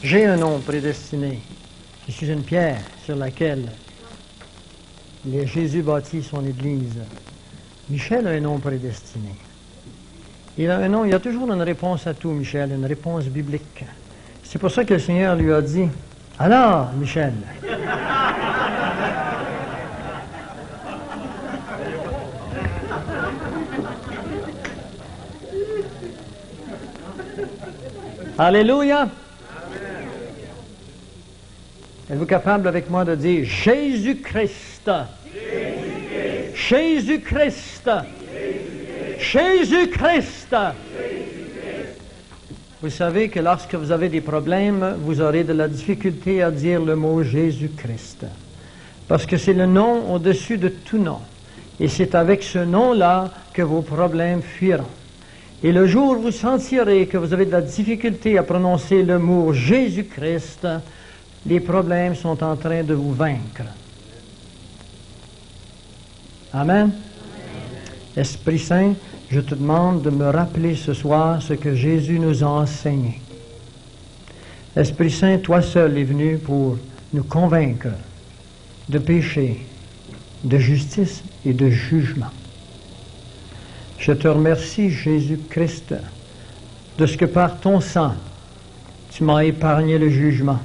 J'ai un nom prédestiné. Je suis une pierre sur laquelle Jésus bâtit son Église. Michel a un nom prédestiné. Il a un nom, il y a toujours une réponse à tout, Michel, une réponse biblique. C'est pour ça que le Seigneur lui a dit, « Alors, Michel, Alléluia! Êtes-vous capable avec moi de dire Jésus-Christ? Jésus-Christ! Jésus-Christ! Vous savez que lorsque vous avez des problèmes, vous aurez de la difficulté à dire le mot Jésus-Christ. Parce que c'est le nom au-dessus de tout nom. Et c'est avec ce nom-là que vos problèmes fuiront. Et le jour où vous sentirez que vous avez de la difficulté à prononcer le mot Jésus-Christ, les problèmes sont en train de vous vaincre. Amen. Esprit Saint, je te demande de me rappeler ce soir ce que Jésus nous a enseigné. Esprit Saint, toi seul es venu pour nous convaincre de péché, de justice et de jugement. Je te remercie, Jésus-Christ, de ce que par ton sang, tu m'as épargné le jugement.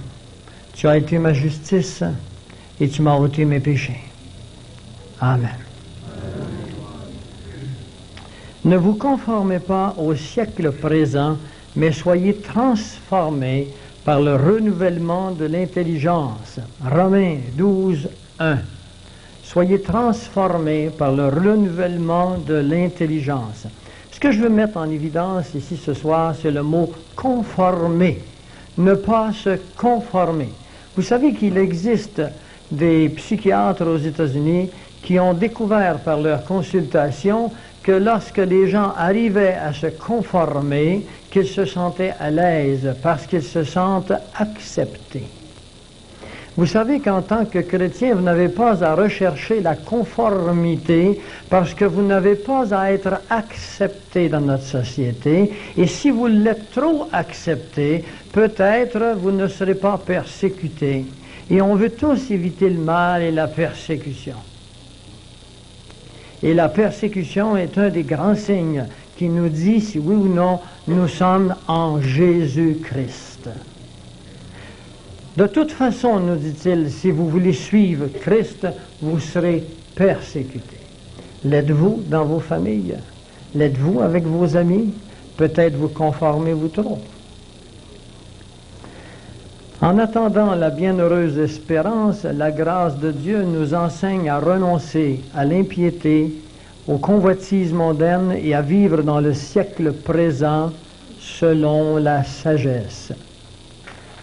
Tu as été ma justice et tu m'as ôté mes péchés. Amen. Ne vous conformez pas au siècle présent, mais soyez transformés par le renouvellement de l'intelligence. Romains 12, 1. Soyez transformés par le renouvellement de l'intelligence. Ce que je veux mettre en évidence ici ce soir, c'est le mot « conformer ». Ne pas se conformer. Vous savez qu'il existe des psychiatres aux États-Unis qui ont découvert par leur consultation que lorsque les gens arrivaient à se conformer, qu'ils se sentaient à l'aise parce qu'ils se sentent acceptés. Vous savez qu'en tant que chrétien, vous n'avez pas à rechercher la conformité parce que vous n'avez pas à être accepté dans notre société. Et si vous l'êtes trop accepté, peut-être vous ne serez pas persécuté. Et on veut tous éviter le mal et la persécution. Et la persécution est un des grands signes qui nous dit si oui ou non nous sommes en Jésus-Christ. De toute façon, nous dit-il, si vous voulez suivre Christ, vous serez persécutés. L'êtes-vous dans vos familles? L'êtes-vous avec vos amis? Peut-être vous conformez-vous trop. En attendant la bienheureuse espérance, la grâce de Dieu nous enseigne à renoncer à l'impiété, aux convoitises mondaines et à vivre dans le siècle présent selon la sagesse.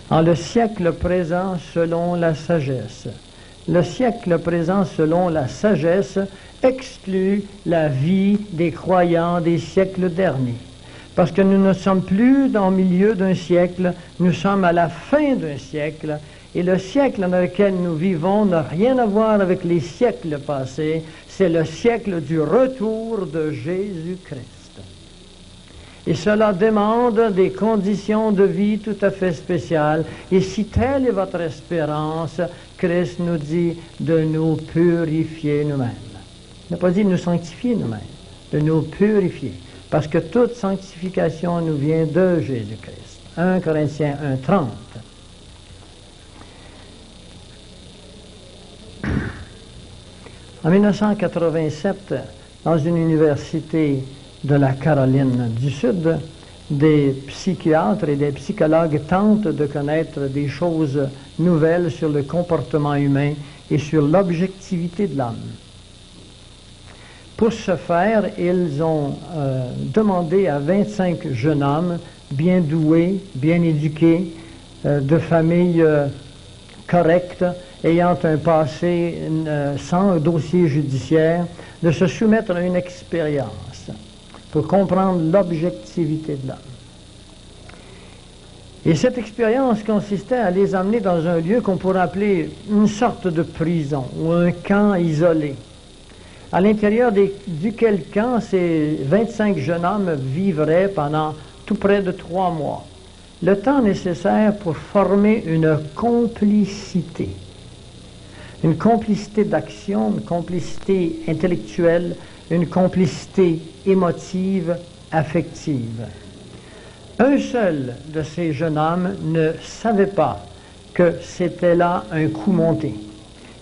En le siècle présent selon la sagesse. Le siècle présent selon la sagesse exclut la vie des croyants des siècles derniers. Parce que nous ne sommes plus dans le milieu d'un siècle, nous sommes à la fin d'un siècle, et le siècle dans lequel nous vivons n'a rien à voir avec les siècles passés, c'est le siècle du retour de Jésus-Christ. Et cela demande des conditions de vie tout à fait spéciales. Et si telle est votre espérance, Christ nous dit de nous purifier nous-mêmes. Il n'a pas dit de nous sanctifier nous-mêmes, de nous purifier. Parce que toute sanctification nous vient de Jésus-Christ. 1 Corinthiens 1:30. En 1987, dans une université de la Caroline du Sud, des psychiatres et des psychologues tentent de connaître des choses nouvelles sur le comportement humain et sur l'objectivité de l'homme. Pour ce faire, ils ont demandé à 25 jeunes hommes bien doués, bien éduqués, de familles correctes, ayant un passé sans dossier judiciaire, de se soumettre à une expérience pour comprendre l'objectivité de l'homme. Et cette expérience consistait à les amener dans un lieu qu'on pourrait appeler une sorte de prison ou un camp isolé, à l'intérieur duquel camp ces 25 jeunes hommes vivraient pendant tout près de 3 mois. le temps nécessaire pour former une complicité d'action, une complicité intellectuelle, une complicité émotive, affective. Un seul de ces jeunes hommes ne savait pas que c'était là un coup monté.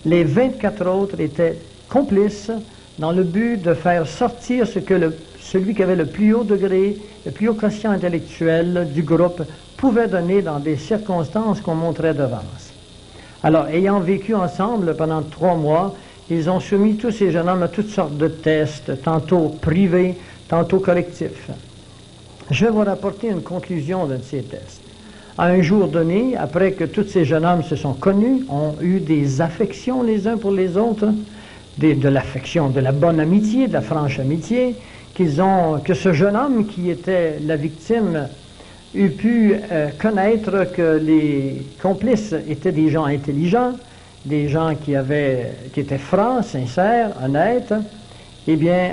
Les 24 autres étaient complices dans le but de faire sortir celui qui avait le plus haut degré, le plus haut quotient intellectuel du groupe pouvait donner dans des circonstances qu'on montrait d'avance. Alors, ayant vécu ensemble pendant 3 mois, ils ont soumis tous ces jeunes hommes à toutes sortes de tests, tantôt privés, tantôt collectifs. Je vais vous rapporter une conclusion de ces tests. À un jour donné, après que tous ces jeunes hommes se sont connus, ont eu des affections les uns pour les autres, de l'affection, de la bonne amitié, de la franche amitié, que ce jeune homme qui était la victime eût pu connaître que les complices étaient des gens intelligents, des gens qui étaient francs, sincères, honnêtes. Eh bien,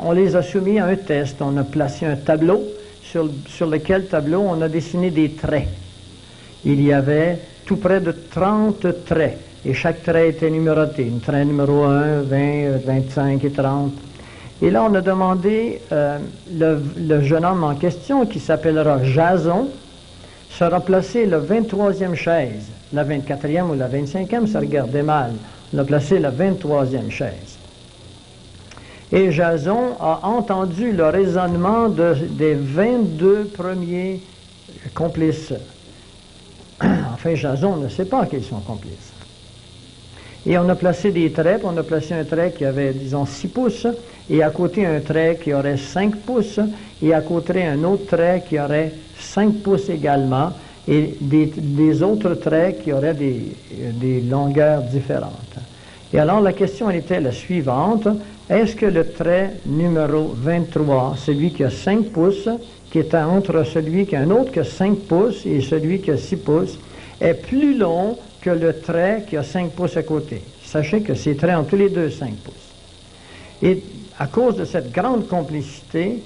on les a soumis à un test. On a placé un tableau sur lequel tableau on a dessiné des traits. Il y avait tout près de 30 traits, et chaque trait était numéroté. Un trait numéro 1, 20, 25 et 30. Et là, on a demandé, le jeune homme en question, qui s'appellera Jason, sera placé la 23e chaise. La 24e ou la 25e, ça regardait mal. On a placé la 23e chaise. Et Jason a entendu le raisonnement des 22 premiers complices. Enfin, Jason ne sait pas qu'ils sont complices. Et on a placé des traits, on a placé un trait qui avait, disons, 6 pouces, et à côté un trait qui aurait 5 pouces, et à côté un autre trait qui aurait 5 pouces également, et des autres traits qui auraient des longueurs différentes. Et alors la question était la suivante: est-ce que le trait numéro 23, celui qui a 5 pouces, qui est entre celui qui a un autre qui a 5 pouces et celui qui a 6 pouces, est plus long que le trait qui a 5 pouces à côté? Sachez que ces traits ont tous les deux 5 pouces. Et à cause de cette grande complicité,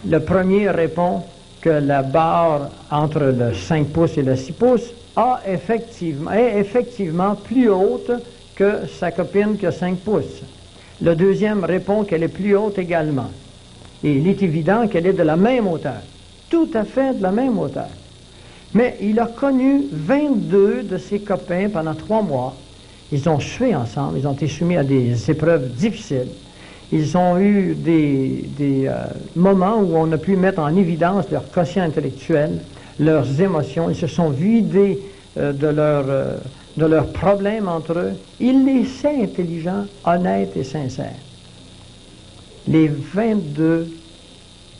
le premier répond que la barre entre le 5 pouces et le 6 pouces est effectivement plus haute que sa copine qui a 5 pouces. Le deuxième répond qu'elle est plus haute également. Et il est évident qu'elle est de la même hauteur. Tout à fait de la même hauteur. Mais il a connu 22 de ses copains pendant 3 mois. Ils ont sué ensemble, ils ont été soumis à des épreuves difficiles. Ils ont eu des moments où on a pu mettre en évidence leur quotient intellectuel, leurs émotions. Ils se sont vidés de leurs problèmes entre eux. Ils les sait intelligents, honnêtes et sincères. Les 22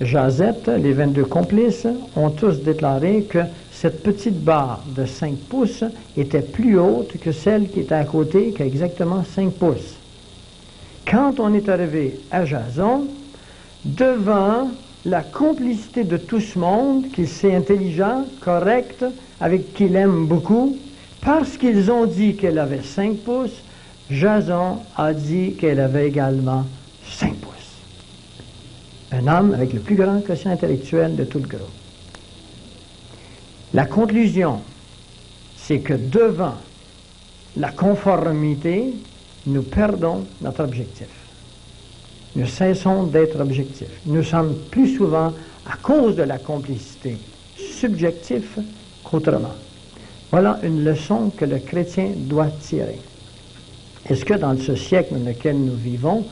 jazettes, les 22 complices, ont tous déclaré que cette petite barre de 5 pouces était plus haute que celle qui était à côté, qui a exactement 5 pouces. Quand on est arrivé à Jason, devant la complicité de tout ce monde, qu'il sait intelligent, correct, avec qui il aime beaucoup, parce qu'ils ont dit qu'elle avait 5 pouces, Jason a dit qu'elle avait également 5 pouces. Un homme avec le plus grand quotient intellectuel de tout le groupe. La conclusion, c'est que devant la conformité, nous perdons notre objectif. Nous cessons d'être objectifs. Nous sommes plus souvent, à cause de la complicité, subjectifs qu'autrement. Voilà une leçon que le chrétien doit tirer. Est-ce que dans ce siècle dans lequel nous vivons,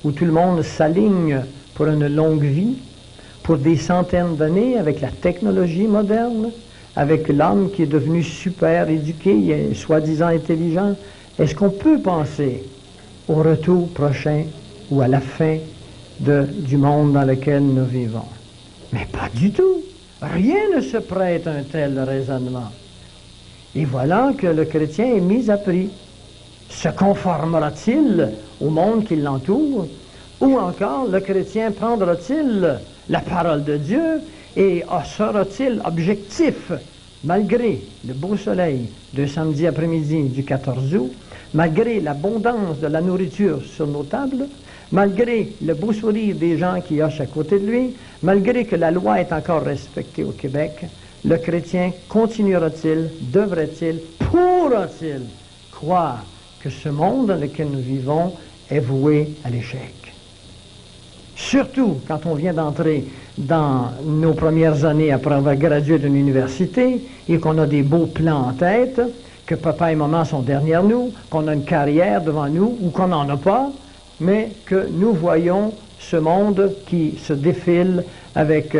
où tout le monde s'aligne pour une longue vie, pour des centaines d'années, avec la technologie moderne, avec l'homme qui est devenu super éduqué et soi-disant intelligent, est-ce qu'on peut penser au retour prochain ou à la fin du monde dans lequel nous vivons? Mais pas du tout. Rien ne se prête à un tel raisonnement. Et voilà que le chrétien est mis à prix. Se conformera-t-il au monde qui l'entoure? Ou encore, le chrétien prendra-t-il la parole de Dieu et sera-t-il objectif, malgré le beau soleil de samedi après-midi du 14 août, malgré l'abondance de la nourriture sur nos tables, malgré le beau sourire des gens qui hochent à côté de lui, malgré que la loi est encore respectée au Québec, le chrétien continuera-t-il, devrait-il, pourra-t-il croire que ce monde dans lequel nous vivons est voué à l'échec? Surtout quand on vient d'entrer dans nos premières années après avoir gradué d'une université et qu'on a des beaux plans en tête, que papa et maman sont derrière nous, qu'on a une carrière devant nous ou qu'on n'en a pas, mais que nous voyons ce monde qui se défile avec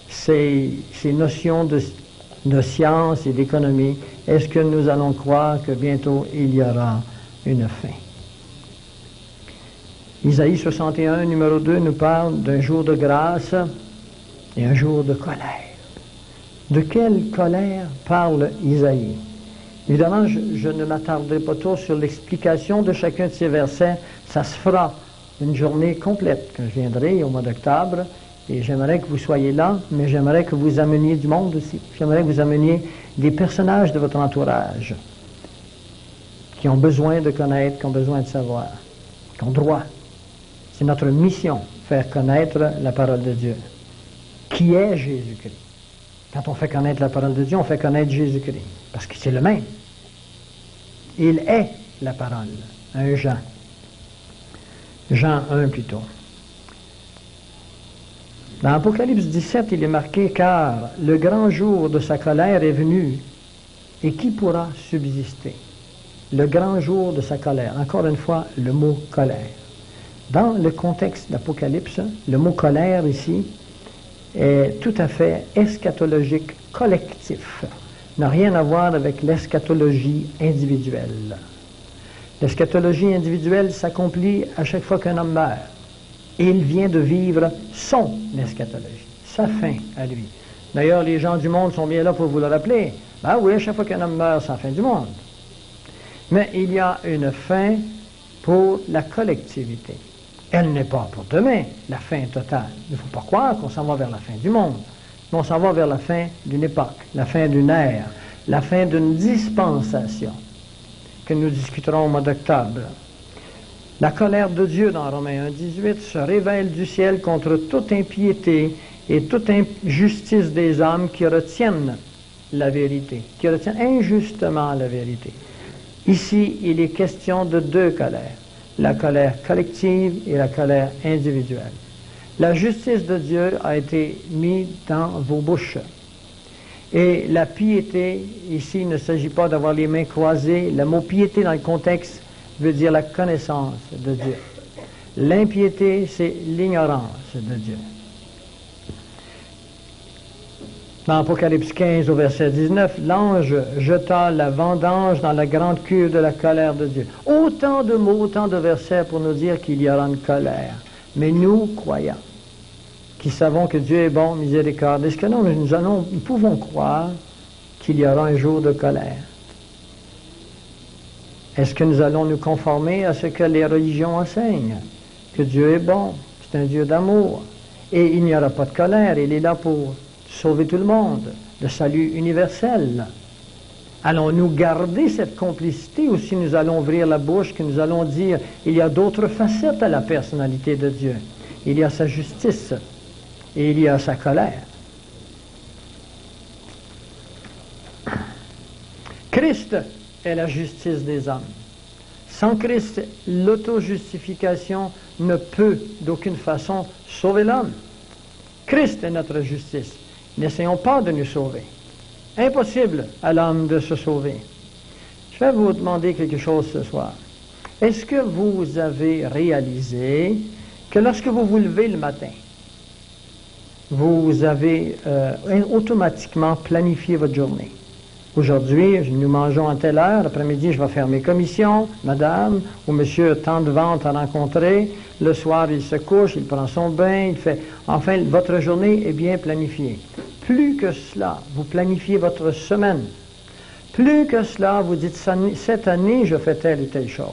ces notions de science et d'économie. Est-ce que nous allons croire que bientôt il y aura une fin? Isaïe 61, numéro 2, nous parle d'un jour de grâce et un jour de colère. De quelle colère parle Isaïe? Évidemment, je ne m'attarderai pas trop sur l'explication de chacun de ces versets. Ça se fera une journée complète quand je viendrai au mois d'octobre. Et j'aimerais que vous soyez là, mais j'aimerais que vous ameniez du monde aussi. J'aimerais que vous ameniez des personnages de votre entourage qui ont besoin de connaître, qui ont besoin de savoir, qui ont droit. C'est notre mission, faire connaître la parole de Dieu. Qui est Jésus-Christ? Quand on fait connaître la parole de Dieu, on fait connaître Jésus-Christ, parce que c'est le même. Il est la parole. 1 Jean. Jean 1 plutôt. Dans Apocalypse 17, il est marqué « Car le grand jour de sa colère est venu, et qui pourra subsister ?» Le grand jour de sa colère. Encore une fois, le mot « colère ». Dans le contexte d'Apocalypse, le mot « colère » ici est tout à fait eschatologique, collectif. N'a rien à voir avec l'eschatologie individuelle. L'eschatologie individuelle s'accomplit à chaque fois qu'un homme meurt. Et il vient de vivre son eschatologie, sa fin à lui. D'ailleurs, les gens du monde sont bien là pour vous le rappeler. Ben oui, à chaque fois qu'un homme meurt, c'est la fin du monde. Mais il y a une fin pour la collectivité. Elle n'est pas pour demain, la fin totale. Il ne faut pas croire qu'on s'en va vers la fin du monde. Mais on s'en va vers la fin d'une époque, la fin d'une ère, la fin d'une dispensation que nous discuterons au mois d'octobre. La colère de Dieu, dans Romains 1,18, se révèle du ciel contre toute impiété et toute injustice des hommes qui retiennent la vérité, qui retiennent injustement la vérité. Ici, il est question de deux colères, la colère collective et la colère individuelle. La justice de Dieu a été mise dans vos bouches. Et la piété, ici, il ne s'agit pas d'avoir les mains croisées. Le mot piété dans le contexte veut dire la connaissance de Dieu. L'impiété, c'est l'ignorance de Dieu. Dans Apocalypse 15, au verset 19, l'ange jeta la vendange dans la grande cuve de la colère de Dieu. Autant de mots, autant de versets pour nous dire qu'il y aura une colère. Mais nous, croyants, qui savons que Dieu est bon, miséricorde, est-ce que nous pouvons croire qu'il y aura un jour de colère? Est-ce que nous allons nous conformer à ce que les religions enseignent? Que Dieu est bon, c'est un Dieu d'amour. Et il n'y aura pas de colère, il est là pour sauver tout le monde, le salut universel. Allons-nous garder cette complicité ou si nous allons ouvrir la bouche, que nous allons dire il y a d'autres facettes à la personnalité de Dieu. Il y a sa justice et il y a sa colère. Christ est la justice des hommes. Sans Christ, l'auto-justification ne peut d'aucune façon sauver l'homme. Christ est notre justice. N'essayons pas de nous sauver. Impossible à l'homme de se sauver. Je vais vous demander quelque chose ce soir. Est-ce que vous avez réalisé que lorsque vous vous levez le matin, vous avez automatiquement planifié votre journée? Aujourd'hui, nous mangeons à telle heure, l'après-midi, je vais faire mes commissions, madame ou monsieur a tant de ventes à rencontrer, le soir, il se couche, il prend son bain, il fait... Enfin, votre journée est bien planifiée. Plus que cela, vous planifiez votre semaine. Plus que cela, vous dites, cette année, je fais telle ou telle chose.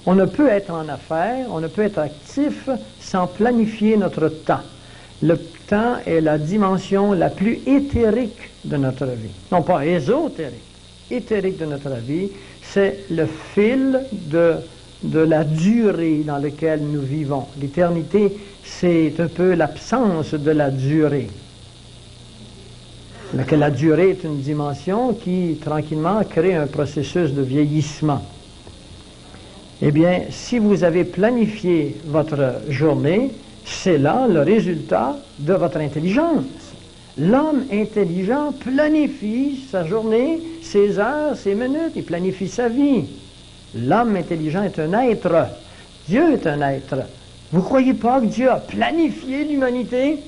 On ne peut être en affaires, on ne peut être actif sans planifier notre temps. Le temps est la dimension la plus éthérique de notre vie. Non pas ésotérique, éthérique de notre vie. C'est le fil de la durée dans laquelle nous vivons. L'éternité, c'est un peu l'absence de la durée. que la durée est une dimension qui, tranquillement, crée un processus de vieillissement. Eh bien, si vous avez planifié votre journée, c'est là le résultat de votre intelligence. L'homme intelligent planifie sa journée, ses heures, ses minutes, il planifie sa vie. L'homme intelligent est un être. Dieu est un être. Vous ne croyez pas que Dieu a planifié l'humanité?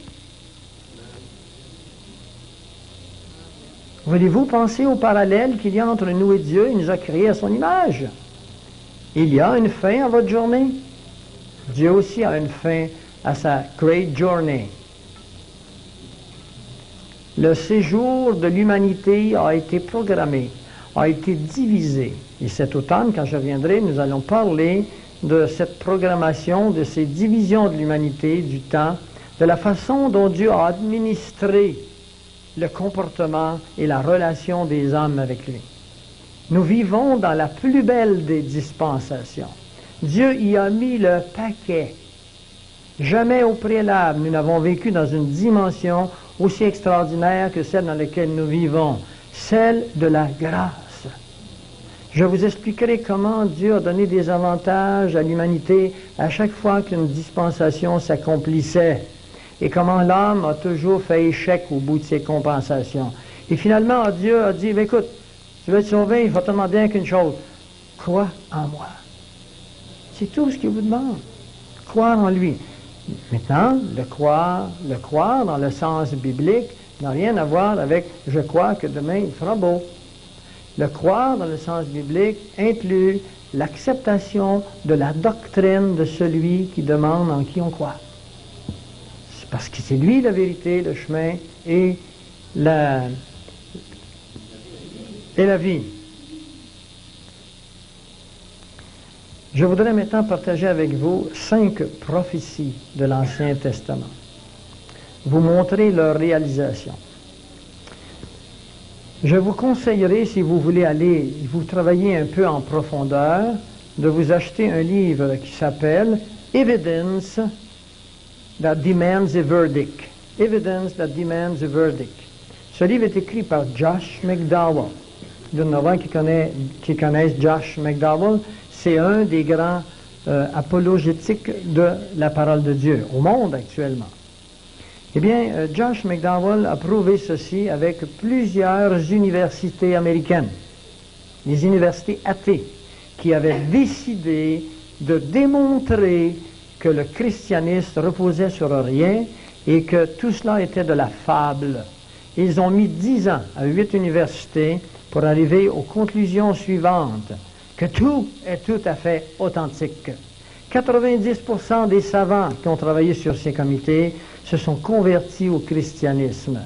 Voulez-vous penser au parallèle qu'il y a entre nous et Dieu? Il nous a créés à son image. Il y a une fin à votre journée. Dieu aussi a une fin à sa Great Journey. Le séjour de l'humanité a été programmé, a été divisé. Et cet automne, quand je reviendrai, nous allons parler de cette programmation, de ces divisions de l'humanité, du temps, de la façon dont Dieu a administré le comportement et la relation des hommes avec lui. Nous vivons dans la plus belle des dispensations. Dieu y a mis le paquet. Jamais au préalable, nous n'avons vécu dans une dimension aussi extraordinaire que celle dans laquelle nous vivons, celle de la grâce. Je vous expliquerai comment Dieu a donné des avantages à l'humanité à chaque fois qu'une dispensation s'accomplissait et comment l'homme a toujours fait échec au bout de ses compensations. Et finalement, Dieu a dit, écoute, tu veux être sauvé, il faut te demander rien qu'une chose, crois en moi. C'est tout ce qu'il vous demande, croire en lui. Maintenant, le croire dans le sens biblique n'a rien à voir avec « je crois que demain il fera beau ». Le croire dans le sens biblique inclut l'acceptation de la doctrine de celui qui demande en qui on croit. C'est parce que c'est lui la vérité, le chemin et la vie. Je voudrais maintenant partager avec vous 5 prophéties de l'Ancien Testament. Vous montrer leur réalisation. Je vous conseillerais, si vous voulez aller, vous travailler un peu en profondeur, de vous acheter un livre qui s'appelle Evidence that Demands a Verdict. Evidence that Demands a Verdict. Ce livre est écrit par Josh McDowell. Il y en a qui connaissent Josh McDowell. C'est un des grands apologétiques de la parole de Dieu au monde actuellement. Eh bien, Josh McDowell a prouvé ceci avec plusieurs universités américaines, les universités athées, qui avaient décidé de démontrer que le christianisme reposait sur rien et que tout cela était de la fable. Ils ont mis 10 ans à 8 universités pour arriver aux conclusions suivantes, que tout est tout à fait authentique. 90% des savants qui ont travaillé sur ces comités se sont convertis au christianisme.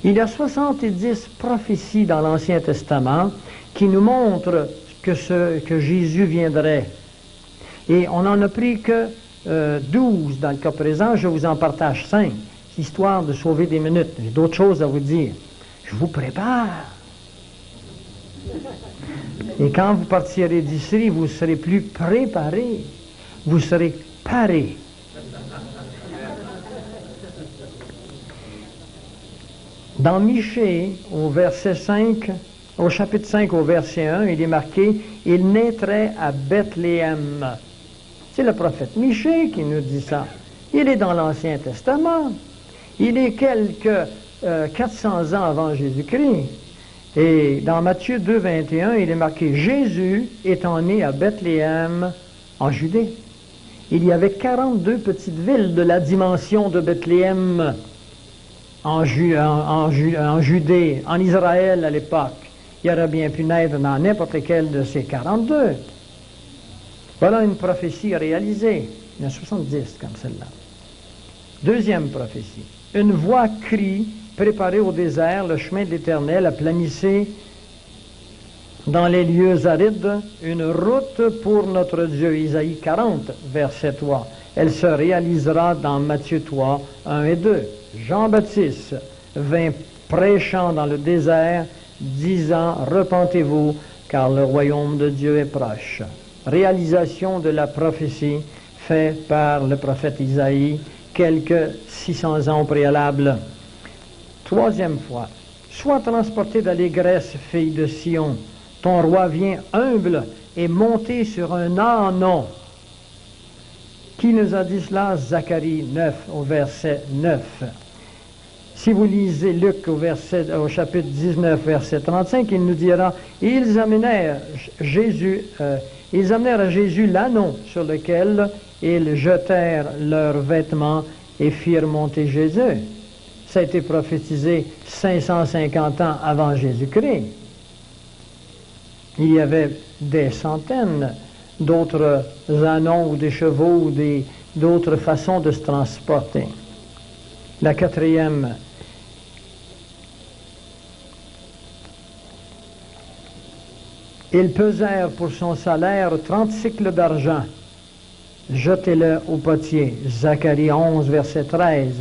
Il y a 70 prophéties dans l'Ancien Testament qui nous montrent que Jésus viendrait. Et on n'en a pris que 12 dans le cas présent. Je vous en partage 5, histoire de sauver des minutes. J'ai d'autres choses à vous dire. Je vous prépare. Et quand vous partirez d'ici, vous serez plus préparé. Vous serez paré. Dans Michée, au chapitre 5, au verset 1, il est marqué « Il naîtrait à Bethléem ». C'est le prophète Michée qui nous dit ça. Il est dans l'Ancien Testament. Il est quelques 400 ans avant Jésus-Christ. Et dans Matthieu 2, 21, il est marqué « Jésus étant né à Bethléem en Judée ». Il y avait 42 petites villes de la dimension de Bethléem en Judée, en Israël à l'époque. Il aurait bien pu naître dans n'importe lequel de ces 42. Voilà une prophétie réalisée. Il y en a 70 comme celle-là. Deuxième prophétie. Une voix crie, préparez au désert le chemin de l'Éternel, aplanissez dans les lieux arides une route pour notre Dieu. Isaïe 40, verset 3. Elle se réalisera dans Matthieu 3, 1 et 2. Jean-Baptiste vint prêchant dans le désert, disant, repentez-vous, car le royaume de Dieu est proche. Réalisation de la prophétie faite par le prophète Isaïe quelques 600 ans au préalable. Troisième fois, Sois transporté d'allégresse, fille de Sion. Ton roi vient humble et monté sur un ânon. Qui nous a dit cela? Zacharie 9, au verset 9. Si vous lisez Luc au chapitre 19, verset 35, il nous dira, ils amenèrent à Jésus l'ânon sur lequel ils jetèrent leurs vêtements et firent monter Jésus. Ça a été prophétisé 550 ans avant Jésus-Christ. Il y avait des centaines d'autres ânons ou des chevaux ou d'autres façons de se transporter. La quatrième, ils pesèrent pour son salaire 30 cycles d'argent. Jetez-le au potier. Zacharie 11, verset 13.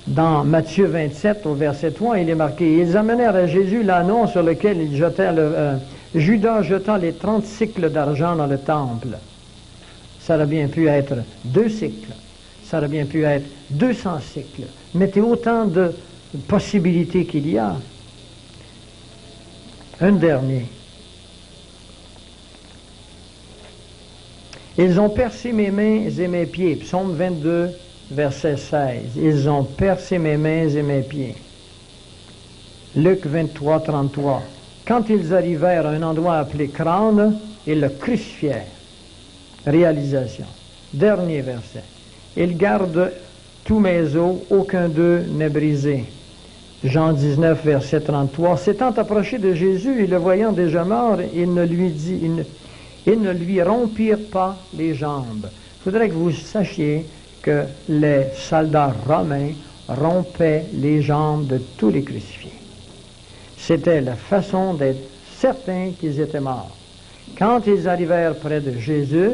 Dans Matthieu 27, au verset 3, il est marqué, ils amenèrent à Jésus l'ânon sur lequel ils jetèrent Judas jetant les 30 cycles d'argent dans le temple. Ça aurait bien pu être 2 cycles. Ça aurait bien pu être 200 cycles. Mettez autant de possibilités qu'il y a. Un dernier. Ils ont percé mes mains et mes pieds. Psaume 22, verset 16. Ils ont percé mes mains et mes pieds. Luc 23, 33. Quand ils arrivèrent à un endroit appelé Crâne, ils le crucifièrent. Réalisation. Dernier verset. Ils gardent tous mes os, aucun d'eux n'est brisé. Jean 19, verset 33. S'étant approché de Jésus et le voyant déjà mort, ils ne lui rompirent pas les jambes. Il faudrait que vous sachiez que les soldats romains rompaient les jambes de tous les crucifiés. C'était la façon d'être certains qu'ils étaient morts. Quand ils arrivèrent près de Jésus,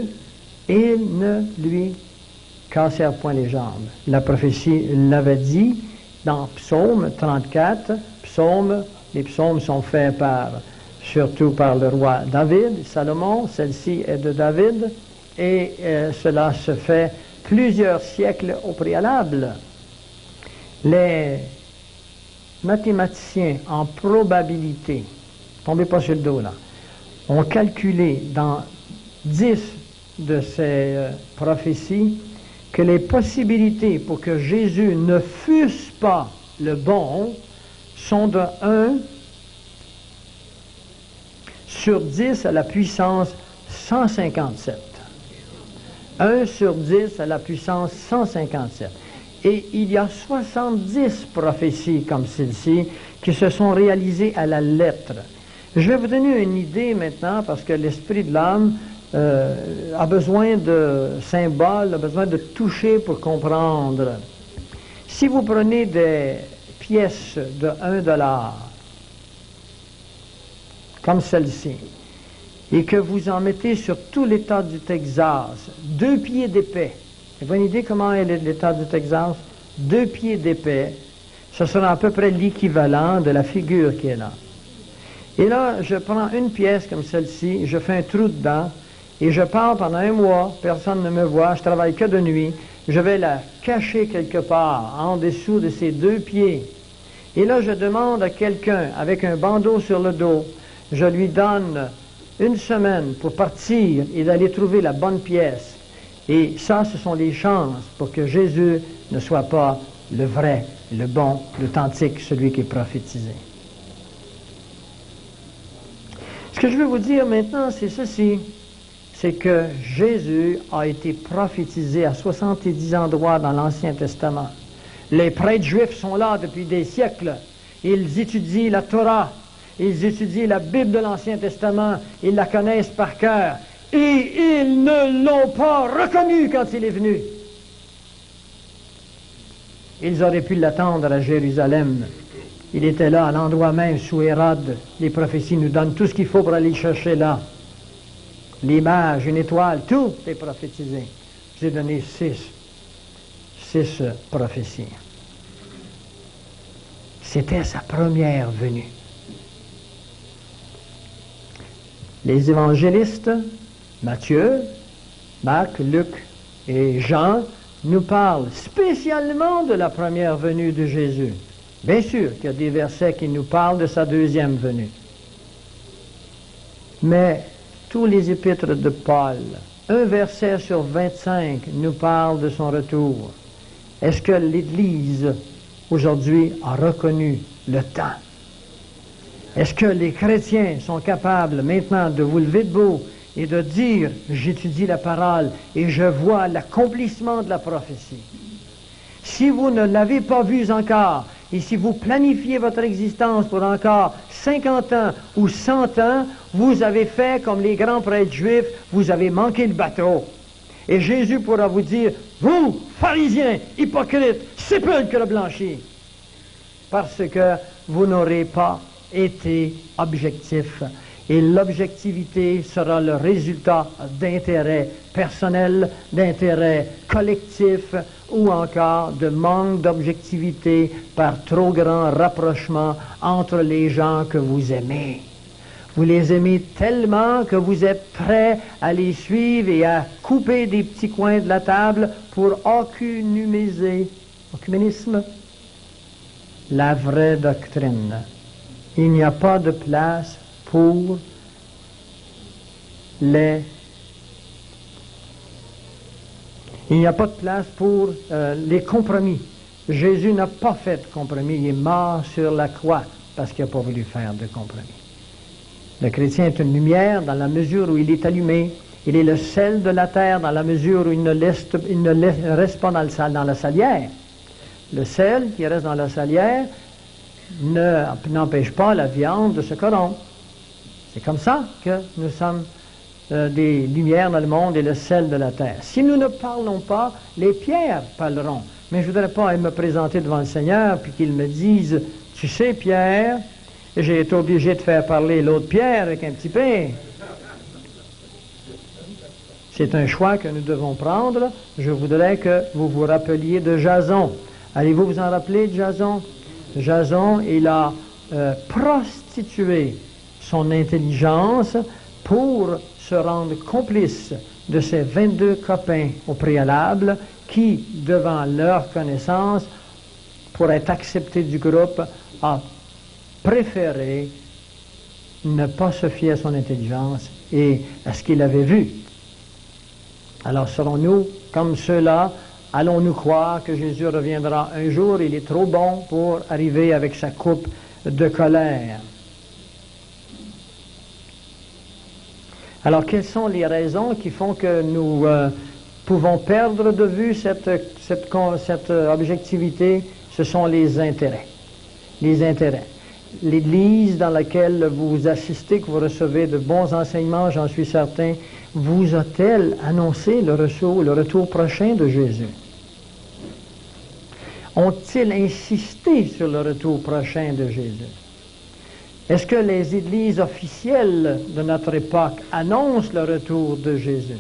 ils ne lui cassèrent point les jambes. La prophétie l'avait dit dans Psaume 34. Les psaumes sont faits surtout par le roi David, Salomon. Celle-ci est de David et cela se fait plusieurs siècles au préalable. Les mathématiciens en probabilité, tombez pas sur le dos là, ont calculé dans 10 de ces prophéties que les possibilités pour que Jésus ne fût pas le bon sont de 1 sur 10 à la puissance 157. 1 sur 10 à la puissance 157. Et il y a 70 prophéties comme celle-ci qui se sont réalisées à la lettre. Je vais vous donner une idée maintenant parce que l'esprit de l'âme a besoin de symboles, a besoin de toucher pour comprendre. Si vous prenez des pièces de $1, comme celle-ci, et que vous en mettez sur tout l'État du Texas, 2 pieds d'épais. Vous avez une idée comment est l'État du Texas? 2 pieds d'épais, ce sera à peu près l'équivalent de la figure qui est là. Et là, je prends une pièce comme celle-ci, je fais un trou dedans, et je pars pendant 1 mois, personne ne me voit, je travaille que de nuit, je vais la cacher quelque part, en dessous de ces 2 pieds. Et là, je demande à quelqu'un, avec un bandeau sur le dos, je lui donne 1 semaine pour partir et d'aller trouver la bonne pièce. Et ça, ce sont les chances pour que Jésus ne soit pas le vrai, le bon, l'authentique, celui qui est prophétisé. Ce que je veux vous dire maintenant, c'est ceci. C'est que Jésus a été prophétisé à 70 endroits dans l'Ancien Testament. Les prêtres juifs sont là depuis des siècles. Ils étudient la Torah. Ils étudient la Bible de l'Ancien Testament. Ils la connaissent par cœur. Et ils ne l'ont pas reconnu quand il est venu. Ils auraient pu l'attendre à Jérusalem. Il était là, à l'endroit même, sous Hérode. Les prophéties nous donnent tout ce qu'il faut pour aller le chercher là. L'image, une étoile, tout est prophétisé. J'ai donné 6 prophéties. C'était sa première venue. Les évangélistes, Matthieu, Marc, Luc et Jean, nous parlent spécialement de la première venue de Jésus. Bien sûr qu'il y a des versets qui nous parlent de sa deuxième venue. Mais tous les épîtres de Paul, un verset sur 25 nous parle de son retour. Est-ce que l'Église aujourd'hui a reconnu le temps? Est-ce que les chrétiens sont capables maintenant de vous lever debout et de dire, j'étudie la parole et je vois l'accomplissement de la prophétie? Si vous ne l'avez pas vu encore, et si vous planifiez votre existence pour encore 50 ans ou 100 ans, vous avez fait comme les grands prêtres juifs, vous avez manqué le bateau. Et Jésus pourra vous dire, vous, pharisiens, hypocrites, sépulcres blanchis, parce que vous n'aurez pas été objectif. Et l'objectivité sera le résultat d'intérêts personnels, d'intérêts collectifs ou encore de manque d'objectivité par trop grand rapprochement entre les gens que vous aimez. Vous les aimez tellement que vous êtes prêts à les suivre et à couper des petits coins de la table pour ocuménisme, la vraie doctrine. Il n'y a pas de place pour les compromis. Jésus n'a pas fait de compromis. Il est mort sur la croix parce qu'il n'a pas voulu faire de compromis. Le chrétien est une lumière dans la mesure où il est allumé. Il est le sel de la terre dans la mesure où il ne reste pas dans la salière. Le sel qui reste dans la salière n'empêche pas la viande de se corrompre. C'est comme ça que nous sommes des lumières dans le monde et le sel de la terre. Si nous ne parlons pas, les pierres parleront. Mais je ne voudrais pas me présenter devant le Seigneur puis qu'il me dise, tu sais Pierre, j'ai été obligé de faire parler l'autre Pierre avec un petit pain. C'est un choix que nous devons prendre. Je voudrais que vous vous rappeliez de Jason. Allez-vous vous en rappeler de Jason? Jason, il a prostitué son intelligence pour se rendre complice de ses 22 copains au préalable qui, devant leur connaissance, pour être accepté du groupe, a préféré ne pas se fier à son intelligence et à ce qu'il avait vu. Alors serons-nous comme ceux-là? Allons-nous croire que Jésus reviendra un jour? Il est trop bon pour arriver avec sa coupe de colère. Alors, quelles sont les raisons qui font que nous pouvons perdre de vue cette objectivité? Ce sont les intérêts. Les intérêts. L'Église dans laquelle vous assistez, que vous recevez de bons enseignements, j'en suis certain, vous a-t-elle annoncé le retour prochain de Jésus? Ont-ils insisté sur le retour prochain de Jésus? Est-ce que les églises officielles de notre époque annoncent le retour de Jésus?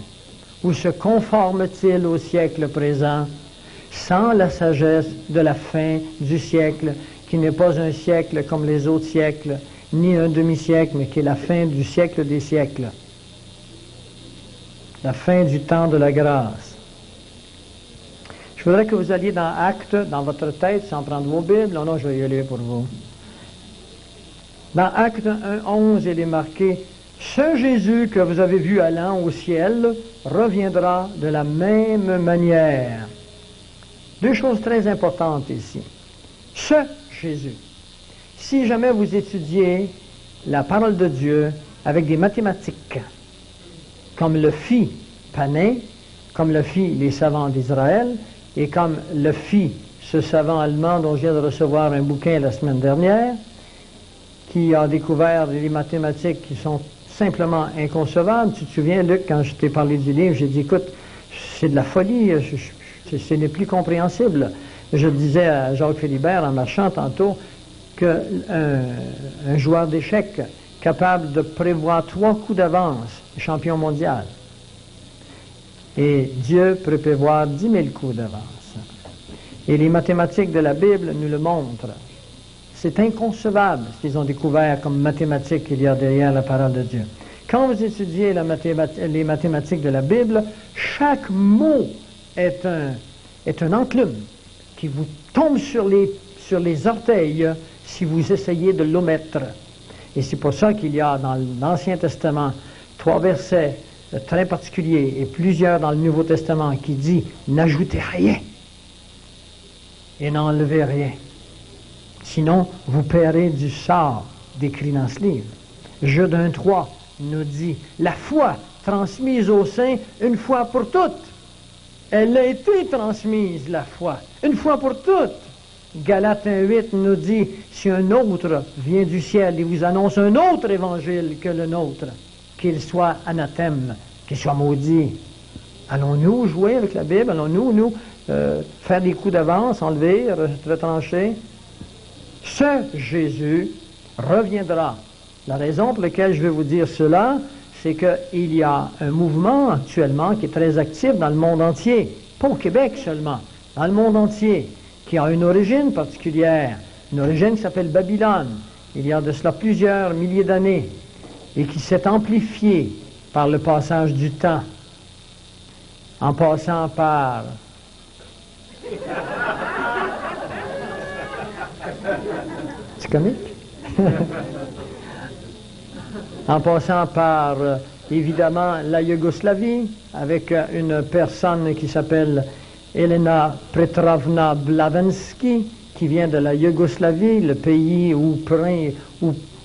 Ou se conforment-ils au siècle présent sans la sagesse de la fin du siècle, qui n'est pas un siècle comme les autres siècles, ni un demi-siècle, mais qui est la fin du siècle des siècles? La fin du temps de la grâce. Je voudrais que vous alliez dans Actes, dans votre tête, sans prendre vos Bibles. Non, je vais y aller pour vous. Dans Actes 1:11, il est marqué « Ce Jésus que vous avez vu allant au ciel reviendra de la même manière. » Deux choses très importantes ici. Ce Jésus. Si jamais vous étudiez la parole de Dieu avec des mathématiques, comme le fit Panin, comme le fit les savants d'Israël, et comme le fit ce savant allemand dont je viens de recevoir un bouquin la semaine dernière, qui a découvert des mathématiques qui sont simplement inconcevables. Tu te souviens, Luc, quand je t'ai parlé du livre, j'ai dit, écoute, c'est de la folie, ce n'est plus compréhensible. Je disais à Jacques Philibert en marchant tantôt qu'un joueur d'échecs capable de prévoir 3 coups d'avance, champion mondial. Et Dieu peut prévoir 10 000 coups d'avance. Et les mathématiques de la Bible nous le montrent. C'est inconcevable ce qu'ils ont découvert comme mathématiques qu'il y a derrière la parole de Dieu. Quand vous étudiez les mathématiques de la Bible, chaque mot est un enclume qui vous tombe sur sur les orteils si vous essayez de l'omettre. Et c'est pour ça qu'il y a dans l'Ancien Testament 3 versets très particuliers et plusieurs dans le Nouveau Testament qui dit « N'ajoutez rien et n'enlevez rien. Sinon, vous paierez du sort décrit dans ce livre. » Jude 1,3 nous dit « La foi transmise aux saints une fois pour toutes. » Elle a été transmise, la foi, une fois pour toutes. Galates 1,8 nous dit « Si un autre vient du ciel et vous annonce un autre évangile que le nôtre, qu'il soit anathème, qu'il soit maudit. » Allons-nous jouer avec la Bible? Allons-nous, faire des coups d'avance, enlever, retrancher? Ce Jésus reviendra. La raison pour laquelle je vais vous dire cela, c'est qu'il y a un mouvement actuellement qui est très actif dans le monde entier, pas au Québec seulement, dans le monde entier, qui a une origine particulière, une origine qui s'appelle Babylone, il y a de cela plusieurs milliers d'années, et qui s'est amplifiée par le passage du temps, en passant par... C'est comique? En passant par, évidemment, la Yougoslavie, avec une personne qui s'appelle Elena Petrovna Blavatsky, qui vient de la Yougoslavie, le pays où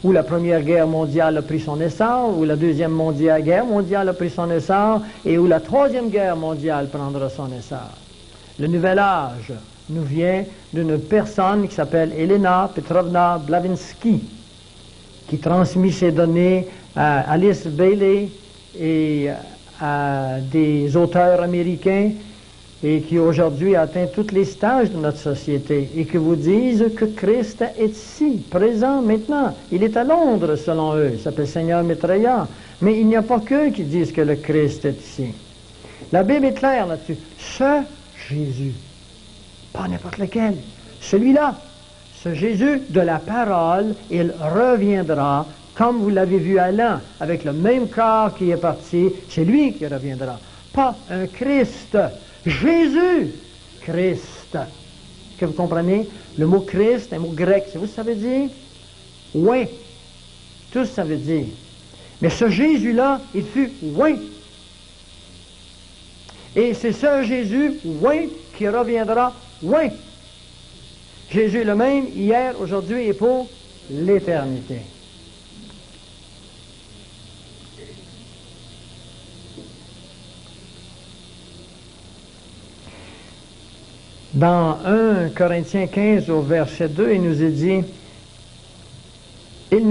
la Première Guerre mondiale a pris son essor, où la Deuxième Guerre mondiale a pris son essor, et où la Troisième Guerre mondiale prendra son essor. Le Nouvel Âge nous vient d'une personne qui s'appelle Elena Petrovna Blavatsky, qui transmet ses données à Alice Bailey et à des auteurs américains et qui aujourd'hui atteint tous les stages de notre société et qui vous disent que Christ est ici, présent maintenant. Il est à Londres selon eux, il s'appelle Seigneur Maitreya, mais il n'y a pas qu'eux qui disent que le Christ est ici. La Bible est claire là-dessus. Ce Jésus, pas n'importe lequel, celui-là, ce Jésus de la parole, il reviendra, comme vous l'avez vu à l'an, avec le même corps qui est parti, c'est lui qui reviendra. Pas un Christ, Jésus, Christ. Est-ce que vous comprenez? Le mot Christ, un mot grec, c'est vous ce que ça veut dire? Oui. Tout ça veut dire. Mais ce Jésus-là, il fut oui. Et c'est ce Jésus, oui, qui reviendra, oui. Jésus est le même hier, aujourd'hui et pour l'éternité. Dans 1 Corinthiens 15 au verset 2, il nous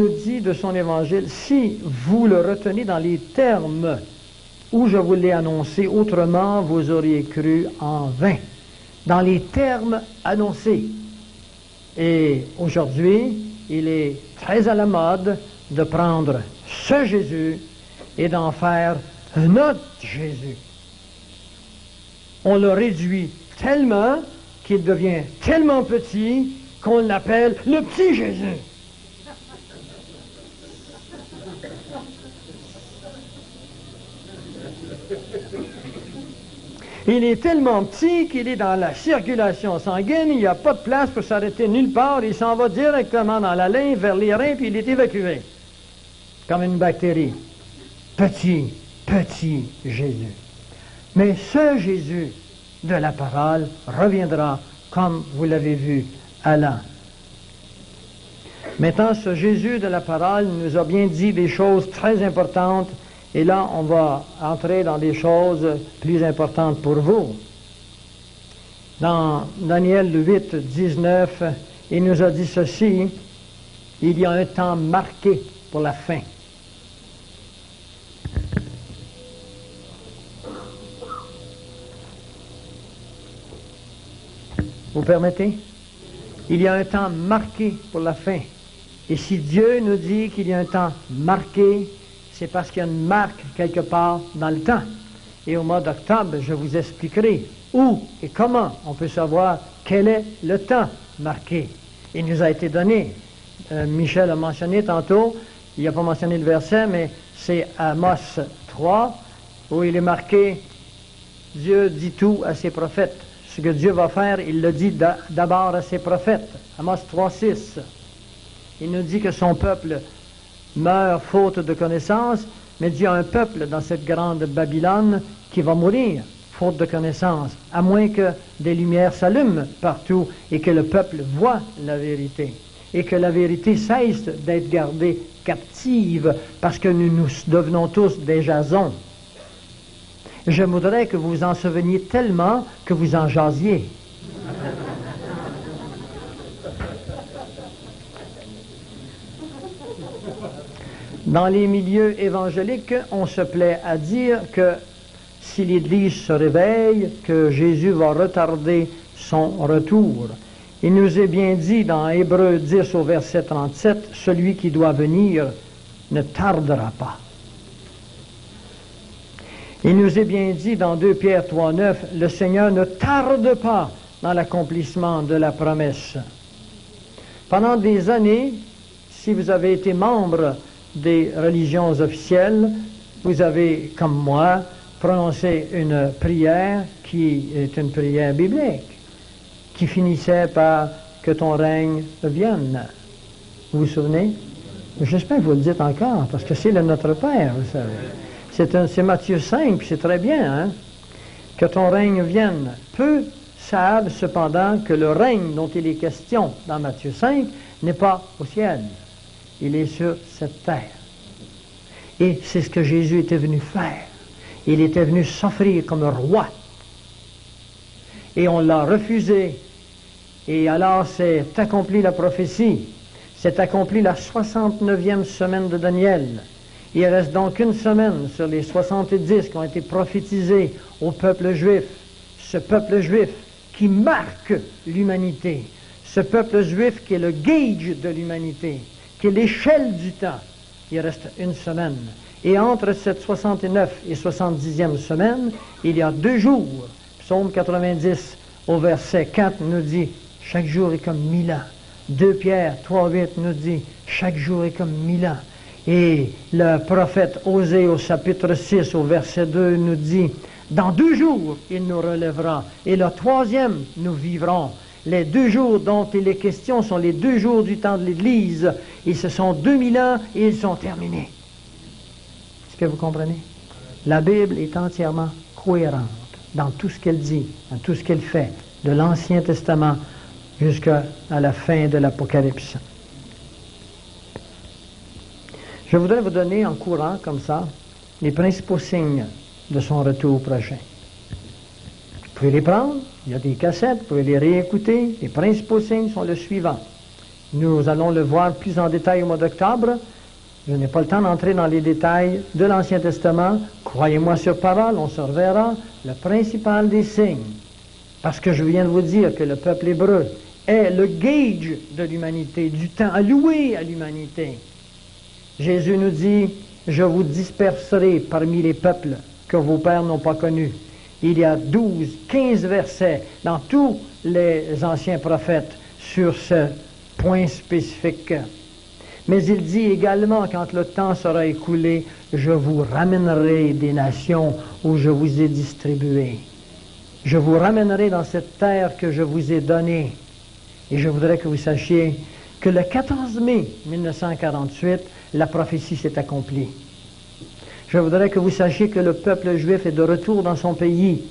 dit de son évangile, si vous le retenez dans les termes où je vous l'ai annoncé, autrement vous auriez cru en vain. Dans les termes annoncés. Et aujourd'hui, il est très à la mode de prendre ce Jésus et d'en faire notre Jésus. On le réduit tellement qu'il devient tellement petit qu'on l'appelle le petit Jésus. Il est tellement petit qu'il est dans la circulation sanguine, il n'y a pas de place pour s'arrêter nulle part, il s'en va directement dans la lymphe vers les reins, puis il est évacué, comme une bactérie. Petit Jésus. Mais ce Jésus de la parole reviendra, comme vous l'avez vu à l'an. Maintenant, ce Jésus de la parole nous a bien dit des choses très importantes. Et là, on va entrer dans des choses plus importantes pour vous. Dans Daniel 8, 19, il nous a dit ceci, il y a un temps marqué pour la fin. Vous permettez? Il y a un temps marqué pour la fin. Et si Dieu nous dit qu'il y a un temps marqué, c'est parce qu'il y a une marque quelque part dans le temps. Et au mois d'octobre, je vous expliquerai où et comment on peut savoir quel est le temps marqué. Il nous a été donné. Michel a mentionné tantôt, il n'a pas mentionné le verset, mais c'est Amos 3, où il est marqué « Dieu dit tout à ses prophètes. ce que Dieu va faire, il le dit d'abord à ses prophètes. Amos 3,6. Il nous dit que son peuple meurt faute de connaissance, mais Dieu a un peuple dans cette grande Babylone qui va mourir faute de connaissance, à moins que des lumières s'allument partout et que le peuple voit la vérité, et que la vérité cesse d'être gardée captive, parce que nous devenons tous des jasons. Je voudrais que vous vous en souveniez tellement que vous en jasiez. Dans les milieux évangéliques, on se plaît à dire que si l'Église se réveille, que Jésus va retarder son retour. Il nous est bien dit dans Hébreux 10 au verset 37, « Celui qui doit venir ne tardera pas. » Il nous est bien dit dans 2 Pierre 3,9, « Le Seigneur ne tarde pas dans l'accomplissement de la promesse. » Pendant des années, si vous avez été membre des religions officielles, vous avez, comme moi, prononcé une prière qui est une prière biblique, qui finissait par « que ton règne vienne ». Vous vous souvenez? J'espère que vous le dites encore, parce que c'est le Notre Père, vous savez. C'est Matthieu 5, c'est très bien, hein? Que ton règne vienne. Peu savent cependant que le règne dont il est question dans Matthieu 5 n'est pas au ciel. Il est sur cette terre. Et c'est ce que Jésus était venu faire. Il était venu s'offrir comme roi. Et on l'a refusé. Et alors s'est accomplie la prophétie. C'est accomplie la 69e semaine de Daniel. Il reste donc une semaine sur les 70 qui ont été prophétisés au peuple juif. Ce peuple juif qui marque l'humanité. Ce peuple juif qui est le gauge de l'humanité, qui est l'échelle du temps. Il reste une semaine. Et entre cette 69 et 70e semaine, il y a 2 jours. Psaume 90 au verset 4 nous dit « Chaque jour est comme 1000 ans ». 2 Pierre 3,8 nous dit « Chaque jour est comme 1000 ans ». Et le prophète Osée au chapitre 6 au verset 2 nous dit « Dans 2 jours, il nous relèvera, et le 3e, nous vivrons ». Les 2 jours dont il est question sont les 2 jours du temps de l'Église. Et ce sont 2000 ans et ils sont terminés. Est-ce que vous comprenez? La Bible est entièrement cohérente dans tout ce qu'elle dit, dans tout ce qu'elle fait, de l'Ancien Testament jusqu'à la fin de l'Apocalypse. Je voudrais vous donner en courant, comme ça, les principaux signes de son retour prochain. Vous pouvez les prendre, il y a des cassettes, vous pouvez les réécouter. Les principaux signes sont les suivants. Nous allons le voir plus en détail au mois d'octobre. Je n'ai pas le temps d'entrer dans les détails de l'Ancien Testament. Croyez-moi sur parole, on se reverra. Le principal des signes, parce que je viens de vous dire que le peuple hébreu est le gauge de l'humanité, du temps alloué à l'humanité. Jésus nous dit, « Je vous disperserai parmi les peuples que vos pères n'ont pas connus. » Il y a 12, 15 versets dans tous les anciens prophètes sur ce point spécifique. Mais il dit également, quand le temps sera écoulé, « Je vous ramènerai des nations où je vous ai distribués. Je vous ramènerai dans cette terre que je vous ai donnée. » Et je voudrais que vous sachiez que le 14 mai 1948, la prophétie s'est accomplie. Je voudrais que vous sachiez que le peuple juif est de retour dans son pays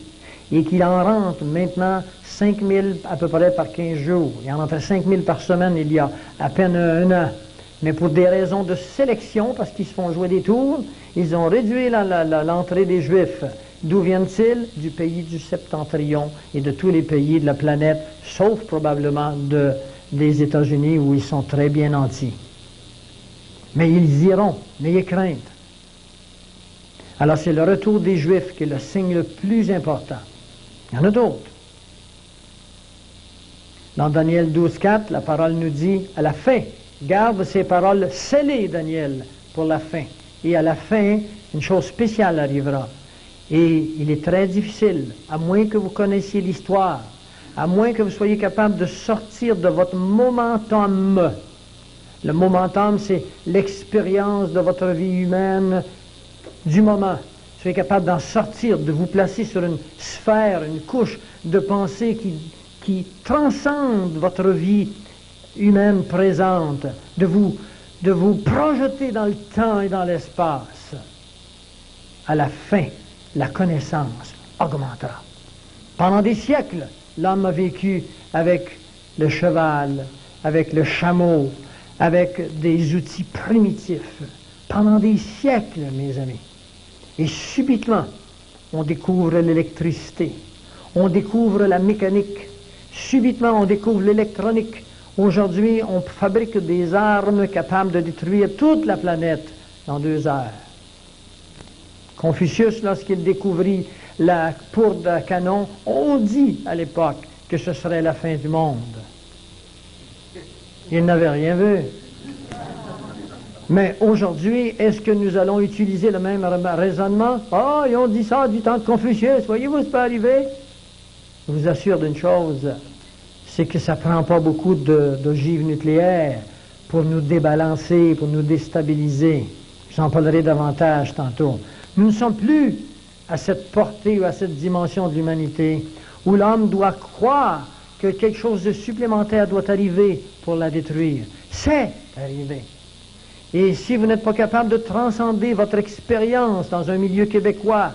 et qu'il en rentre maintenant 5000 à peu près par 15 jours. Il en rentrait 5000 par semaine il y a à peine un an. Mais pour des raisons de sélection, parce qu'ils se font jouer des tours, ils ont réduit l'entrée des Juifs. D'où viennent-ils? Du pays du Septentrion et de tous les pays de la planète, sauf probablement des États-Unis où ils sont très bien nantis. Mais ils iront, n'ayez crainte. Alors c'est le retour des Juifs qui est le signe le plus important. Il y en a d'autres. Dans Daniel 12,4, la parole nous dit, à la fin, garde ces paroles scellées, Daniel, pour la fin. Et à la fin, une chose spéciale arrivera. Et il est très difficile, à moins que vous connaissiez l'histoire, à moins que vous soyez capable de sortir de votre momentum. Le momentum, c'est l'expérience de votre vie humaine du moment. soyez capable d'en sortir, de vous placer sur une sphère, une couche de pensée qui transcende votre vie humaine présente, de vous projeter dans le temps et dans l'espace. À la fin, la connaissance augmentera. Pendant des siècles, l'homme a vécu avec le cheval, avec le chameau, avec des outils primitifs. Pendant des siècles, mes amis. Et subitement, on découvre l'électricité, on découvre la mécanique, subitement on découvre l'électronique. Aujourd'hui, on fabrique des armes capables de détruire toute la planète en 2 heures. Confucius, lorsqu'il découvrit la poudre à canon, on dit à l'époque que ce serait la fin du monde. Il n'avait rien vu. Mais aujourd'hui, est-ce que nous allons utiliser le même raisonnement? Ah, ils ont dit ça du temps de Confucius, voyez-vous, c'est pas arrivé? Je vous assure d'une chose, c'est que ça ne prend pas beaucoup d'ogives nucléaires pour nous débalancer, pour nous déstabiliser. J'en parlerai davantage tantôt. Nous ne sommes plus à cette portée ou à cette dimension de l'humanité où l'homme doit croire que quelque chose de supplémentaire doit arriver pour la détruire. C'est arrivé. Et si vous n'êtes pas capable de transcender votre expérience dans un milieu québécois,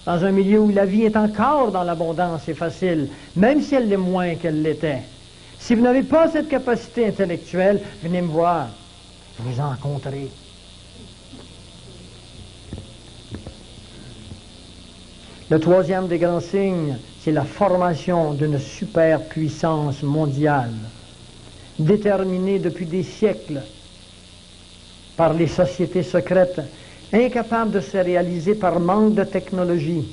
dans un milieu où la vie est encore dans l'abondance et facile, même si elle l'est moins qu'elle l'était, si vous n'avez pas cette capacité intellectuelle, venez me voir, vous en rencontrez. Le 3e des grands signes, c'est la formation d'une superpuissance mondiale, déterminée depuis des siècles par les sociétés secrètes, incapables de se réaliser par manque de technologie,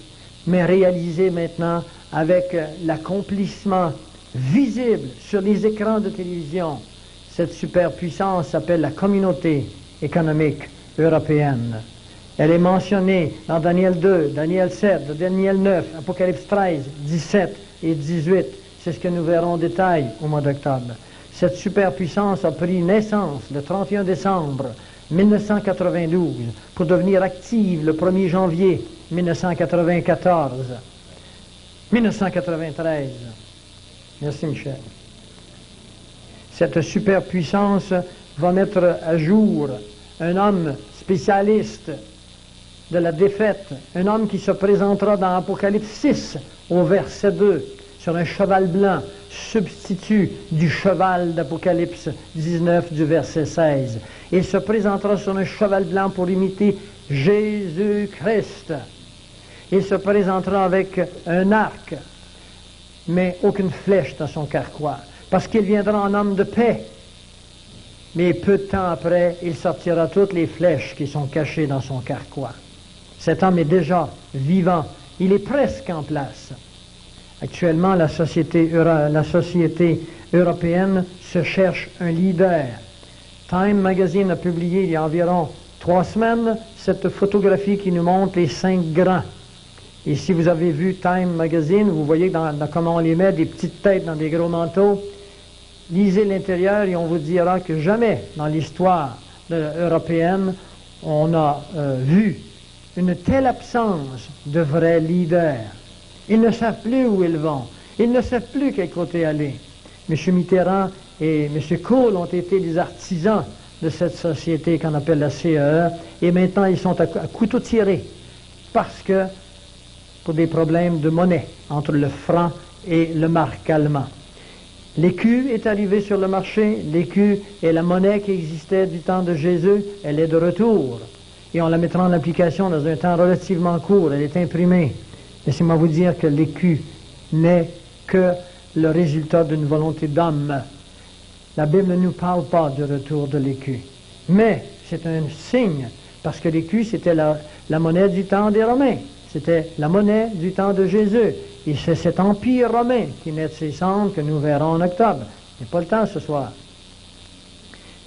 mais réalisées maintenant avec l'accomplissement visible sur les écrans de télévision. Cette superpuissance s'appelle la Communauté économique européenne. Elle est mentionnée dans Daniel 2, Daniel 7, Daniel 9, Apocalypse 13, 17 et 18. C'est ce que nous verrons en détail au mois d'octobre. Cette superpuissance a pris naissance le 31 décembre 1992 pour devenir active le 1er janvier 1994. 1993. Merci Michel. Cette superpuissance va mettre à jour un homme spécialiste de la défaite, un homme qui se présentera dans Apocalypse 6 au verset 2 sur un cheval blanc, substitut du cheval d'Apocalypse 19 du verset 16. Il se présentera sur un cheval blanc pour imiter Jésus-Christ. Il se présentera avec un arc, mais aucune flèche dans son carquois, parce qu'il viendra en homme de paix. Mais peu de temps après, il sortira toutes les flèches qui sont cachées dans son carquois. Cet homme est déjà vivant. Il est presque en place. Actuellement, la société européenne se cherche un leader. Time Magazine a publié il y a environ 3 semaines cette photographie qui nous montre les 5 grands. Et si vous avez vu Time Magazine, vous voyez dans comment on les met, des petites têtes dans des gros manteaux. Lisez l'intérieur et on vous dira que jamais dans l'histoire européenne on a vu une telle absence de vrais leaders. Ils ne savent plus où ils vont. Ils ne savent plus quel côté aller. M. Mitterrand et M. Kohl ont été des artisans de cette société qu'on appelle la CEE, et maintenant ils sont à couteau tiré parce que pour des problèmes de monnaie entre le franc et le mark allemand. L'écu est arrivé sur le marché. L'écu est la monnaie qui existait du temps de Jésus. Elle est de retour. Et on la mettra en application dans un temps relativement court. Elle est imprimée. Laissez-moi vous dire que l'écu n'est que le résultat d'une volonté d'homme. La Bible ne nous parle pas du retour de l'écu. Mais c'est un signe, parce que l'écu, c'était la monnaie du temps des Romains. C'était la monnaie du temps de Jésus. Et c'est cet empire romain qui naît de ses cendres que nous verrons en octobre. Il n'y a pas le temps ce soir.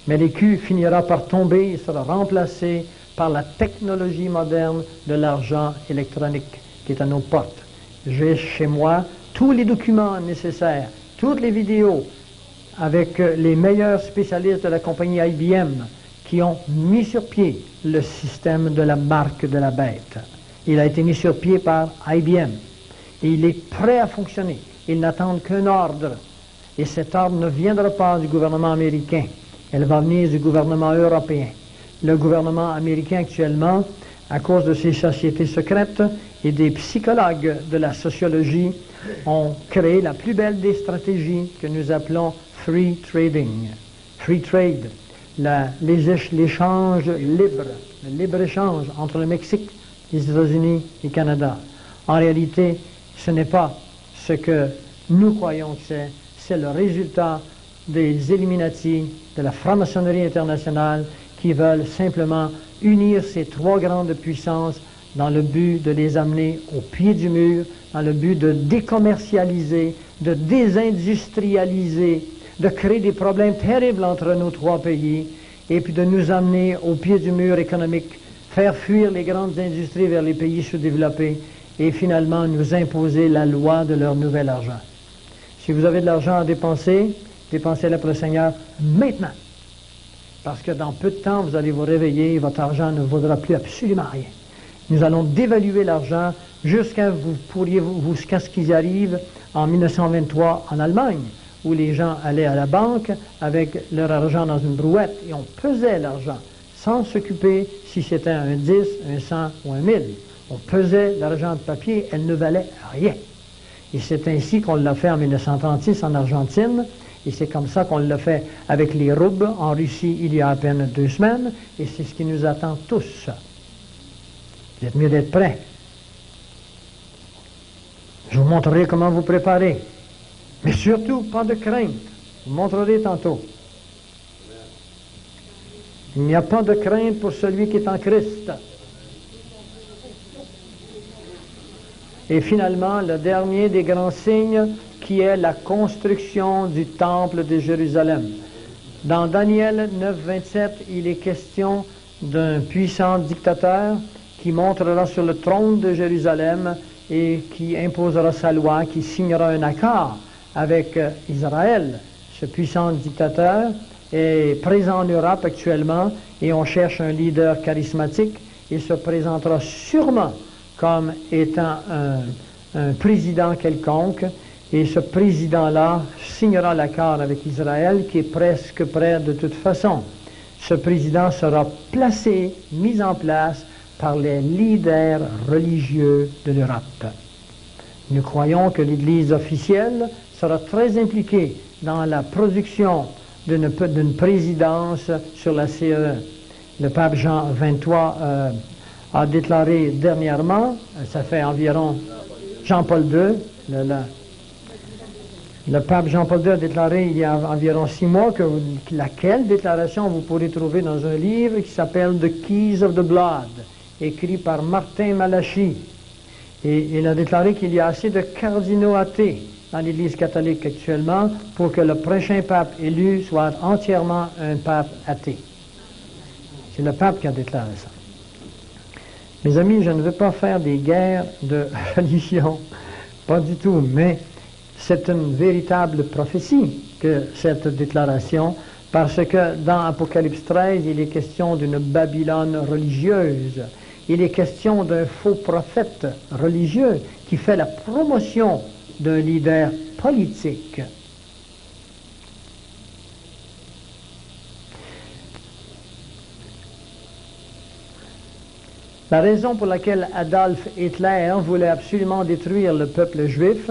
Mais l'écu finira par tomber et sera remplacé par la technologie moderne de l'argent électronique qui est à nos portes. J'ai chez moi tous les documents nécessaires, toutes les vidéos avec les meilleurs spécialistes de la compagnie IBM qui ont mis sur pied le système de la marque de la bête. Il a été mis sur pied par IBM. Et il est prêt à fonctionner. Il n'attend qu'un ordre. Et cet ordre ne viendra pas du gouvernement américain. Elle va venir du gouvernement européen. Le gouvernement américain actuellement, à cause de ses sociétés secrètes et des psychologues de la sociologie, ont créé la plus belle des stratégies que nous appelons free trading. Free trade, l'échange libre, le libre-échange entre le Mexique, les États-Unis et le Canada. En réalité, ce n'est pas ce que nous croyons que c'est le résultat des Illuminati, de la franc-maçonnerie internationale, qui veulent simplement unir ces trois grandes puissances dans le but de les amener au pied du mur, dans le but de décommercialiser, de désindustrialiser, de créer des problèmes terribles entre nos trois pays, et puis de nous amener au pied du mur économique, faire fuir les grandes industries vers les pays sous-développés, et finalement nous imposer la loi de leur nouvel argent. Si vous avez de l'argent à dépenser, dépensez-le pour le Seigneur maintenant. Parce que dans peu de temps, vous allez vous réveiller et votre argent ne vaudra plus absolument rien. Nous allons dévaluer l'argent jusqu'à ce qu'ils arrivent en 1923 en Allemagne, où les gens allaient à la banque avec leur argent dans une brouette et on pesait l'argent sans s'occuper si c'était un 10, un 100 ou un 1000. On pesait l'argent de papier, elle ne valait rien. Et c'est ainsi qu'on l'a fait en 1936 en Argentine, et c'est comme ça qu'on l'a fait avec les roubles en Russie il y a à peine 2 semaines, et c'est ce qui nous attend tous. Vous êtes mieux d'être prêts. Je vous montrerai comment vous préparer. Mais surtout, pas de crainte. Je vous montrerai tantôt. Il n'y a pas de crainte pour celui qui est en Christ. Et finalement, le dernier des grands signes, qui est la construction du temple de Jérusalem. Dans Daniel 9, 27, il est question d'un puissant dictateur qui montera sur le trône de Jérusalem et qui imposera sa loi, qui signera un accord avec Israël. Ce puissant dictateur est présent en Europe actuellement et on cherche un leader charismatique. Il se présentera sûrement comme étant un président quelconque, et ce président-là signera l'accord avec Israël qui est presque prêt de toute façon. Ce président sera placé, mis en place par les leaders religieux de l'Europe. Nous croyons que l'Église officielle sera très impliquée dans la production d'une présidence sur la CE. Le pape Jean XXIII a déclaré dernièrement, ça fait environ Jean-Paul II, le pape Jean-Paul II a déclaré il y a environ 6 mois que laquelle déclaration vous pourrez trouver dans un livre qui s'appelle The Keys of the Blood, écrit par Martin Malachi. Et il a déclaré qu'il y a assez de cardinaux athées dans l'Église catholique actuellement pour que le prochain pape élu soit entièrement un pape athée. C'est le pape qui a déclaré ça. Mes amis, je ne veux pas faire des guerres de religion, pas du tout, mais c'est une véritable prophétie que cette déclaration, parce que dans Apocalypse 13, il est question d'une Babylone religieuse. Il est question d'un faux prophète religieux qui fait la promotion d'un leader politique. La raison pour laquelle Adolf Hitler voulait absolument détruire le peuple juif,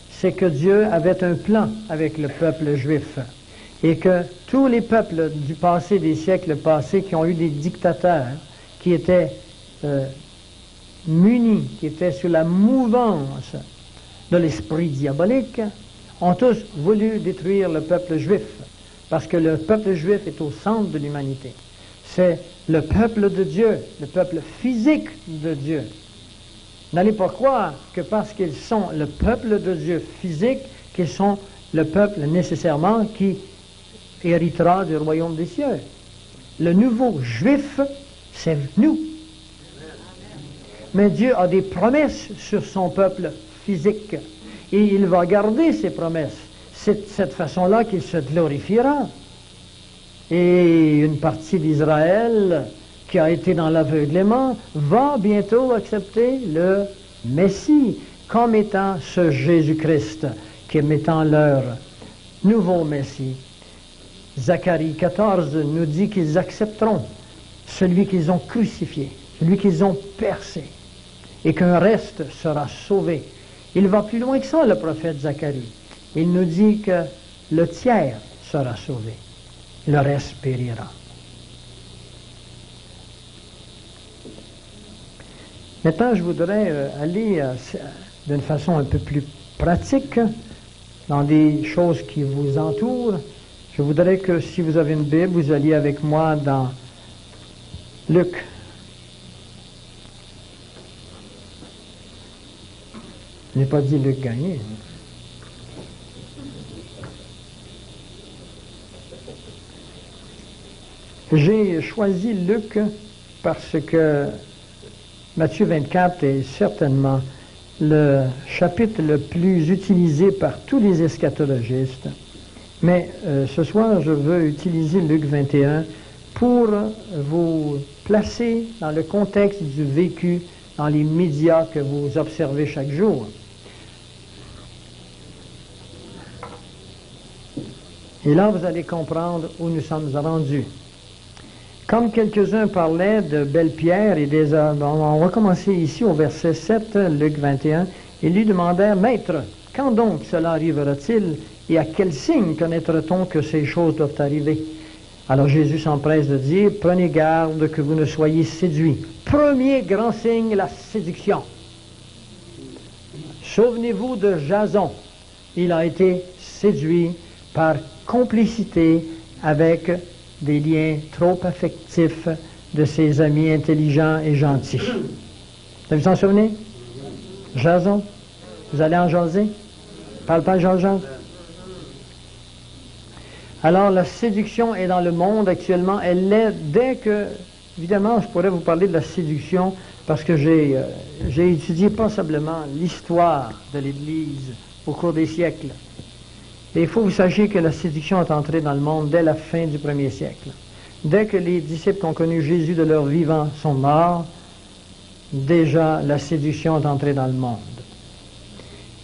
c'est que Dieu avait un plan avec le peuple juif et que tous les peuples du passé, des siècles passés, qui ont eu des dictateurs, qui étaient munis, qui étaient sous la mouvance de l'esprit diabolique, ont tous voulu détruire le peuple juif, parce que le peuple juif est au centre de l'humanité. C'est le peuple de Dieu, le peuple physique de Dieu. N'allez pas croire que parce qu'ils sont le peuple de Dieu physique, qu'ils sont le peuple nécessairement qui héritera du royaume des cieux. Le nouveau juif, c'est nous. Mais Dieu a des promesses sur son peuple physique. Et il va garder ses promesses. C'est de cette façon-là qu'il se glorifiera. Et une partie d'Israël qui a été dans l'aveuglement, va bientôt accepter le Messie comme étant ce Jésus-Christ, comme étant leur nouveau Messie. Zacharie 14 nous dit qu'ils accepteront celui qu'ils ont crucifié, celui qu'ils ont percé, et qu'un reste sera sauvé. Il va plus loin que ça, le prophète Zacharie. Il nous dit que le tiers sera sauvé, le reste périra. Maintenant, je voudrais aller d'une façon un peu plus pratique dans des choses qui vous entourent. Je voudrais que si vous avez une Bible, vous alliez avec moi dans Luc. Je n'ai pas dit Luc Gagné. J'ai choisi Luc parce que Matthieu 24 est certainement le chapitre le plus utilisé par tous les eschatologistes. Mais ce soir, je veux utiliser Luc 21 pour vous placer dans le contexte du vécu dans les médias que vous observez chaque jour. Et là, vous allez comprendre où nous sommes rendus. Comme quelques-uns parlaient de Belle-Pierre et des... on va commencer ici au verset 7, Luc 21. Ils lui demandèrent, « Maître, quand donc cela arrivera-t-il et à quel signe connaîtra-t-on que ces choses doivent arriver? » Alors Jésus s'empresse de dire, « Prenez garde que vous ne soyez séduits. » Premier grand signe, la séduction. Souvenez-vous de Jason. Il a été séduit par complicité avec des liens trop affectifs de ses amis intelligents et gentils. Vous vous en souvenez? Jason? Vous allez en jaser? Parle pas Jean-Jean? Alors, la séduction est dans le monde actuellement. Elle l'est dès que... Évidemment, je pourrais vous parler de la séduction parce que j'ai étudié passablement l'histoire de l'Église au cours des siècles. Et il faut que vous sachiez que la séduction est entrée dans le monde dès la fin du 1er siècle. Dès que les disciples qui ont connu Jésus de leur vivant sont morts, déjà la séduction est entrée dans le monde.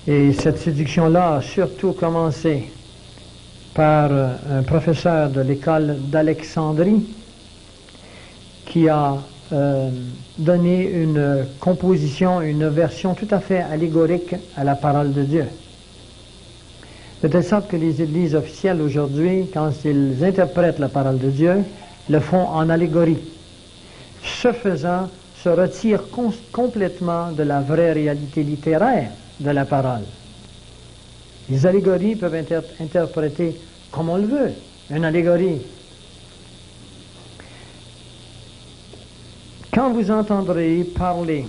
Et cette séduction-là a surtout commencé par un professeur de l'école d'Alexandrie qui a donné une composition, une version tout à fait allégorique à la parole de Dieu. De telle sorte que les églises officielles aujourd'hui, quand ils interprètent la parole de Dieu, le font en allégorie. Ce faisant, se retirent complètement de la vraie réalité littéraire de la parole. Les allégories peuvent être interprétées comme on le veut. Une allégorie. Quand vous entendrez parler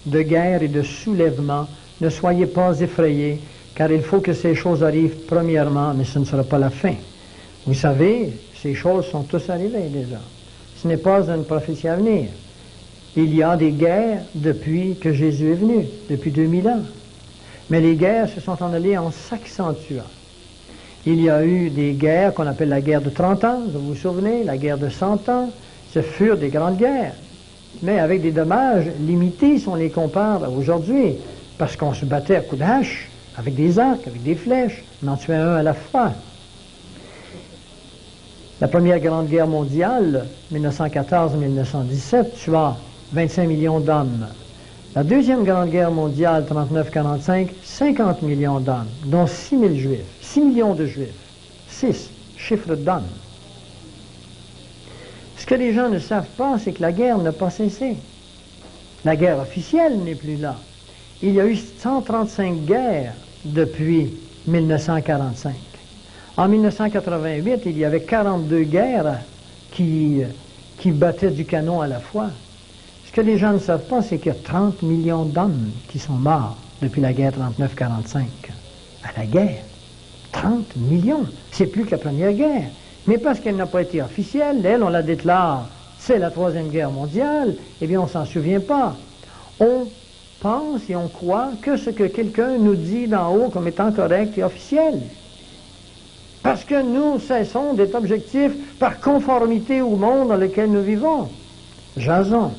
de guerre et de soulèvement, ne soyez pas effrayés, car il faut que ces choses arrivent premièrement, mais ce ne sera pas la fin. Vous savez, ces choses sont tous arrivées déjà. Ce n'est pas une prophétie à venir. Il y a des guerres depuis que Jésus est venu, depuis 2000 ans. Mais les guerres se sont en allées en s'accentuant. Il y a eu des guerres qu'on appelle la guerre de 30 ans, vous vous souvenez, la guerre de 100 ans. Ce furent des grandes guerres, mais avec des dommages limités si on les compare aujourd'hui, parce qu'on se battait à coups de hache, avec des arcs, avec des flèches, on en tuait un à la fois. La première grande guerre mondiale, 1914-1917, tua 25 millions d'hommes. La deuxième grande guerre mondiale, 39-45, 50 millions d'hommes, dont 6 000 juifs, 6 millions de juifs, 6 chiffres d'hommes. Ce que les gens ne savent pas, c'est que la guerre n'a pas cessé. La guerre officielle n'est plus là. Il y a eu 135 guerres depuis 1945. En 1988, il y avait 42 guerres qui battaient du canon à la fois. Ce que les gens ne savent pas, c'est qu'il y a 30 millions d'hommes qui sont morts depuis la guerre 39-45. À la guerre. 30 millions. C'est plus que la première guerre. Mais parce qu'elle n'a pas été officielle, elle, on la déclare, c'est la Troisième Guerre mondiale, eh bien, on ne s'en souvient pas. On pense et on croit que ce que quelqu'un nous dit d'en haut comme étant correct et officiel. Parce que nous cessons d'être objectifs par conformité au monde dans lequel nous vivons. Jason.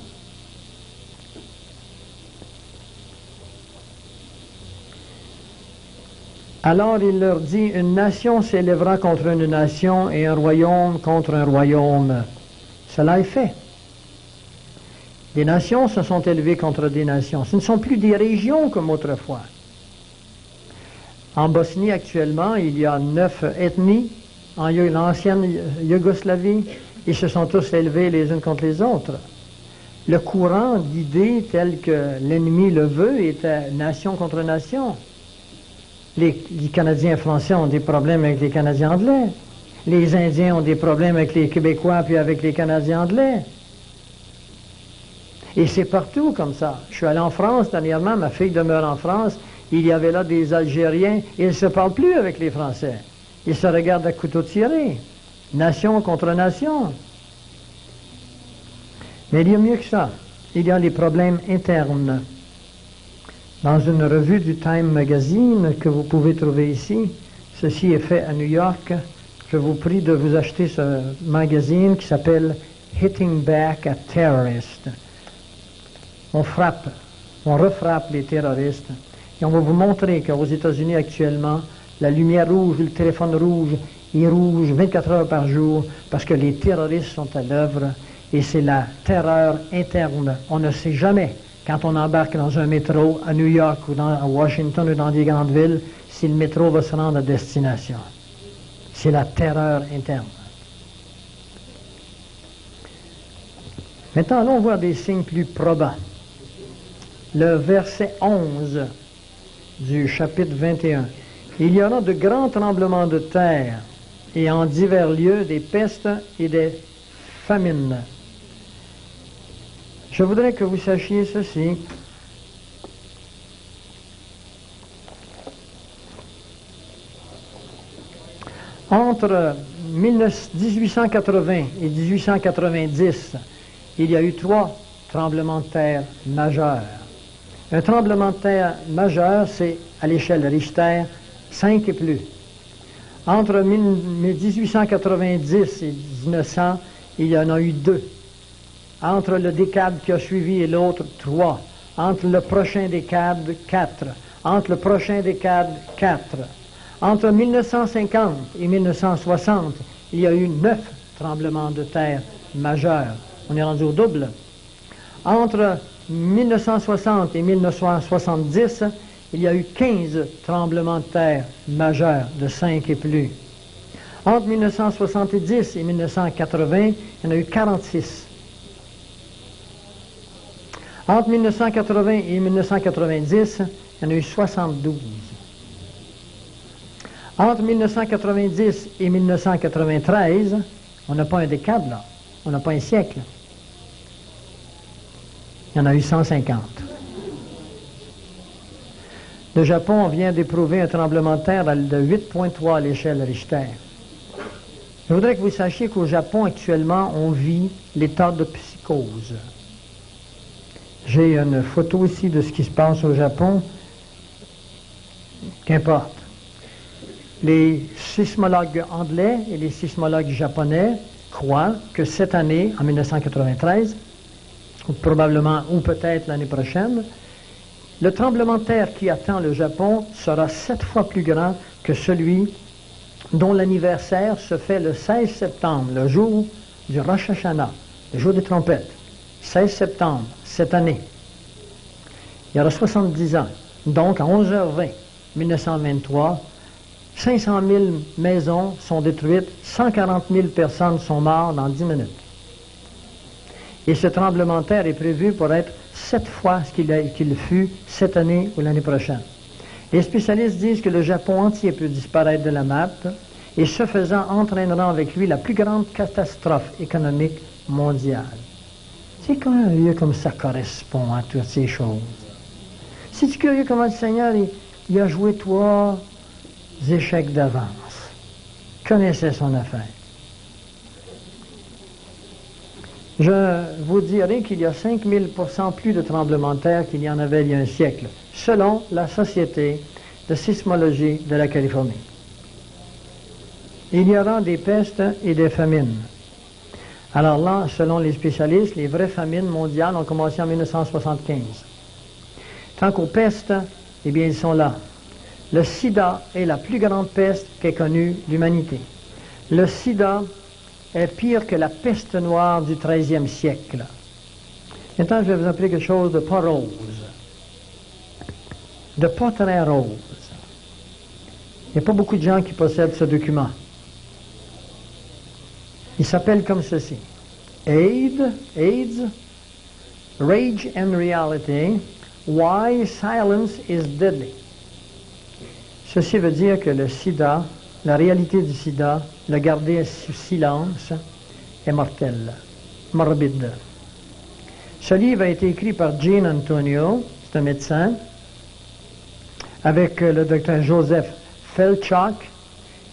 Alors il leur dit, une nation s'élèvera contre une nation et un royaume contre un royaume. Cela est fait. Des nations se sont élevées contre des nations. Ce ne sont plus des régions comme autrefois. En Bosnie, actuellement, il y a 9 ethnies. En l'ancienne Yougoslavie, ils se sont tous élevés les unes contre les autres. Le courant d'idées tel que l'ennemi le veut était nation contre nation. Les Canadiens français ont des problèmes avec les Canadiens anglais. Les Indiens ont des problèmes avec les Québécois puis avec les Canadiens anglais. Et c'est partout comme ça. Je suis allé en France dernièrement, ma fille demeure en France. Il y avait là des Algériens, et ils ne se parlent plus avec les Français. Ils se regardent à couteau tiré. Nation contre nation. Mais il y a mieux que ça. Il y a les problèmes internes. Dans une revue du Time Magazine que vous pouvez trouver ici, ceci est fait à New York. Je vous prie de vous acheter ce magazine qui s'appelle Hitting Back at Terrorists. On refrappe les terroristes. Et on va vous montrer qu'aux États-Unis actuellement, la lumière rouge, le téléphone rouge, est rouge 24 heures par jour parce que les terroristes sont à l'œuvre et c'est la terreur interne. On ne sait jamais, quand on embarque dans un métro à New York ou à Washington ou dans des grandes villes, si le métro va se rendre à destination. C'est la terreur interne. Maintenant, allons voir des signes plus probants. Le verset 11 du chapitre 21. Il y aura de grands tremblements de terre et en divers lieux des pestes et des famines. Je voudrais que vous sachiez ceci. Entre 1880 et 1890, il y a eu 3 tremblements de terre majeurs. Un tremblement de terre majeur, c'est à l'échelle Richter, 5 et plus. Entre 1890 et 1900, il y en a eu 2. Entre le décade qui a suivi et l'autre, 3. Entre le prochain décade, 4. Entre le prochain décade, 4. Entre 1950 et 1960, il y a eu 9 tremblements de terre majeurs. On est rendu au double. Entre 1960 et 1970, il y a eu 15 tremblements de terre majeurs de 5 et plus. Entre 1970 et 1980, il y en a eu 46. Entre 1980 et 1990, il y en a eu 72. Entre 1990 et 1993, on n'a pas un décade là, on n'a pas un siècle. Il y en a eu 150. Le Japon vient d'éprouver un tremblement de terre de 8,3 à l'échelle Richter. Je voudrais que vous sachiez qu'au Japon, actuellement, on vit l'état de psychose. J'ai une photo ici de ce qui se passe au Japon. Qu'importe. Les sismologues anglais et les sismologues japonais croient que cette année, en 1993, ou probablement, ou peut-être l'année prochaine, le tremblement de terre qui attend le Japon sera 7 fois plus grand que celui dont l'anniversaire se fait le 16 septembre, le jour du Rosh Hashanah, le jour des trompettes. 16 septembre, cette année. Il y aura 70 ans. Donc, à 11h20, 1923, 500 000 maisons sont détruites, 140 000 personnes sont mortes dans 10 minutes. Et ce tremblement de terre est prévu pour être 7 fois ce qu'il fut cette année ou l'année prochaine. Les spécialistes disent que le Japon entier peut disparaître de la map et ce faisant entraînera avec lui la plus grande catastrophe économique mondiale. C'est curieux comme ça correspond à toutes ces choses. C'est curieux comment le Seigneur il a joué 3 échecs d'avance. Il connaissait son affaire. Je vous dirai qu'il y a 5000% plus de tremblements de terre qu'il y en avait il y a un siècle, selon la Société de sismologie de la Californie. Il y aura des pestes et des famines. Alors là, selon les spécialistes, les vraies famines mondiales ont commencé en 1975. Tant qu'aux pestes, eh bien, ils sont là. Le sida est la plus grande peste qu'ait connue l'humanité. Le sida est pire que la peste noire du 13e siècle. Maintenant, je vais vous appeler quelque chose de pas rose, de pas très rose. Il n'y a pas beaucoup de gens qui possèdent ce document. Il s'appelle comme ceci. AIDS, Rage and Reality, Why Silence is Deadly. Ceci veut dire que le sida, la réalité du sida, le garder sous silence, est mortel, morbide. Ce livre a été écrit par Gene Antonio, c'est un médecin, avec le docteur Joseph Felchak,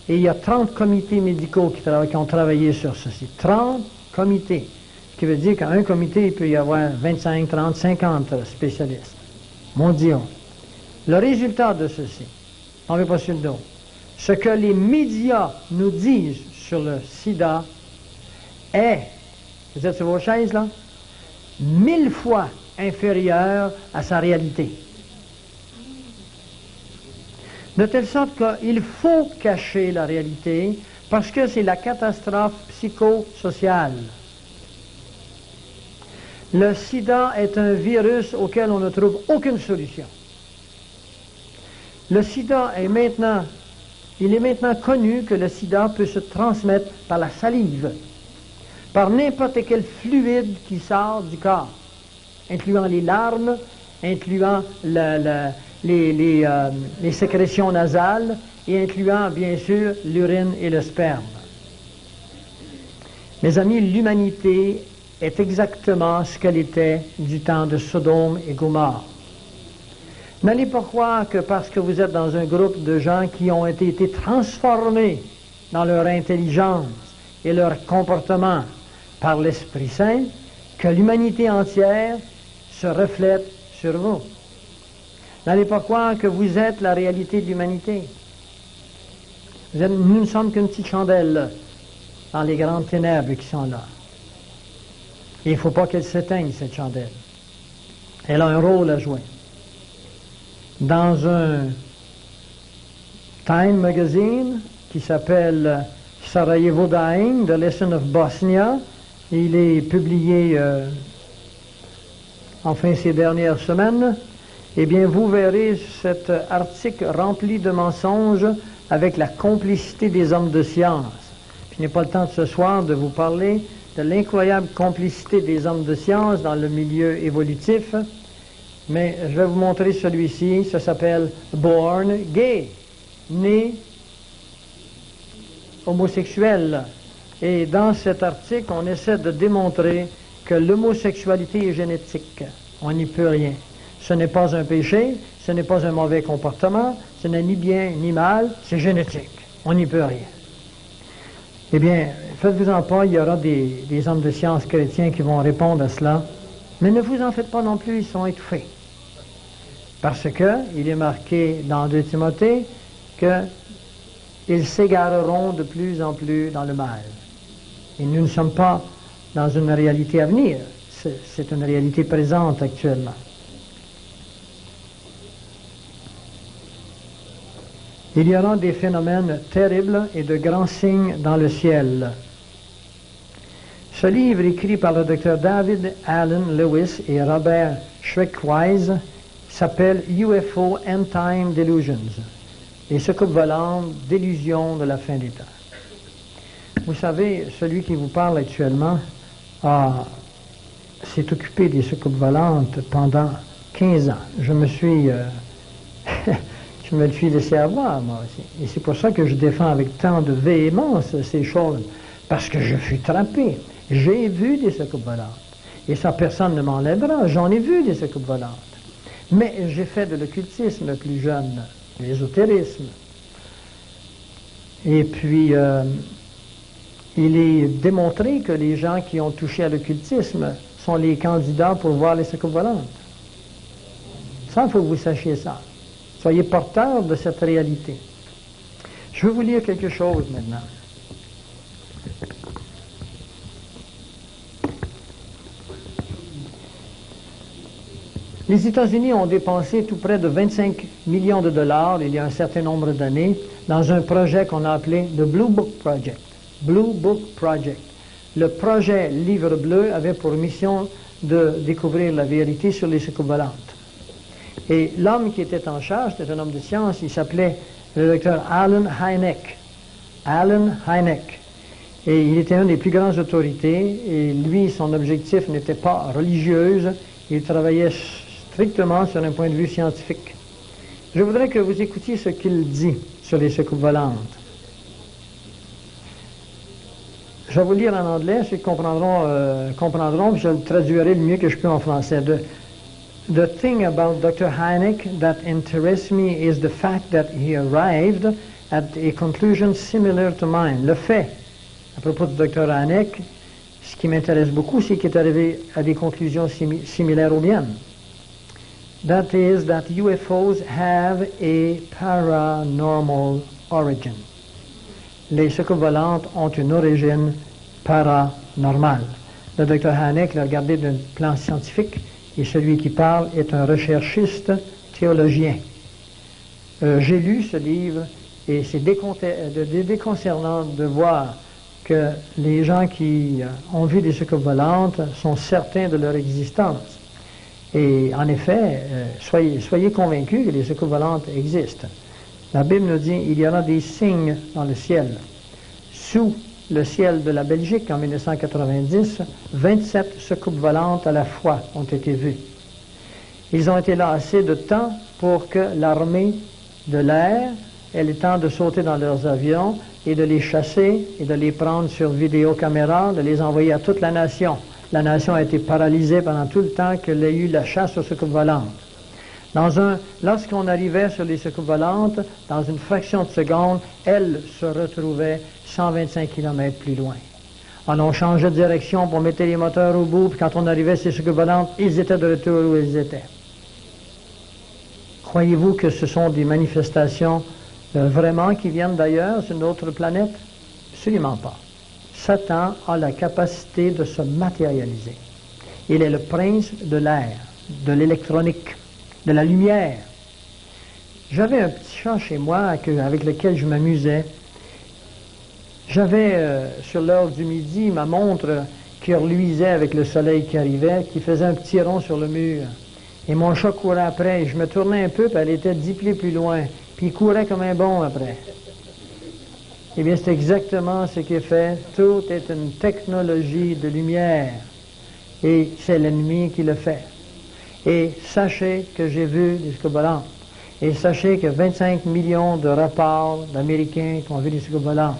et il y a 30 comités médicaux qui ont travaillé sur ceci. 30 comités, ce qui veut dire qu'à un comité, il peut y avoir 25, 30, 50 spécialistes mondiaux. Le résultat de ceci, on ne veut pas sur le dos, ce que les médias nous disent sur le sida est, vous êtes sur vos chaises là, 1000 fois inférieur à sa réalité. De telle sorte qu'il faut cacher la réalité parce que c'est la catastrophe psychosociale. Le sida est un virus auquel on ne trouve aucune solution. Le sida est maintenant, il est maintenant connu que le sida peut se transmettre par la salive, par n'importe quel fluide qui sort du corps, incluant les larmes, incluant les sécrétions nasales et incluant bien sûr l'urine et le sperme. Mes amis, l'humanité est exactement ce qu'elle était du temps de Sodome et Gomorrhe. N'allez pas croire que parce que vous êtes dans un groupe de gens qui ont été transformés dans leur intelligence et leur comportement par l'Esprit Saint, que l'humanité entière se reflète sur vous. N'allez pas croire que vous êtes la réalité de l'humanité. Nous ne sommes qu'une petite chandelle dans les grandes ténèbres qui sont là. Et il ne faut pas qu'elle s'éteigne, cette chandelle. Elle a un rôle à jouer. Dans un Time magazine qui s'appelle Sarajevo Dying, The Lesson of Bosnia, il est publié enfin ces dernières semaines, eh bien vous verrez cet article rempli de mensonges avec la complicité des hommes de science. Je n'ai pas le temps ce soir de vous parler de l'incroyable complicité des hommes de science dans le milieu évolutif, mais je vais vous montrer celui-ci, ça s'appelle Born Gay, né homosexuel. Et dans cet article, on essaie de démontrer que l'homosexualité est génétique. On n'y peut rien. Ce n'est pas un péché, ce n'est pas un mauvais comportement, ce n'est ni bien ni mal, c'est génétique. On n'y peut rien. Eh bien, faites-vous-en pas, il y aura des hommes de science chrétiens qui vont répondre à cela, mais ne vous en faites pas non plus, ils sont étouffés. Parce qu'il est marqué dans 2 Timothée qu'ils s'égareront de plus en plus dans le mal. Et nous ne sommes pas dans une réalité à venir, c'est une réalité présente actuellement. Il y aura des phénomènes terribles et de grands signes dans le ciel. Ce livre, écrit par le Dr David Allen Lewis et Robert Schreckwise, s'appelle UFO End Time Delusions, les soucoupes volantes d'illusions de la fin des temps. Vous savez, celui qui vous parle actuellement s'est occupé des soucoupes volantes pendant 15 ans. Je me suis laissé avoir, moi aussi. Et c'est pour ça que je défends avec tant de véhémence ces choses, parce que je fus trappé. J'ai vu des soucoupes volantes. Et ça, personne ne m'enlèvera. J'en ai vu des soucoupes volantes. Mais j'ai fait de l'occultisme plus jeune, de l'ésotérisme. Et puis, il est démontré que les gens qui ont touché à l'occultisme sont les candidats pour voir les soucoupes volantes. Ça, il faut que vous sachiez ça. Soyez porteurs de cette réalité. Je vais vous lire quelque chose maintenant. Les États-Unis ont dépensé tout près de 25 millions de dollars il y a un certain nombre d'années dans un projet qu'on a appelé le Blue Book Project. Blue Book Project. Le projet Livre Bleu avait pour mission de découvrir la vérité sur les soucoupes volantes. Et l'homme qui était en charge, c'était un homme de science, il s'appelait le docteur Allen Hynek. Allen Hynek. Et il était une des plus grandes autorités, et lui, son objectif n'était pas religieuse, il travaillait strictement sur un point de vue scientifique. Je voudrais que vous écoutiez ce qu'il dit sur les soucoupes volantes. Je vais vous lire en anglais, ceux qui comprendront, puis je le traduirai le mieux que je peux en français. The thing about Dr. Hynek that interests me is the fact that he arrived at a conclusion similar to mine. Le fait, à propos de Dr. Hynek, ce qui m'intéresse beaucoup, c'est qu'il est arrivé à des conclusions similaires aux miennes. That is that UFOs have a paranormal origin. Les soucoupes volantes ont une origine paranormale. Le Dr. Hynek l'a regardé d'un plan scientifique et celui qui parle est un recherchiste théologien. J'ai lu ce livre et c'est déconcernant de voir que les gens qui ont vu des soucoupes volantes sont certains de leur existence. Et en effet, soyez convaincus que les soucoupes volantes existent. La Bible nous dit il y aura des signes dans le ciel. Sous le ciel de la Belgique en 1990, 27 soucoupes volantes à la fois ont été vues. Ils ont été là assez de temps pour que l'armée de l'air ait le temps de sauter dans leurs avions et de les chasser et de les prendre sur vidéocaméra, de les envoyer à toute la nation. La nation a été paralysée pendant tout le temps qu'il y a eu la chasse aux soucoupes volantes. Lorsqu'on arrivait sur les soucoupes volantes, dans une fraction de seconde, elles se retrouvaient 125 km plus loin. Alors on changeait de direction pour mettre les moteurs au bout, puis quand on arrivait sur les soucoupes volantes, ils étaient de retour où ils étaient. Croyez-vous que ce sont des manifestations vraiment qui viennent d'ailleurs sur notre planète? Absolument pas. Satan a la capacité de se matérialiser. Il est le prince de l'air, de l'électronique, de la lumière. J'avais un petit chat chez moi avec lequel je m'amusais. J'avais sur l'heure du midi ma montre qui reluisait avec le soleil qui arrivait, qui faisait un petit rond sur le mur. Et mon chat courait après, et je me tournais un peu, puis elle était 10 pieds plus loin. Puis il courait comme un bon après. Eh bien, c'est exactement ce qui est fait. Tout est une technologie de lumière. Et c'est l'ennemi qui le fait. Et sachez que j'ai vu des soucoupes volantes. Et sachez que 25 millions de rapports d'Américains qui ont vu des soucoupes volantes.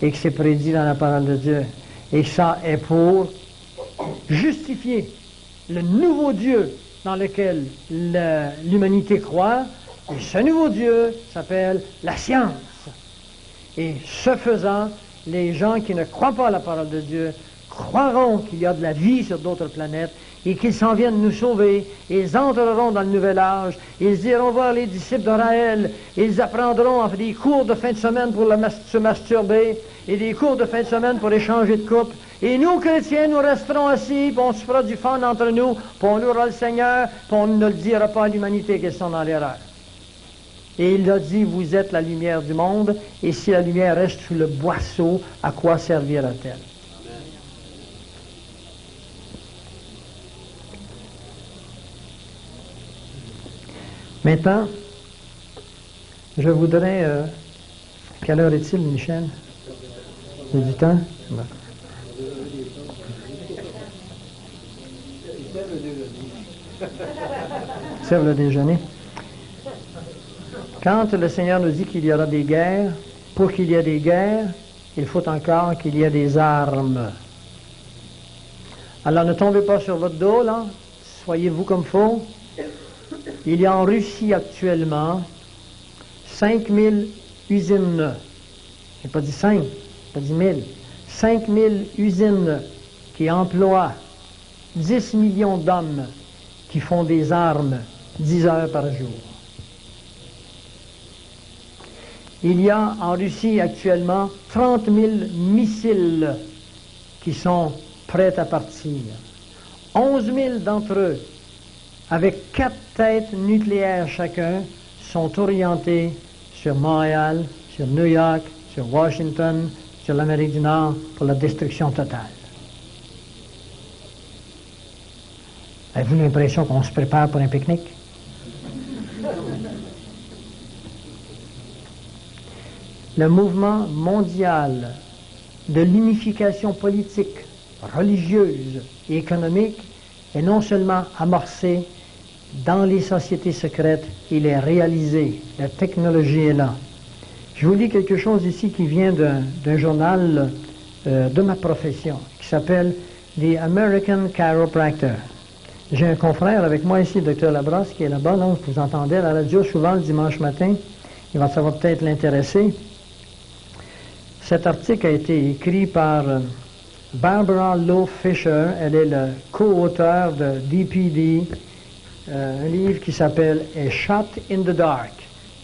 Et que c'est prédit dans la parole de Dieu. Et ça est pour justifier le nouveau Dieu dans lequel l'humanité croit. Et ce nouveau Dieu s'appelle la science. Et ce faisant, les gens qui ne croient pas à la parole de Dieu croiront qu'il y a de la vie sur d'autres planètes et qu'ils s'en viennent nous sauver. Ils entreront dans le nouvel âge. Ils iront voir les disciples de Raël. Ils apprendront des cours de fin de semaine pour se masturber et des cours de fin de semaine pour échanger de couple. Et nous, chrétiens, nous resterons assis, puis on se fera du fun entre nous, puis on louera le Seigneur, puis on ne le dira pas à l'humanité qu'ils sont dans l'erreur. Et il a dit, vous êtes la lumière du monde, et si la lumière reste sous le boisseau, à quoi servira-t-elle? Maintenant, je voudrais... quelle heure est-il, Michel? Il y a du temps? Bon. Serve le déjeuner. Quand le Seigneur nous dit qu'il y aura des guerres, pour qu'il y ait des guerres, il faut encore qu'il y ait des armes. Alors ne tombez pas sur votre dos, là. Soyez-vous comme faut. Il y a en Russie actuellement 5000 usines. Je n'ai pas dit 5, pas dit 1000. 5000 usines qui emploient 10 millions d'hommes qui font des armes 10 heures par jour. Il y a en Russie actuellement 30 000 missiles qui sont prêts à partir. 11 000 d'entre eux avec 4 têtes nucléaires chacun, sont orientés sur Montréal, sur New York, sur Washington, sur l'Amérique du Nord pour la destruction totale. Avez-vous l'impression qu'on se prépare pour un pique-nique? Le mouvement mondial de l'unification politique, religieuse et économique est non seulement amorcé dans les sociétés secrètes, il est réalisé. La technologie est là. Je vous lis quelque chose ici qui vient d'un journal de ma profession, qui s'appelle The American Chiropractor. J'ai un confrère avec moi ici, le Dr Labrosse, qui est là-bas, donc vous entendez à la radio souvent le dimanche matin. Ça va peut-être l'intéresser. Cet article a été écrit par Barbara Lowe Fisher. Elle est le co-auteur de DPD, un livre qui s'appelle A Shot in the Dark.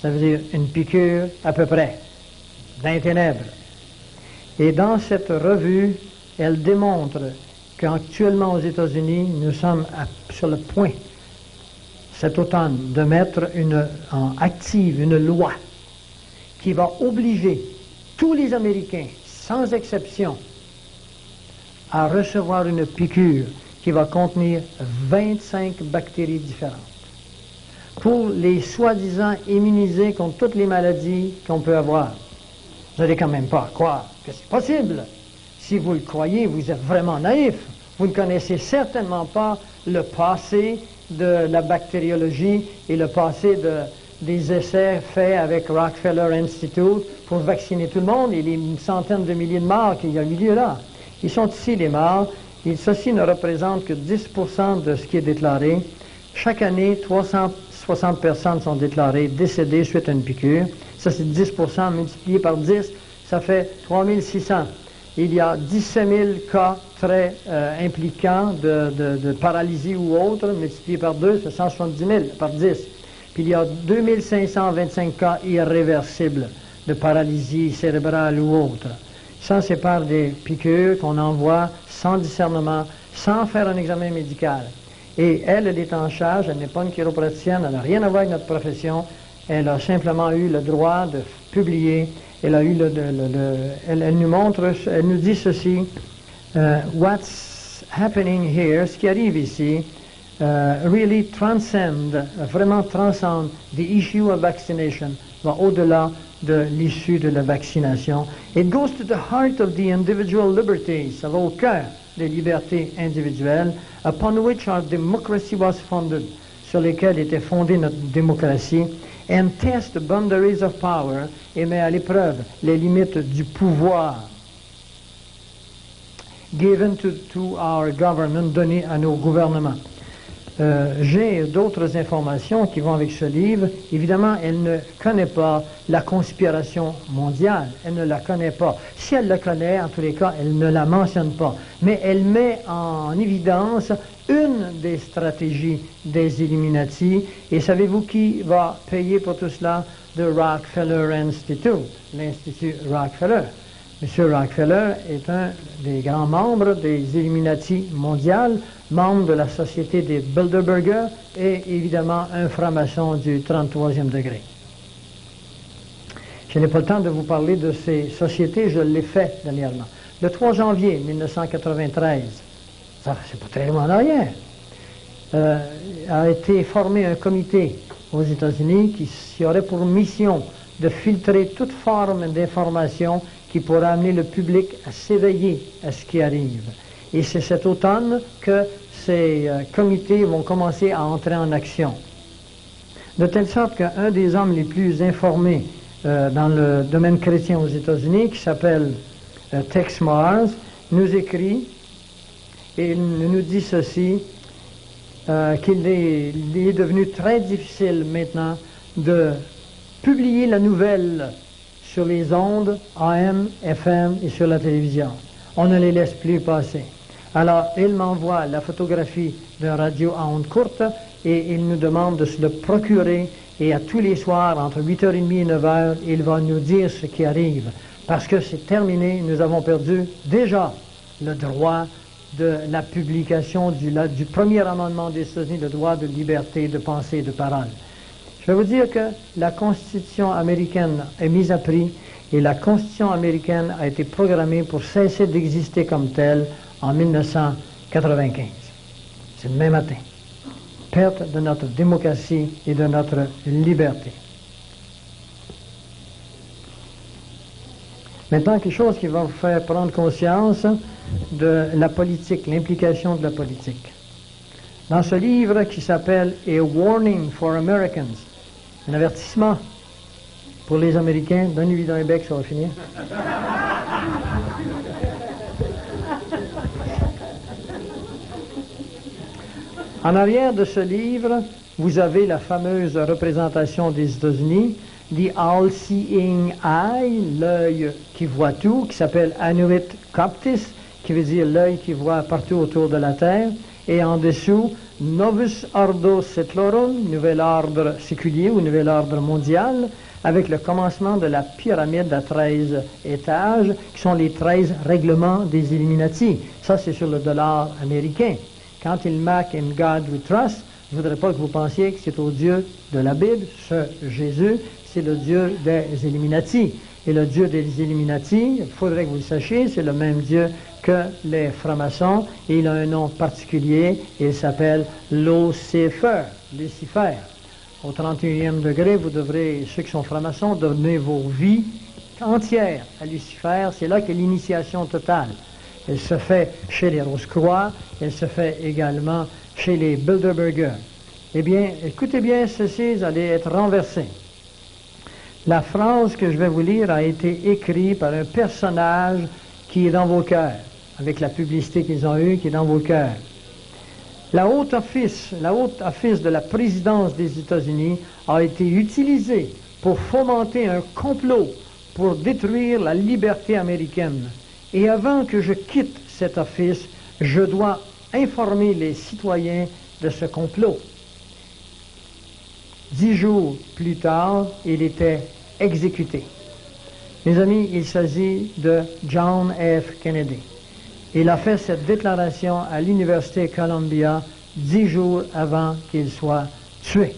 Ça veut dire une piqûre à peu près, dans les ténèbres. Et dans cette revue, elle démontre qu'actuellement aux États-Unis, nous sommes sur le point, cet automne, de mettre en active une loi qui va obliger tous les Américains, sans exception, à recevoir une piqûre qui va contenir 25 bactéries différentes pour les soi-disant immuniser contre toutes les maladies qu'on peut avoir. Vous n'allez quand même pas croire que c'est possible. Si vous le croyez, vous êtes vraiment naïf. Vous ne connaissez certainement pas le passé de la bactériologie et le passé des essais faits avec Rockefeller Institute pour vacciner tout le monde et les centaines de milliers de morts qu'il y a eu lieu là. Ils sont ici, les morts. Et ceci ne représente que 10% de ce qui est déclaré. Chaque année, 360 personnes sont déclarées décédées suite à une piqûre. Ça, c'est 10% multiplié par 10, ça fait 3600. Il y a 17 000 cas très impliquants de paralysie ou autre, multiplié par 2, c'est 170 000 par 10. Puis il y a 2525 cas irréversibles de paralysie cérébrale ou autre. Ça, c'est par des piqûres qu'on envoie sans discernement, sans faire un examen médical. Et elle est en charge, elle n'est pas une chiropraticienne, elle n'a rien à voir avec notre profession. Elle a simplement eu le droit de publier. Elle a eu elle nous montre, elle nous dit ceci. What's happening here, ce qui arrive ici, really vraiment transcende the issue of vaccination, va au-delà de l'issue de la vaccination. It goes to the heart of the individual liberties, ça va au cœur des libertés individuelles, upon which our democracy was founded, sur lesquelles était fondée notre démocratie, and test the boundaries of power, et met à l'épreuve les limites du pouvoir given to our government, donné à nos gouvernements. J'ai d'autres informations qui vont avec ce livre. Évidemment, elle ne connaît pas la conspiration mondiale. Elle ne la connaît pas. Si elle la connaît, en tous les cas, elle ne la mentionne pas. Mais elle met en évidence une des stratégies des Illuminati. Et savez-vous qui va payer pour tout cela? The Rockefeller Institute, l'Institut Rockefeller. M. Rockefeller est un des grands membres des Illuminati mondiales, membre de la Société des Bilderberger et évidemment un franc-maçon du 33e degré. Je n'ai pas le temps de vous parler de ces sociétés, je l'ai fait dernièrement. Le 3 janvier 1993, ça c'est pas très loin en arrière, a été formé un comité aux États-Unis qui aurait pour mission de filtrer toute forme d'information qui pourra amener le public à s'éveiller à ce qui arrive. Et c'est cet automne que ces comités vont commencer à entrer en action. De telle sorte qu'un des hommes les plus informés dans le domaine chrétien aux États-Unis, qui s'appelle Tex Mars, nous écrit et il nous dit ceci, qu'il est devenu très difficile maintenant de publier la nouvelle sur les ondes AM, FM et sur la télévision. On ne les laisse plus passer. Alors, il m'envoie la photographie d'un radio à ondes courtes et il nous demande de se le procurer. Et à tous les soirs, entre 8h30 et 9h, il va nous dire ce qui arrive. Parce que c'est terminé, nous avons perdu déjà le droit de la publication du premier amendement des États-Unis, le droit de liberté de pensée et de parole. Je vais vous dire que la Constitution américaine est mise à prix et la Constitution américaine a été programmée pour cesser d'exister comme telle en 1995. C'est demain matin. Perte de notre démocratie et de notre liberté. Maintenant, quelque chose qui va vous faire prendre conscience de la politique, l'implication de la politique. Dans ce livre qui s'appelle A Warning for Americans, un avertissement pour les Américains, donnez-lui dans un bec, ça va finir. En arrière de ce livre, vous avez la fameuse représentation des États-Unis, The All-Seeing Eye, l'œil qui voit tout, qui s'appelle Annuit Coptis, qui veut dire l'œil qui voit partout autour de la Terre, et en dessous, Novus Ordo Seclorum, nouvel ordre séculier ou nouvel ordre mondial, avec le commencement de la pyramide à 13 étages, qui sont les 13 règlements des Illuminati. Ça, c'est sur le dollar américain. Quand il marque In God We Trust, je ne voudrais pas que vous pensiez que c'est au Dieu de la Bible, ce Jésus, c'est le Dieu des Illuminati. Et le Dieu des Illuminati, il faudrait que vous le sachiez, c'est le même Dieu que les francs-maçons, et il a un nom particulier, et il s'appelle Lucifer, Lucifer. Au 31e degré, vous devrez, ceux qui sont francs-maçons, donner vos vies entières à Lucifer. C'est là qu'est l'initiation totale. Elle se fait chez les Rose-Croix, elle se fait également chez les Bilderberger. Eh bien, écoutez bien ceci, vous allez être renversés. La phrase que je vais vous lire a été écrite par un personnage qui est dans vos cœurs, avec la publicité qu'ils ont eue, qui est dans vos cœurs. La haute office de la présidence des États-Unis a été utilisée pour fomenter un complot pour détruire la liberté américaine. Et avant que je quitte cet office, je dois informer les citoyens de ce complot. 10 jours plus tard, il était exécuté. Mes amis, il s'agit de John F. Kennedy. Il a fait cette déclaration à l'Université Columbia 10 jours avant qu'il soit tué,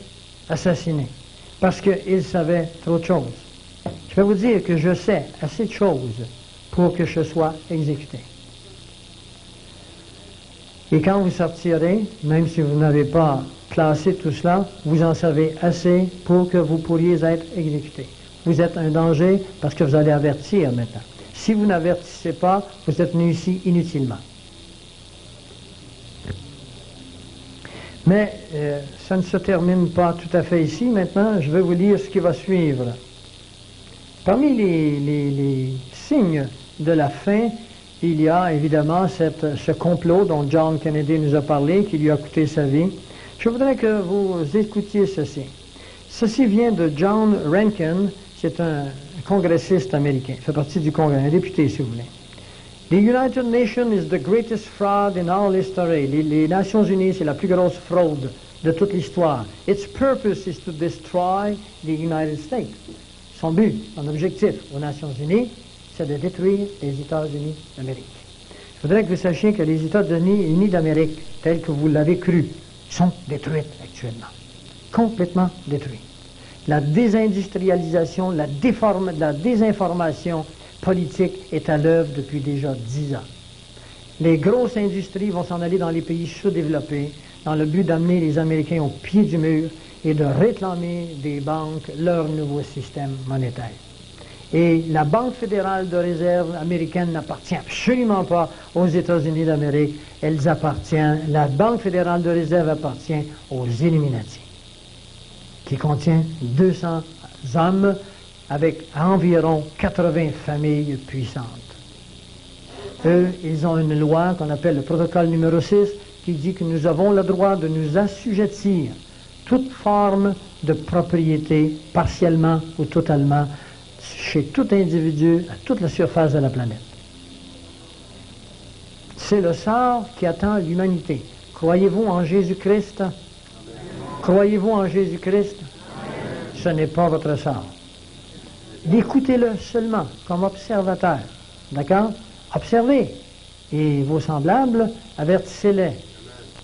assassiné, parce qu'il savait trop de choses. Je vais vous dire que je sais assez de choses pour que je sois exécuté. Et quand vous sortirez, même si vous n'avez pas classé tout cela, vous en savez assez pour que vous pourriez être exécuté. Vous êtes un danger parce que vous allez avertir maintenant. Si vous n'avertissez pas, vous êtes venu ici inutilement. Mais ça ne se termine pas tout à fait ici. Maintenant, je vais vous lire ce qui va suivre. Parmi les signes de la fin, il y a évidemment ce complot dont John Kennedy nous a parlé, qui lui a coûté sa vie. Je voudrais que vous écoutiez ceci. Ceci vient de John Rankin, c'est un congressiste américain, il fait partie du Congrès, un député si vous voulez. The United Nations is the greatest fraud in all history. Les Nations Unies, c'est la plus grosse fraude de toute l'histoire. Its purpose is to destroy the United States. Son but, son objectif aux Nations Unies, c'est de détruire les États-Unis d'Amérique. Je voudrais que vous sachiez que les États-Unis d'Amérique, tels que vous l'avez cru, sont détruits actuellement. Complètement détruits. La désindustrialisation, la désinformation politique est à l'œuvre depuis déjà 10 ans. Les grosses industries vont s'en aller dans les pays sous-développés dans le but d'amener les Américains au pied du mur et de réclamer des banques leur nouveau système monétaire. Et la Banque fédérale de réserve américaine n'appartient absolument pas aux États-Unis d'Amérique. La Banque fédérale de réserve appartient aux Illuminati, qui contient 200 hommes avec environ 80 familles puissantes. Eux, ils ont une loi qu'on appelle le protocole numéro 6 qui dit que nous avons le droit de nous assujettir toute forme de propriété, partiellement ou totalement, chez tout individu, à toute la surface de la planète. C'est le sort qui attend l'humanité. Croyez-vous en Jésus-Christ? Croyez-vous en Jésus-Christ? Ce n'est pas votre sort. Écoutez-le seulement comme observateur. D'accord? Observez. Et vos semblables, avertissez-les.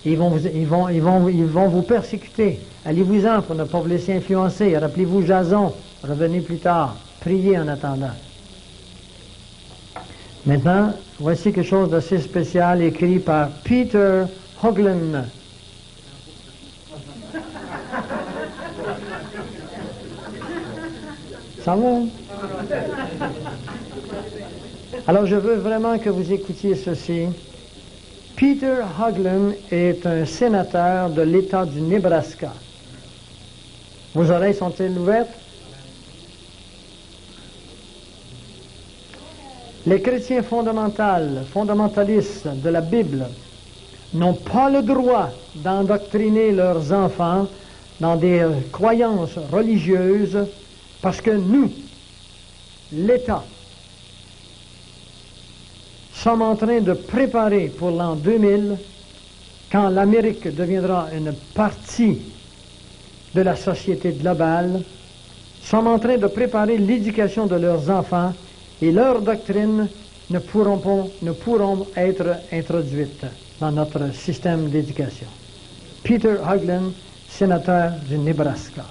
Ils vont vous persécuter. Allez-vous-en pour ne pas vous laisser influencer. Rappelez-vous Jason. Revenez plus tard. Priez en attendant. Maintenant, voici quelque chose d'assez spécial écrit par Peter Hoagland. Ça va? Alors, je veux vraiment que vous écoutiez ceci. Peter Hoagland est un sénateur de l'État du Nebraska. Vos oreilles sont-elles ouvertes? Les chrétiens fondamentalistes de la Bible n'ont pas le droit d'endoctriner leurs enfants dans des croyances religieuses parce que nous, l'État, sommes en train de préparer pour l'an 2000, quand l'Amérique deviendra une partie de la société globale, sommes en train de préparer l'éducation de leurs enfants et leurs doctrines ne pourront être introduites dans notre système d'éducation. Peter Hoagland, sénateur du Nebraska.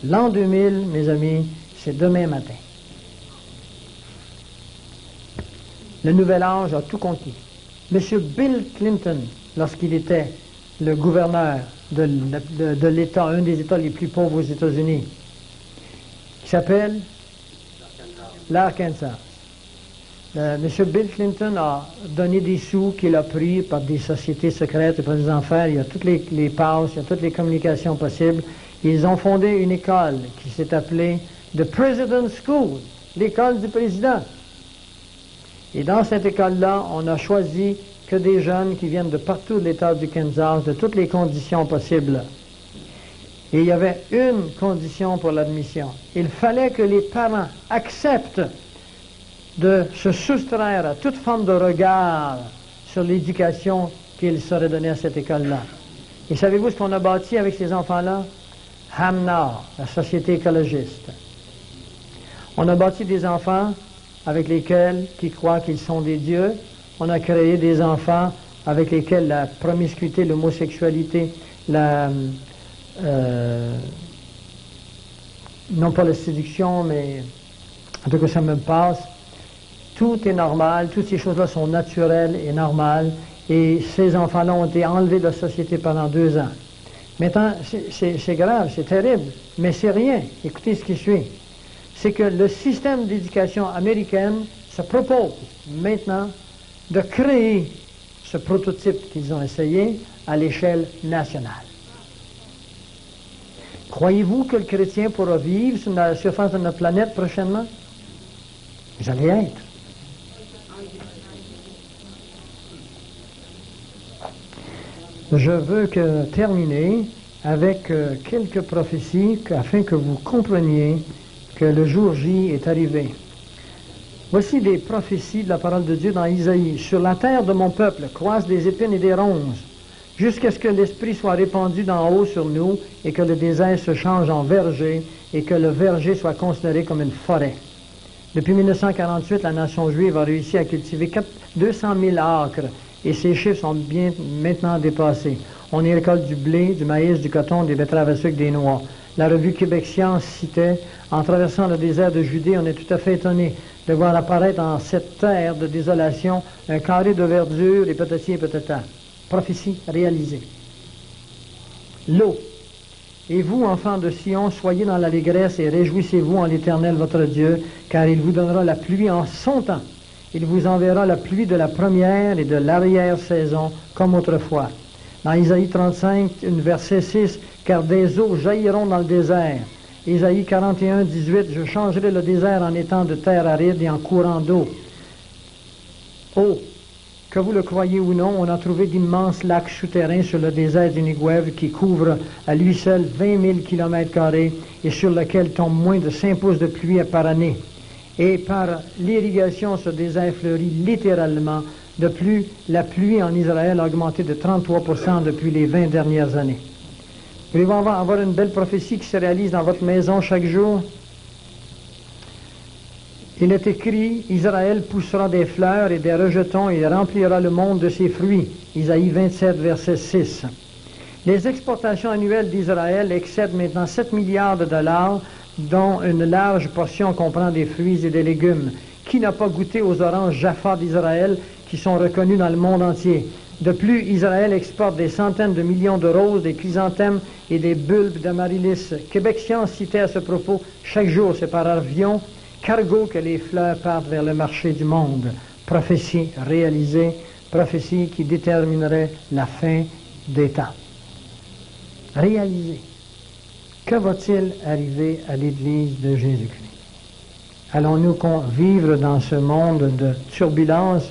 L'an 2000, mes amis, c'est demain matin. Le nouvel âge a tout conquis. M. Bill Clinton, lorsqu'il était le gouverneur de l'État, un des États les plus pauvres aux États-Unis, qui s'appelle l'Arkansas. M. Bill Clinton a donné des sous qu'il a pris par des sociétés secrètes et par des enfers. Il y a toutes les passes, il y a toutes les communications possibles. Ils ont fondé une école qui s'est appelée The President's School, l'école du président. Et dans cette école-là, on a choisi que des jeunes qui viennent de partout de l'État du Kansas, de toutes les conditions possibles. Et il y avait une condition pour l'admission. Il fallait que les parents acceptent de se soustraire à toute forme de regard sur l'éducation qu'ils seraient donnée à cette école-là. Et savez-vous ce qu'on a bâti avec ces enfants-là? Hamnar, la société écologiste. On a bâti des enfants avec lesquels, qui croient qu'ils sont des dieux. On a créé des enfants avec lesquels la promiscuité, l'homosexualité, non pas la séduction, mais en tout cas ça me passe. Tout est normal, toutes ces choses-là sont naturelles et normales, et ces enfants-là ont été enlevés de la société pendant 2 ans. Maintenant, c'est grave, c'est terrible, mais c'est rien. Écoutez ce qui suit. C'est que le système d'éducation américaine se propose maintenant de créer ce prototype qu'ils ont essayé à l'échelle nationale. Croyez-vous que le chrétien pourra vivre sur la surface de notre planète prochainement? Vous allez être. Je veux terminer avec quelques prophéties afin que vous compreniez que le jour J est arrivé. Voici des prophéties de la parole de Dieu dans Isaïe. Sur la terre de mon peuple croissent des épines et des ronces, jusqu'à ce que l'Esprit soit répandu d'en haut sur nous et que le désert se change en verger et que le verger soit considéré comme une forêt. Depuis 1948, la nation juive a réussi à cultiver 200 000 acres et ces chiffres sont bien maintenant dépassés. On y récolte du blé, du maïs, du coton, des betteraves à sucre, des noix. La revue Québec Science citait, en traversant le désert de Judée, on est tout à fait étonné de voir apparaître dans cette terre de désolation un carré de verdure et patati et patata. Prophétie réalisée. L'eau. Et vous, enfants de Sion, soyez dans l'allégresse et réjouissez-vous en l'Éternel votre Dieu, car il vous donnera la pluie en son temps. Il vous enverra la pluie de la première et de l'arrière-saison, comme autrefois. Dans Isaïe 35, verset 6, « Car des eaux jailliront dans le désert. » Isaïe 41, 18, « Je changerai le désert en étang de terre aride et en courant d'eau. » Oh, que vous le croyez ou non, on a trouvé d'immenses lacs souterrains sur le désert du Negev qui couvrent à lui seul 20 000 km² et sur lequel tombe moins de 5 pouces de pluie par année. Et par l'irrigation, ce désert fleurit littéralement. De plus, la pluie en Israël a augmenté de 33% depuis les 20 dernières années. Vous allez avoir une belle prophétie qui se réalise dans votre maison chaque jour. Il est écrit, Israël poussera des fleurs et des rejetons et remplira le monde de ses fruits. Isaïe 27, verset 6. Les exportations annuelles d'Israël excèdent maintenant 7 milliards de dollars, dont une large portion comprend des fruits et des légumes. Qui n'a pas goûté aux oranges Jaffa d'Israël qui sont reconnues dans le monde entier? De plus, Israël exporte des centaines de millions de roses, des chrysanthèmes et des bulbes d'amaryllis. Québec Science citait à ce propos, chaque jour c'est par avion, cargo que les fleurs partent vers le marché du monde. Prophétie réalisée, prophétie qui déterminerait la fin des temps. Réalisée. Que va-t-il arriver à l'Église de Jésus-Christ? Allons-nous vivre dans ce monde de turbulence,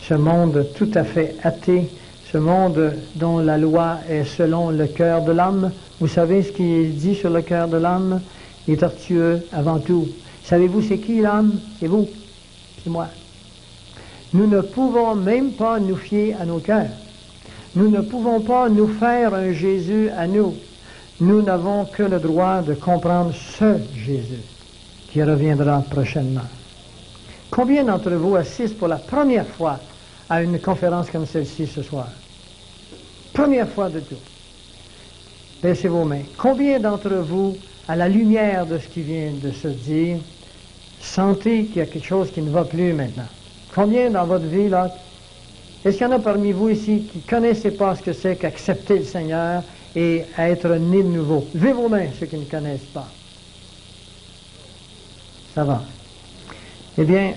ce monde tout à fait athée, ce monde dont la loi est selon le cœur de l'homme? Vous savez ce qui est dit sur le cœur de l'homme? Il est tortueux avant tout. Savez-vous c'est qui l'homme? C'est vous. C'est moi. Nous ne pouvons même pas nous fier à nos cœurs. Nous ne pouvons pas nous faire un Jésus à nous. Nous n'avons que le droit de comprendre ce Jésus qui reviendra prochainement. Combien d'entre vous assistent pour la première fois à une conférence comme celle-ci ce soir? Première fois de tout. Baissez vos mains. Combien d'entre vous, à la lumière de ce qui vient de se dire, sentez qu'il y a quelque chose qui ne va plus maintenant? Combien dans votre vie, là, est-ce qu'il y en a parmi vous ici qui ne connaissaient pas ce que c'est qu'accepter le Seigneur et être né de nouveau? Levez vos mains, ceux qui ne connaissent pas. Ça va. Eh bien,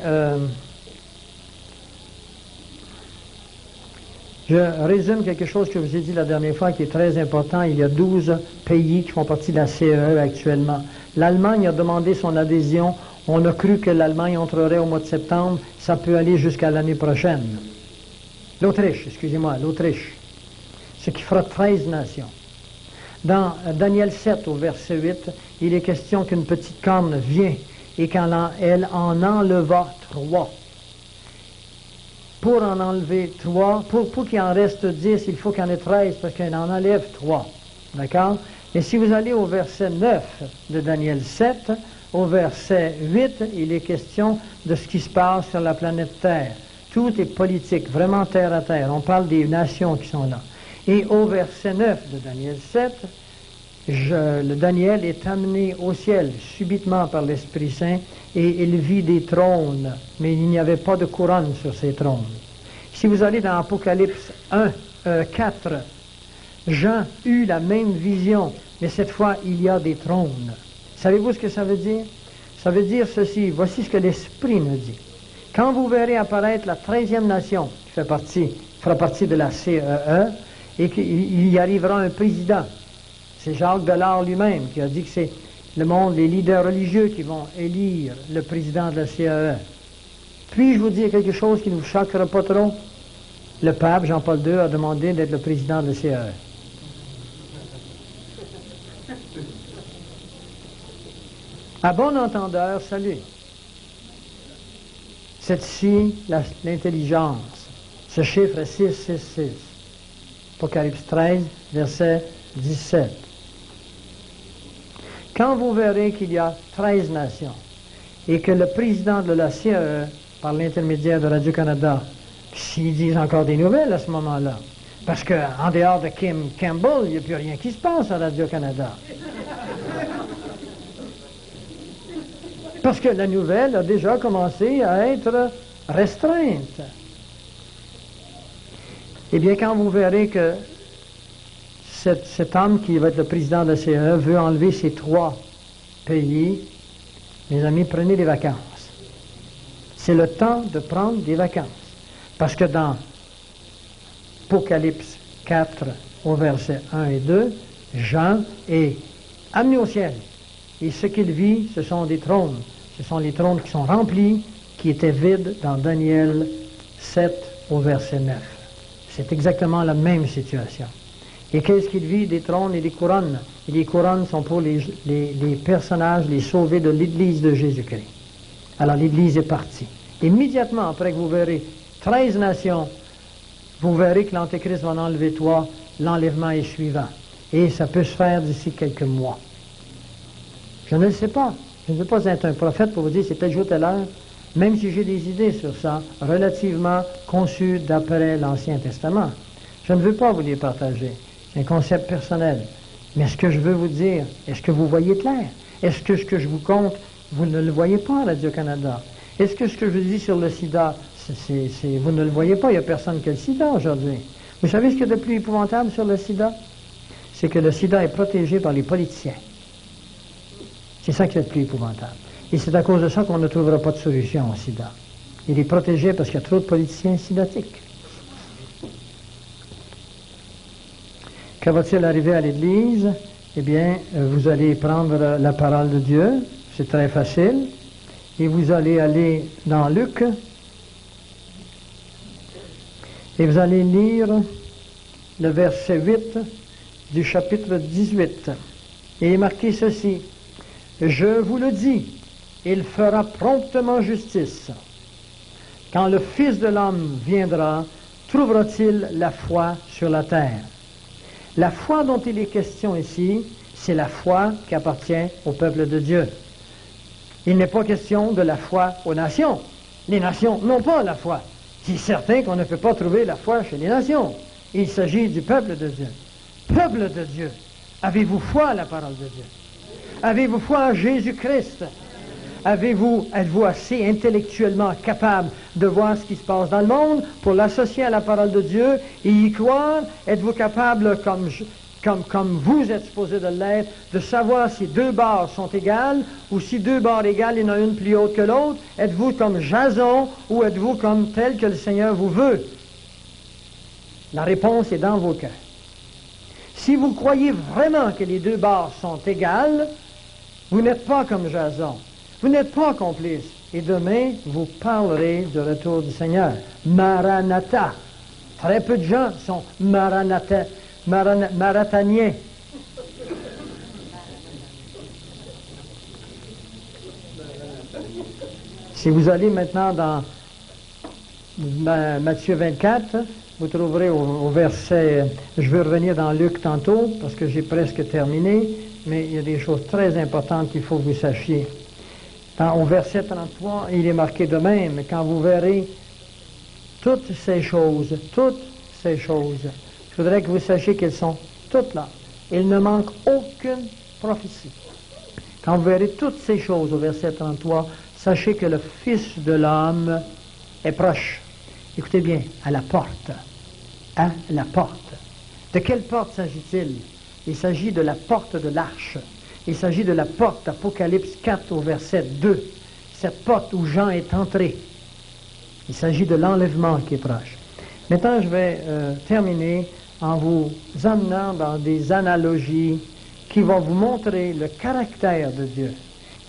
je résume quelque chose que je vous ai dit la dernière fois qui est très important. Il y a 12 pays qui font partie de la CEE actuellement. L'Allemagne a demandé son adhésion. On a cru que l'Allemagne entrerait au mois de septembre. Ça peut aller jusqu'à l'année prochaine. L'Autriche, excusez-moi, l'Autriche. Ce qui fera 13 nations. Dans Daniel 7, au verset 8, il est question qu'une petite corne vient et elle en enleva 3. Pour en enlever 3, pour qu'il en reste 10, il faut qu'il y en ait 13 parce qu'elle en enlève 3. D'accord? Et si vous allez au verset 9 de Daniel 7, au verset 8, il est question de ce qui se passe sur la planète Terre. Tout est politique, vraiment terre à terre. On parle des nations qui sont là. Et au verset 9 de Daniel 7, le Daniel est amené au ciel subitement par l'Esprit Saint et il vit des trônes, mais il n'y avait pas de couronne sur ces trônes. Si vous allez dans Apocalypse 4, Jean eut la même vision, mais cette fois il y a des trônes. Savez-vous ce que ça veut dire? Ça veut dire ceci, voici ce que l'Esprit nous dit. Quand vous verrez apparaître la 13e nation, qui fera partie de la CEE, et qu'il y arrivera un président, c'est Jacques Delors lui-même qui a dit que c'est le monde, les leaders religieux qui vont élire le président de la CEE. Puis-je vous dire quelque chose qui ne vous choquera pas trop? Le pape Jean-Paul II a demandé d'être le président de la CEE. À bon entendeur, salut. C'est ici l'intelligence. Ce chiffre est 666. Apocalypse 13, verset 17. Quand vous verrez qu'il y a 13 nations et que le président de la CEE, par l'intermédiaire de Radio-Canada, s'ils disent encore des nouvelles à ce moment-là, parce qu'en dehors de Kim Campbell, il n'y a plus rien qui se passe à Radio-Canada. Parce que la nouvelle a déjà commencé à être restreinte. Eh bien, quand vous verrez que cet homme qui va être le président de la CEE veut enlever ces 3 pays, mes amis, prenez des vacances. C'est le temps de prendre des vacances. Parce que dans Apocalypse 4, au verset 1 et 2, Jean est amené au ciel. Et ce qu'il vit, ce sont des trônes. Ce sont les trônes qui sont remplis, qui étaient vides dans Daniel 7 au verset 9. C'est exactement la même situation. Et qu'est-ce qu'il vit? Des trônes et des couronnes. Et les couronnes sont pour les personnages, les sauvés de l'Église de Jésus-Christ. Alors l'Église est partie. Immédiatement après que vous verrez 13 nations, vous verrez que l'Antéchrist va en enlever 3, l'enlèvement est suivant. Et ça peut se faire d'ici quelques mois. Je ne le sais pas. Je ne veux pas être un prophète pour vous dire c'est tel jour, telle heure. même si j'ai des idées sur ça, relativement conçues d'après l'Ancien Testament. Je ne veux pas vous les partager. C'est un concept personnel. Mais ce que je veux vous dire, est-ce que vous voyez clair? Est-ce que ce que je vous compte, vous ne le voyez pas à Radio-Canada? Est-ce que ce que je vous dis sur le sida, vous ne le voyez pas? Il n'y a personne qui a le sida aujourd'hui. Vous savez ce qu'il y a de plus épouvantable sur le sida? C'est que le sida est protégé par les politiciens. C'est ça qui est le plus épouvantable. Et c'est à cause de ça qu'on ne trouvera pas de solution au sida. Il est protégé parce qu'il y a trop de politiciens sidatiques. Que va-t-il arriver à l'Église? Eh bien, vous allez prendre la parole de Dieu, c'est très facile, et vous allez aller dans Luc, et vous allez lire le verset 8 du chapitre 18. Et il est marqué ceci: « Je vous le dis, il fera promptement justice. Quand le Fils de l'homme viendra, trouvera-t-il la foi sur la terre? » La foi dont il est question ici, c'est la foi qui appartient au peuple de Dieu. Il n'est pas question de la foi aux nations. Les nations n'ont pas la foi. C'est certain qu'on ne peut pas trouver la foi chez les nations. Il s'agit du peuple de Dieu. Peuple de Dieu, avez-vous foi à la parole de Dieu? Avez-vous foi à Jésus-Christ? Êtes-vous assez intellectuellement capable de voir ce qui se passe dans le monde pour l'associer à la parole de Dieu et y croire? Êtes-vous capable, comme vous êtes supposé de l'être, de savoir si deux barres sont égales ou si deux barres égales, il y en a une plus haute que l'autre? Êtes-vous comme Jason ou êtes-vous comme tel que le Seigneur vous veut? La réponse est dans vos cœurs. Si vous croyez vraiment que les deux barres sont égales, vous n'êtes pas comme Jason. Vous n'êtes pas complice. Et demain, vous parlerez du retour du Seigneur. Maranatha. Très peu de gens sont marathaniens. Si vous allez maintenant dans Matthieu 24, vous trouverez au verset, je vais revenir dans Luc tantôt, parce que j'ai presque terminé, mais il y a des choses très importantes qu'il faut que vous sachiez. Au verset 33, il est marqué de même, quand vous verrez toutes ces choses, je voudrais que vous sachiez qu'elles sont toutes là. Il ne manque aucune prophétie. Quand vous verrez toutes ces choses au verset 33, sachez que le Fils de l'homme est proche. Écoutez bien, à la porte. À la porte. De quelle porte s'agit-il? Il s'agit de la porte de l'arche. Il s'agit de la porte d'Apocalypse 4 au verset 2. Cette porte où Jean est entré. Il s'agit de l'enlèvement qui est proche. Maintenant, je vais terminer en vous amenant dans des analogies qui vont vous montrer le caractère de Dieu,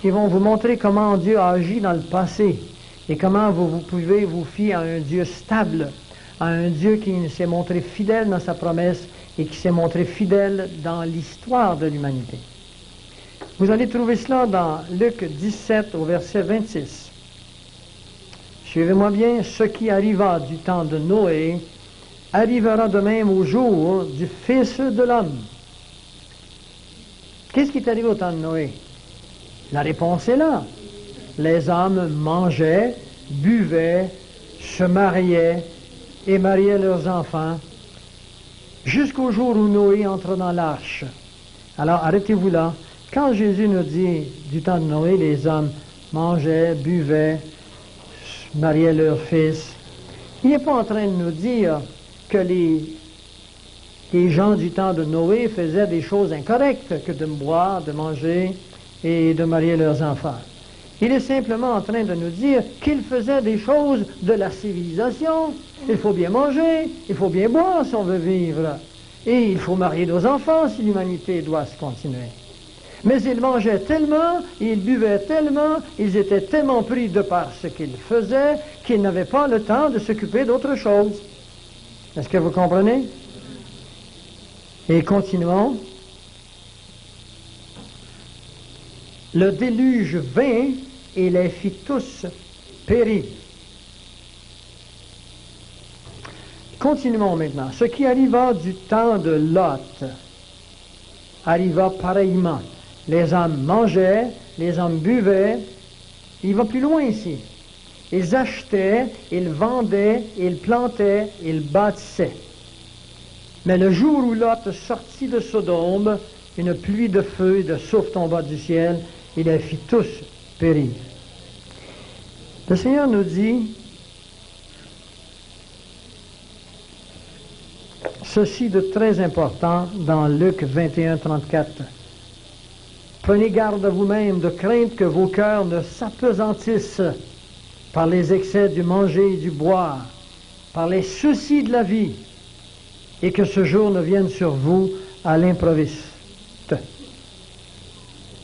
qui vont vous montrer comment Dieu a agi dans le passé et comment vous pouvez vous fier à un Dieu stable, à un Dieu qui s'est montré fidèle dans sa promesse et qui s'est montré fidèle dans l'histoire de l'humanité. Vous allez trouver cela dans Luc 17 au verset 26. Suivez-moi bien, ce qui arriva du temps de Noé arrivera de même au jour du Fils de l'homme. Qu'est-ce qui est arrivé au temps de Noé? La réponse est là. Les hommes mangeaient, buvaient, se mariaient et mariaient leurs enfants jusqu'au jour où Noé entre dans l'arche. Alors arrêtez-vous là. Quand Jésus nous dit du temps de Noé, les hommes mangeaient, buvaient, mariaient leurs fils, il n'est pas en train de nous dire que les gens du temps de Noé faisaient des choses incorrectes que de boire, de manger et de marier leurs enfants. Il est simplement en train de nous dire qu'ils faisaient des choses de la civilisation. Il faut bien manger, il faut bien boire si on veut vivre. Et il faut marier nos enfants si l'humanité doit se continuer. Mais ils mangeaient tellement, ils buvaient tellement, ils étaient tellement pris de par ce qu'ils faisaient qu'ils n'avaient pas le temps de s'occuper d'autre chose. Est-ce que vous comprenez? Et continuons. Le déluge vint et les fit tous périr. Continuons maintenant. Ce qui arriva du temps de Lot arriva pareillement. Les hommes mangeaient, les hommes buvaient. Il va plus loin ici. Ils achetaient, ils vendaient, ils plantaient, ils bâtissaient. Mais le jour où Lot sortit de Sodome, une pluie de feu et de souffle tomba du ciel, et les fit tous périr. Le Seigneur nous dit ceci de très important dans Luc 21, 34. Prenez garde à vous-même de crainte que vos cœurs ne s'apesantissent par les excès du manger et du boire, par les soucis de la vie, et que ce jour ne vienne sur vous à l'improviste.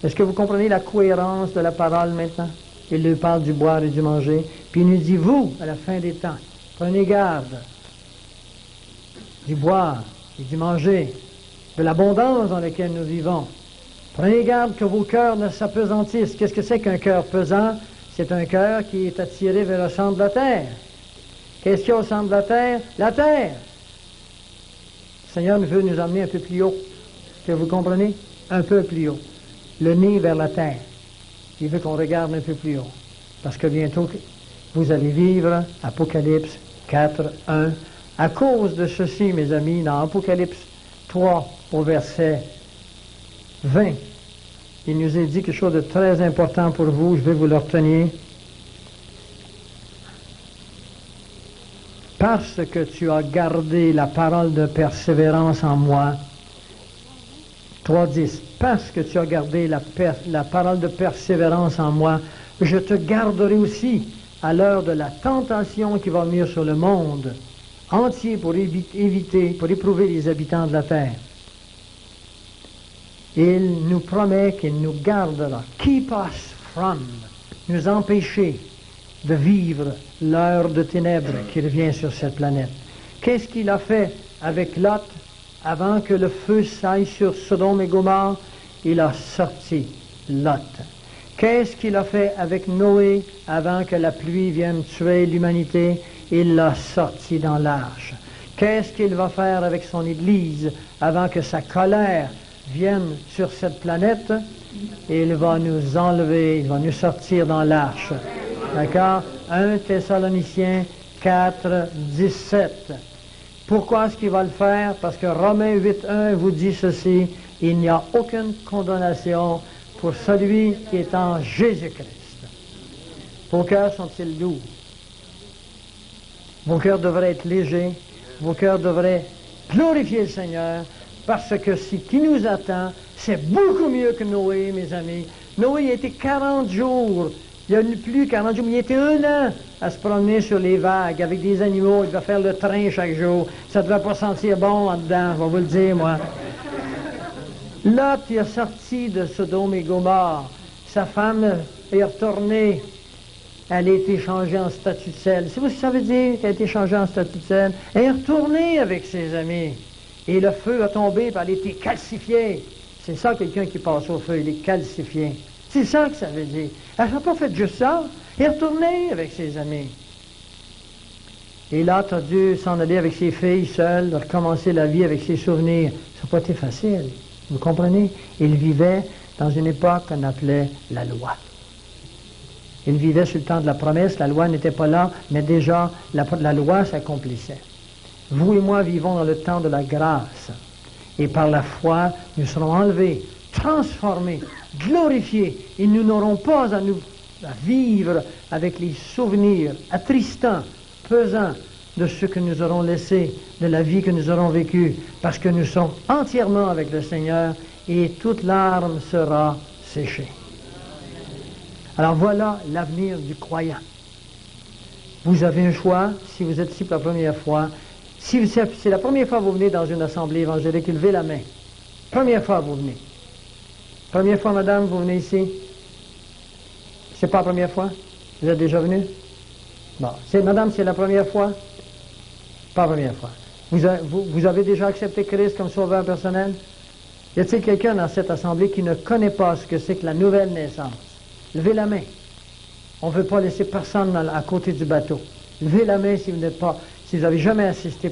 Est-ce que vous comprenez la cohérence de la parole maintenant? Il lui parle du boire et du manger, puis il nous dit, vous, à la fin des temps, prenez garde du boire et du manger, de l'abondance dans laquelle nous vivons. Prenez garde que vos cœurs ne s'apesantissent. Qu'est-ce que c'est qu'un cœur pesant? C'est un cœur qui est attiré vers le centre de la terre. Qu'est-ce qu'il y a au centre de la terre? La terre. Le Seigneur veut nous emmener un peu plus haut. Est-ce que vous comprenez? Un peu plus haut. Le nez vers la terre. Il veut qu'on regarde un peu plus haut. Parce que bientôt, vous allez vivre Apocalypse 4, 1. À cause de ceci, mes amis, dans Apocalypse 3, au verset 20, il nous est dit quelque chose de très important pour vous. Je vais vous le retenir. Parce que tu as gardé la parole de persévérance en moi. 3.10. Parce que tu as gardé la parole de persévérance en moi, je te garderai aussi à l'heure de la tentation qui va venir sur le monde entier pour pour éprouver les habitants de la terre. Il nous promet qu'il nous gardera. Keep us from, nous empêcher de vivre l'heure de ténèbres qui revient sur cette planète. Qu'est-ce qu'il a fait avec Lot avant que le feu s'aille sur Sodome et Gomorrhe? Il a sorti Lot. Qu'est-ce qu'il a fait avec Noé avant que la pluie vienne tuer l'humanité? Il l'a sorti dans l'arche. Qu'est-ce qu'il va faire avec son Église avant que sa colère vienne sur cette planète? Il va nous enlever, il va nous sortir dans l'arche. D'accord? 1 Thessaloniciens 4, 17. Pourquoi est-ce qu'il va le faire? Parce que Romains 8, 1 vous dit ceci, il n'y a aucune condamnation pour celui qui est en Jésus-Christ. Vos cœurs sont-ils lourds? Vos cœurs devraient être légers, vos cœurs devraient glorifier le Seigneur, parce que ce qui nous attend, c'est beaucoup mieux que Noé, mes amis. Noé a été 40 jours, il n'y a plus 40 jours, mais il était 1 an à se promener sur les vagues avec des animaux, il devait faire le train chaque jour. Ça ne devait pas sentir bon en dedans, je vais vous le dire, moi. Lot, il est sorti de Sodome et Gomorrhe. Sa femme est retournée. Elle a été changée en statue de sel. C'est vous ce que ça veut dire qu'elle a été changée en statue de sel? Elle est retournée avec ses amis. Et le feu a tombé, puis elle a été calcifiée. C'est ça, quelqu'un qui passe au feu, il est calcifié. C'est ça que ça veut dire. Elle n'a pas fait juste ça. Elle est retournée avec ses amis. Et là, tu as dû s'en aller avec ses filles seules, recommencer la vie avec ses souvenirs. Ça n'a pas été facile. Vous comprenez? Il vivait dans une époque qu'on appelait la loi. Il vivait sur le temps de la promesse, la loi n'était pas là, mais déjà la loi s'accomplissait. Vous et moi vivons dans le temps de la grâce. Et par la foi, nous serons enlevés, transformés, glorifiés. Et nous n'aurons pas à vivre avec les souvenirs attristants, pesants de ce que nous aurons laissé, de la vie que nous aurons vécue, parce que nous sommes entièrement avec le Seigneur et toute larme sera séchée. Alors voilà l'avenir du croyant. Vous avez un choix, si vous êtes ici pour la première fois. Si c'est la première fois que vous venez dans une assemblée évangélique, levez la main. Première fois que vous venez. Première fois, madame, vous venez ici? C'est pas la première fois? Vous êtes déjà venu? Bon. Madame, c'est la première fois? Pas la première fois. Vous avez déjà accepté Christ comme sauveur personnel? Y a-t-il quelqu'un dans cette assemblée qui ne connaît pas ce que c'est que la nouvelle naissance? Levez la main. On ne veut pas laisser personne à côté du bateau. Levez la main si vous n'êtes pas, si vous n'avez jamais assisté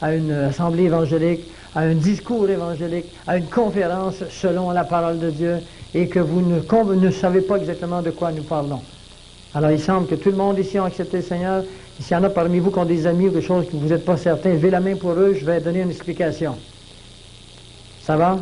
à une assemblée évangélique, à un discours évangélique, à une conférence selon la parole de Dieu, et que vous ne savez pas exactement de quoi nous parlons. Alors, il semble que tout le monde ici a accepté le Seigneur. S'il y en a parmi vous qui ont des amis ou quelque chose que vous n'êtes pas certain, levez la main pour eux, je vais donner une explication. Ça va?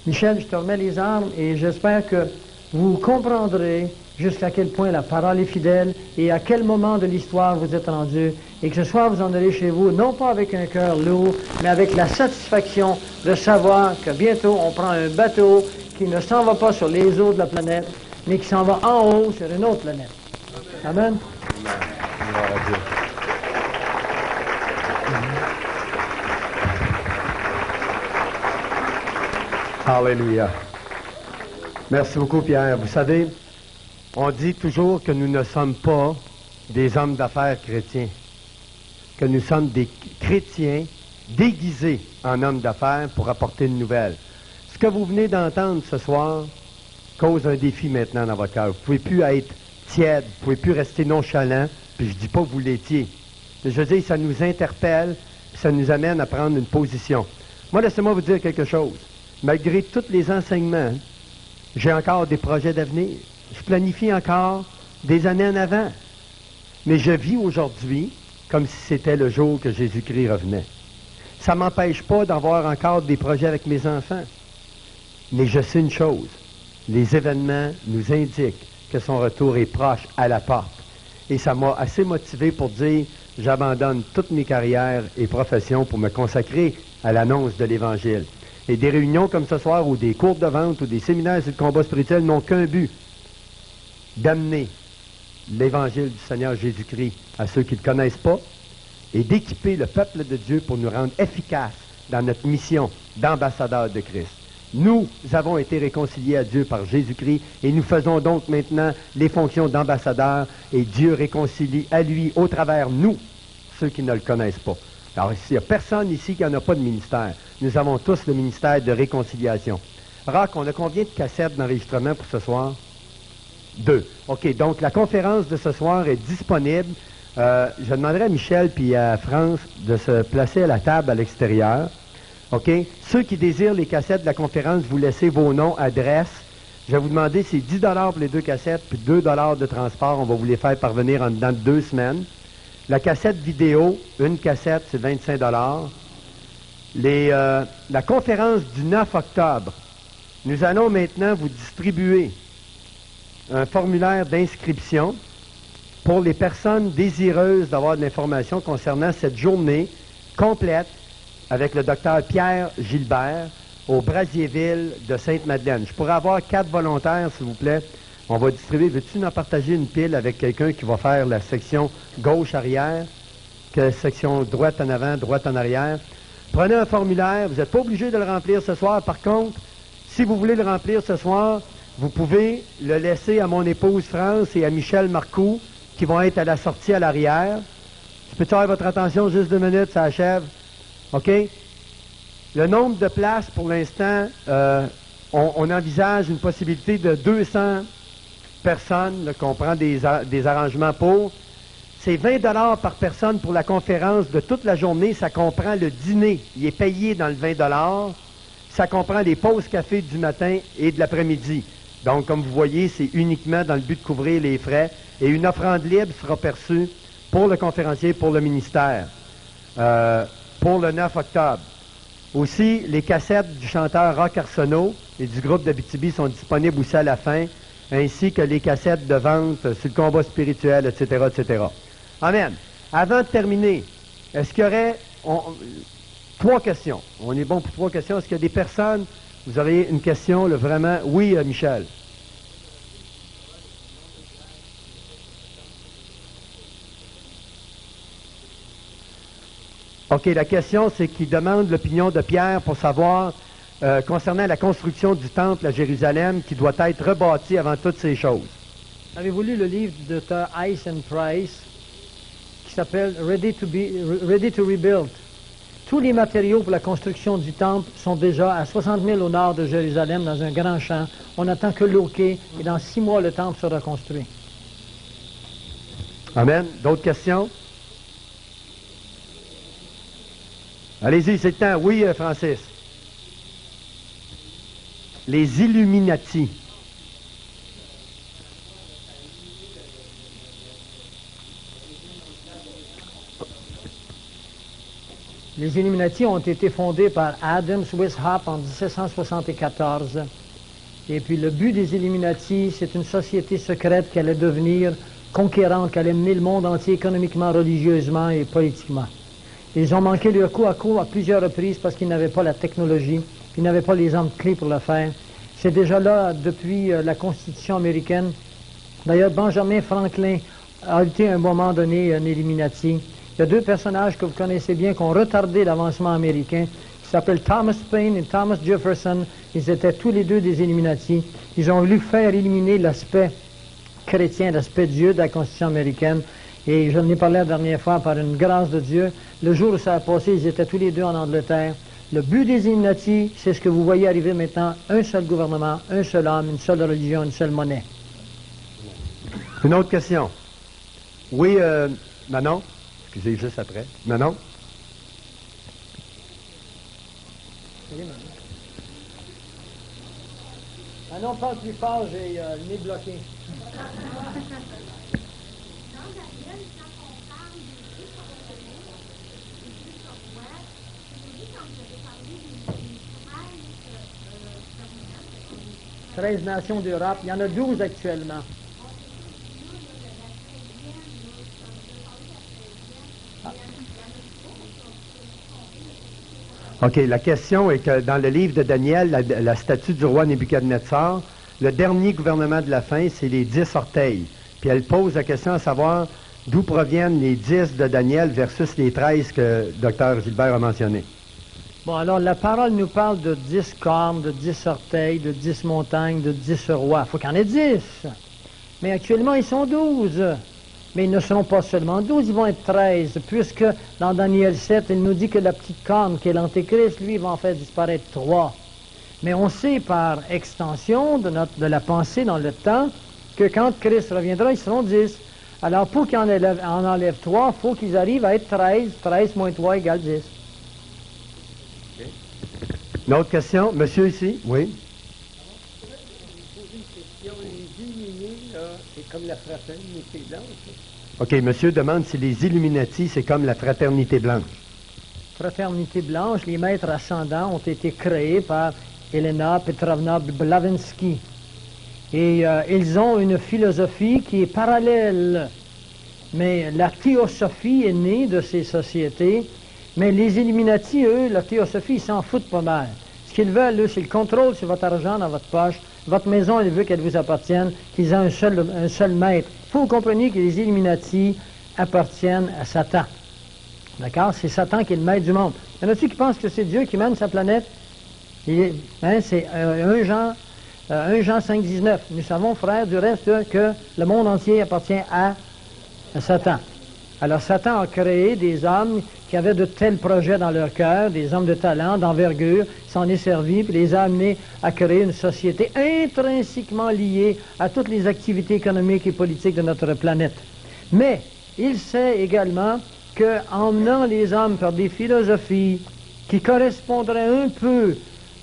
Michel, je te remets les armes et j'espère que vous comprendrez jusqu'à quel point la parole est fidèle et à quel moment de l'histoire vous êtes rendu et que ce soir vous en allez chez vous, non pas avec un cœur lourd, mais avec la satisfaction de savoir que bientôt on prend un bateau qui ne s'en va pas sur les eaux de la planète, mais qui s'en va en haut sur une autre planète. Amen. Alléluia. Merci beaucoup, Pierre. Vous savez, on dit toujours que nous ne sommes pas des hommes d'affaires chrétiens, que nous sommes des chrétiens déguisés en hommes d'affaires pour apporter une nouvelle. Ce que vous venez d'entendre ce soir cause un défi maintenant dans votre cœur. Vous ne pouvez plus être tiède, vous ne pouvez plus rester nonchalant, puis je ne dis pas que vous l'étiez. Mais je veux dire, ça nous interpelle, ça nous amène à prendre une position. Moi, laissez-moi vous dire quelque chose. Malgré tous les enseignements, j'ai encore des projets d'avenir. Je planifie encore des années en avant. Mais je vis aujourd'hui comme si c'était le jour que Jésus-Christ revenait. Ça ne m'empêche pas d'avoir encore des projets avec mes enfants. Mais je sais une chose. Les événements nous indiquent que son retour est proche, à la porte. Et ça m'a assez motivé pour dire, j'abandonne toutes mes carrières et professions pour me consacrer à l'annonce de l'Évangile. Et des réunions comme ce soir, ou des cours de vente, ou des séminaires sur le combat spirituel n'ont qu'un but, d'amener l'Évangile du Seigneur Jésus-Christ à ceux qui ne le connaissent pas, et d'équiper le peuple de Dieu pour nous rendre efficaces dans notre mission d'ambassadeurs de Christ. Nous avons été réconciliés à Dieu par Jésus-Christ, et nous faisons donc maintenant les fonctions d'ambassadeurs, et Dieu réconcilie à lui, au travers nous, ceux qui ne le connaissent pas. Alors, il n'y a personne ici qui n'en a pas de ministère. Nous avons tous le ministère de réconciliation. Rock, on a combien de cassettes d'enregistrement pour ce soir? 2. OK, donc la conférence de ce soir est disponible. Je demanderai à Michel puis à France de se placer à la table à l'extérieur. OK? Ceux qui désirent les cassettes de la conférence, vous laissez vos noms, adresses. Je vais vous demander, c'est 10 $ pour les 2 cassettes, puis 2 $ de transport. On va vous les faire parvenir en dedans de 2 semaines. La cassette vidéo, une cassette, c'est 25 $. La conférence du 9 octobre, nous allons maintenant vous distribuer un formulaire d'inscription pour les personnes désireuses d'avoir de l'information concernant cette journée complète avec le docteur Pierre Gilbert au Brasierville de Sainte-Madeleine. Je pourrais avoir 4 volontaires, s'il vous plaît. On va distribuer. Veux-tu nous partager une pile avec quelqu'un qui va faire la section gauche-arrière, que section droite en avant, droite en arrière? Prenez un formulaire. Vous n'êtes pas obligé de le remplir ce soir. Par contre, si vous voulez le remplir ce soir, vous pouvez le laisser à mon épouse France et à Michel Marcoux, qui vont être à la sortie à l'arrière. Je peux-tu avoir votre attention juste 2 minutes, ça achève? OK? Le nombre de places, pour l'instant, on envisage une possibilité de 200 personnes, là, qu'on prend des arrangements pour. C'est 20 $ par personne pour la conférence de toute la journée. Ça comprend le dîner. Il est payé dans le 20 $. Ça comprend les pauses café du matin et de l'après-midi. Donc, comme vous voyez, c'est uniquement dans le but de couvrir les frais. Et une offrande libre sera perçue pour le conférencier, pour le ministère, pour le 9 octobre. Aussi, les cassettes du chanteur Rock Arsenault et du groupe d'Abitibi sont disponibles aussi à la fin, ainsi que les cassettes de vente sur le combat spirituel, etc., etc. Amen. Avant de terminer, est-ce qu'il y aurait 3 questions? On est bon pour 3 questions. Est-ce qu'il y a des personnes, vous auriez une question, là, vraiment? Oui, Michel. OK, la question, c'est qu'il demande l'opinion de Pierre pour savoir, concernant la construction du temple à Jérusalem, qui doit être rebâti avant toutes ces choses. Avez-vous lu le livre du docteur Ice and Price qui s'appelle Ready to Rebuild? Tous les matériaux pour la construction du temple sont déjà à 60 000 au nord de Jérusalem, dans un grand champ. On n'attend que l'OK, et dans 6 mois, le temple sera construit. Amen. D'autres questions? Allez-y, c'est le temps. Oui, Francis. Les Illuminati. Les Illuminati ont été fondés par Adams Weishaupt en 1774. Et puis le but des Illuminati, c'est une société secrète qui allait devenir conquérante, qui allait mener le monde entier économiquement, religieusement et politiquement. Ils ont manqué leur coup à plusieurs reprises parce qu'ils n'avaient pas la technologie, ils n'avaient pas les armes clés pour le faire. C'est déjà là depuis la Constitution américaine. D'ailleurs, Benjamin Franklin a été à un moment donné un Illuminati. Il y a deux personnages que vous connaissez bien qui ont retardé l'avancement américain, qui s'appellent Thomas Paine et Thomas Jefferson. Ils étaient tous les deux des Illuminati. Ils ont voulu faire éliminer l'aspect chrétien, l'aspect Dieu de la Constitution américaine. Et je en ai parlé la dernière fois, par une grâce de Dieu. Le jour où ça a passé, ils étaient tous les deux en Angleterre. Le but des Illuminati, c'est ce que vous voyez arriver maintenant, un seul gouvernement, un seul homme, une seule religion, une seule monnaie. Une autre question. Oui, Manon? Excusez, juste après. Manon? Manon, parle plus fort, j'ai le nez bloqué. « 13 nations d'Europe, il y en a 12 actuellement. OK, la question est que dans le livre de Daniel, la statue du roi Nebuchadnezzar, le dernier gouvernement de la fin, c'est les 10 orteils. Puis elle pose la question à savoir d'où proviennent les 10 de Daniel versus les 13 que Dr Gilbert a mentionnés. Bon, alors la parole nous parle de 10 cornes, de 10 orteils, de 10 montagnes, de 10 rois. Il faut qu'il y en ait 10. Mais actuellement, ils sont 12. Mais ils ne seront pas seulement 12, ils vont être 13, puisque dans Daniel 7, il nous dit que la petite corne, qui est l'Antéchrist, lui, va en faire disparaître 3. Mais on sait par extension de la pensée dans le temps que quand Christ reviendra, ils seront 10. Alors, pour qu'il en enlève 3, il faut qu'ils arrivent à être 13. 13 moins 3 égale 10. Une autre question? Monsieur ici? Oui? Les illuminés, c'est comme la fraternité blanche. OK, monsieur demande si les Illuminati, c'est comme la fraternité blanche. Fraternité blanche, les maîtres ascendants ont été créés par Elena Petrovna Blavatsky. Et ils ont une philosophie qui est parallèle. Mais la théosophie est née de ces sociétés. Mais les Illuminati, eux, la théosophie, ils s'en foutent pas mal. Ce qu'ils veulent, eux, c'est le contrôle sur votre argent dans votre poche. Votre maison, ils veulent qu'elle vous appartienne, qu'ils aient un seul maître. Il faut que vous compreniez que les Illuminati appartiennent à Satan. D'accord? C'est Satan qui est le maître du monde. Y en a-tu qui pensent que c'est Dieu qui mène sa planète? C'est 1 Jean 5,19. Nous savons, frères, du reste, que le monde entier appartient à Satan. Alors, Satan a créé des hommes qui avaient de tels projets dans leur cœur, des hommes de talent, d'envergure, s'en est servi, puis les a amenés à créer une société intrinsèquement liée à toutes les activités économiques et politiques de notre planète. Mais, il sait également qu'en menant les hommes par des philosophies qui correspondraient un peu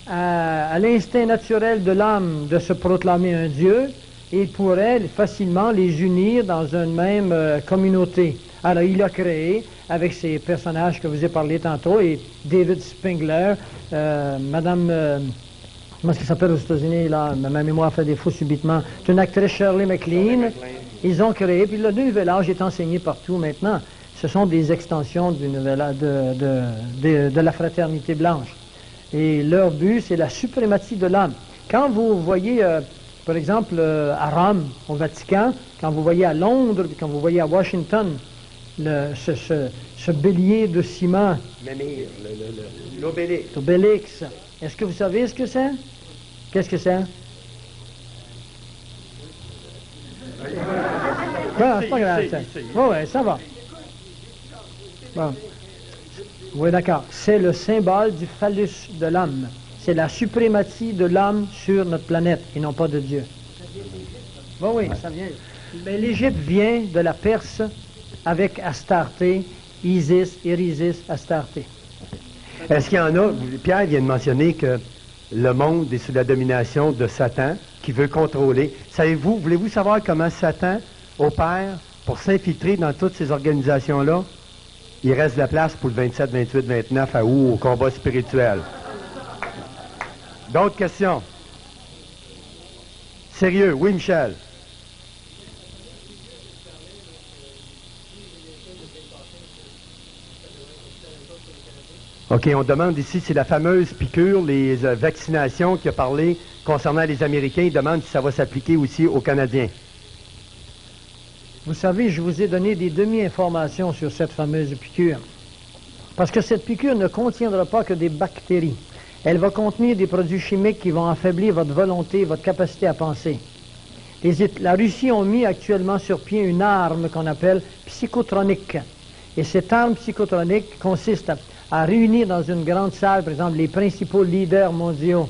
à l'instinct naturel de l'homme de se proclamer un Dieu, il pourrait facilement les unir dans une même communauté. Alors, il a créé, avec ces personnages que je vous ai parlé tantôt, et David Spengler, Madame, comment est-ce qu'elle s'appelle aux États-Unis, là, ma mémoire fait défaut subitement, c'est une actrice, Shirley MacLaine. Ils ont créé, puis le nouvel âge est enseigné partout maintenant. Ce sont des extensions de la fraternité blanche. Et leur but, c'est la suprématie de l'homme. Quand vous voyez, par exemple, à Rome, au Vatican, quand vous voyez à Londres, quand vous voyez à Washington, ce bélier de ciment, L'obélix. l'obélix, est-ce que vous savez ce que c'est? Qu'est-ce que c'est? C'est pas grave, ça. Oui, ça va. Bon. Oui, d'accord. C'est le symbole du phallus de l'homme. C'est la suprématie de l'homme sur notre planète et non pas de Dieu. Oui, ça vient. Mais l'Égypte vient de la Perse avec Astarté, Isis, Astarté. Est-ce qu'il y en a, Pierre vient de mentionner que le monde est sous la domination de Satan, qui veut contrôler. Savez-vous, voulez-vous savoir comment Satan opère pour s'infiltrer dans toutes ces organisations-là? Il reste de la place pour le 27, 28, 29 à août au combat spirituel. D'autres questions? Sérieux, oui, Michel? OK, on demande ici, c'est la fameuse piqûre, les vaccinations qui a parlé concernant les Américains. Il demande si ça va s'appliquer aussi aux Canadiens. Vous savez, je vous ai donné des demi-informations sur cette fameuse piqûre. Parce que cette piqûre ne contiendra pas que des bactéries. Elle va contenir des produits chimiques qui vont affaiblir votre volonté, votre capacité à penser. La Russie a mis actuellement sur pied une arme qu'on appelle psychotronique. Et cette arme psychotronique consiste à réunir dans une grande salle, par exemple, les principaux leaders mondiaux.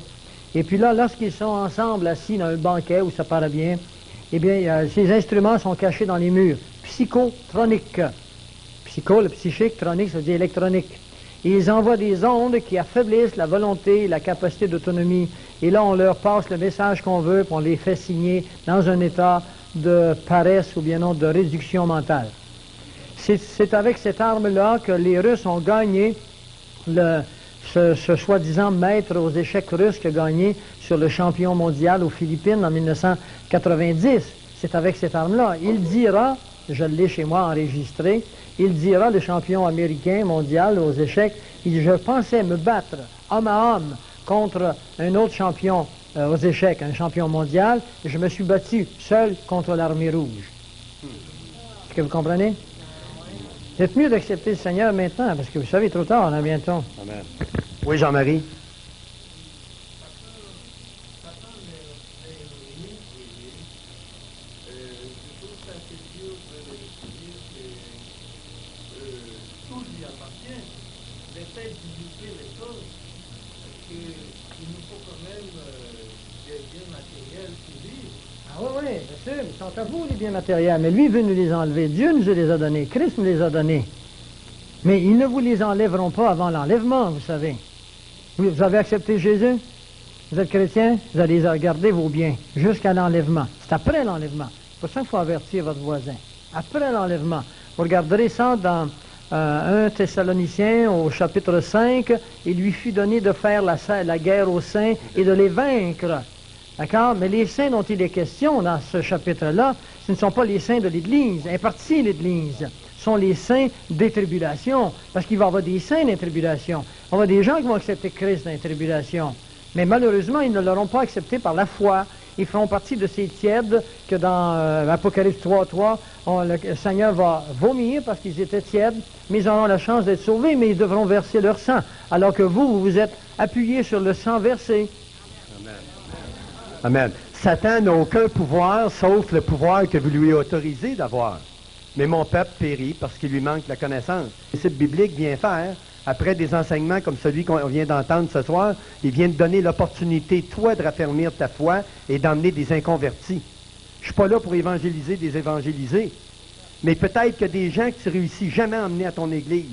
Et puis là, lorsqu'ils sont ensemble assis dans un banquet où ça paraît bien, eh bien, ces instruments sont cachés dans les murs. Psychotronique. Psycho, le psychique, tronique, ça veut dire électronique. Et ils envoient des ondes qui affaiblissent la volonté et la capacité d'autonomie. Et là, on leur passe le message qu'on veut, puis on les fait signer dans un état de paresse ou bien non de réduction mentale. C'est avec cette arme-là que les Russes ont gagné ce soi-disant maître aux échecs russe qui a gagné sur le champion mondial aux Philippines en 1990. C'est avec cette arme-là. Il dira, je l'ai chez moi enregistré, il dira, le champion américain mondial aux échecs, il dit, je pensais me battre homme à homme contre un autre champion aux échecs, un champion mondial, et je me suis battu seul contre l'armée rouge. Est-ce que vous comprenez? C'est mieux d'accepter le Seigneur maintenant, parce que vous savez, trop tard, on a bientôt. Amen. Oui, Jean-Marie? Ah oui, bien sûr, ils sont à vous, les biens matériels, mais lui veut nous les enlever. Dieu nous les a donnés, Christ nous les a donnés. Mais ils ne vous les enlèveront pas avant l'enlèvement, vous savez. Vous avez accepté Jésus? Vous êtes chrétien? Vous allez garder vos biens jusqu'à l'enlèvement. C'est après l'enlèvement. C'est pour ça qu'il faut avertir votre voisin. Après l'enlèvement. Vous regarderez ça dans 1 Thessaloniciens au chapitre 5. Il lui fut donné de faire la guerre aux saints et de les vaincre. D'accord? Mais les saints dont il est question dans ce chapitre-là, ce ne sont pas les saints de l'Église. En partie, l'Église sont les saints des tribulations. Parce qu'il va y avoir des saints des tribulations. On va avoir des gens qui vont accepter Christ dans les tribulations. Mais malheureusement, ils ne l'auront pas accepté par la foi. Ils feront partie de ces tièdes que dans Apocalypse 3.3, le Seigneur va vomir parce qu'ils étaient tièdes, mais ils auront la chance d'être sauvés, mais ils devront verser leur sang. Alors que vous vous êtes appuyés sur le sang versé. Amen. Amen. Satan n'a aucun pouvoir sauf le pouvoir que vous lui avez autorisé d'avoir. Mais mon peuple périt parce qu'il lui manque la connaissance. Le principe biblique vient faire, après des enseignements comme celui qu'on vient d'entendre ce soir, il vient de donner l'opportunité, toi, de raffermir ta foi et d'emmener des inconvertis. Je ne suis pas là pour évangéliser des évangélisés, mais peut-être que des gens que tu réussis jamais à emmener à ton église,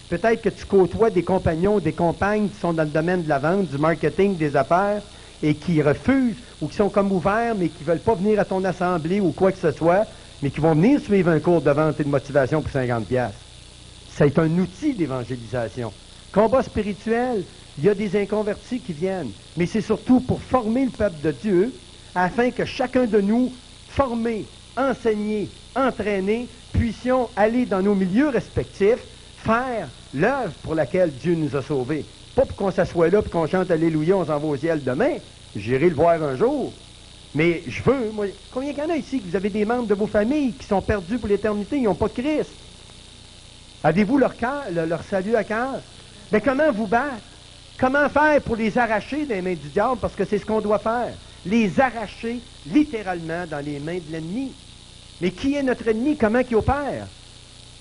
peut-être que tu côtoies des compagnons, des compagnes qui sont dans le domaine de la vente, du marketing, des affaires, et qui refusent, ou qui sont comme ouverts, mais qui ne veulent pas venir à ton assemblée ou quoi que ce soit, mais qui vont venir suivre un cours de vente et de motivation pour 50$. C'est un outil d'évangélisation. Combat spirituel, il y a des inconvertis qui viennent, mais c'est surtout pour former le peuple de Dieu, afin que chacun de nous, formés, enseignés, entraînés, puissions aller dans nos milieux respectifs, faire l'œuvre pour laquelle Dieu nous a sauvés. Pas pour qu'on s'assoie là et qu'on chante Alléluia, on s'en va au ciel demain. J'irai le voir un jour. Mais je veux, moi, combien qu'il y en a ici que vous avez des membres de vos familles qui sont perdus pour l'éternité, ils n'ont pas Christ? Avez-vous leur salut à cœur? Mais comment vous battre? Comment faire pour les arracher des mains du diable? Parce que c'est ce qu'on doit faire. Les arracher littéralement dans les mains de l'ennemi. Mais qui est notre ennemi? Comment il opère?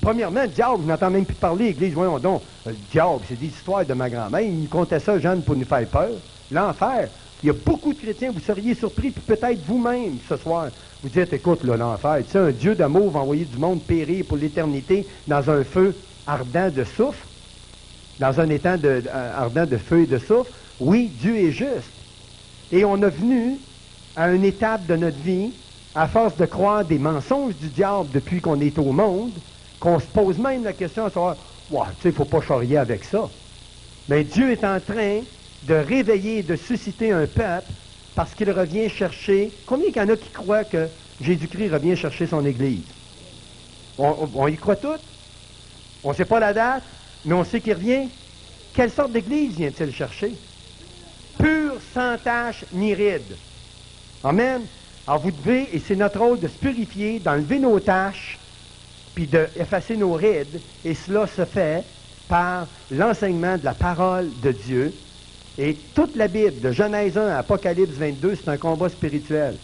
Premièrement, le diable, je n'entends même plus parler, l'Église, voyons donc. Le diable, c'est des histoires de ma grand-mère. Il nous contait ça, Jeanne, pour nous faire peur. L'enfer. Il y a beaucoup de chrétiens, vous seriez surpris, puis peut-être vous-même ce soir. Vous dites, écoute, là, l'enfer, tu sais, un Dieu d'amour va envoyer du monde périr pour l'éternité dans un feu ardent de soufre, dans un étang ardent de feu et de soufre. Oui, Dieu est juste. Et on est venu à une étape de notre vie, à force de croire des mensonges du diable depuis qu'on est au monde, qu'on se pose même la question à savoir, wow, tu sais, il ne faut pas charrier avec ça. Mais Dieu est en train de réveiller, de susciter un peuple parce qu'il revient chercher... Combien il y en a qui croient que Jésus-Christ revient chercher son Église? On y croit tous? On ne sait pas la date, mais on sait qu'il revient. Quelle sorte d'Église vient-il chercher? Pure, sans tache ni ride. Amen. Alors vous devez, et c'est notre rôle de se purifier, d'enlever nos taches, puis d'effacer nos rides, et cela se fait par l'enseignement de la parole de Dieu. Et toute la Bible, de Genèse 1 à Apocalypse 22, c'est un combat spirituel.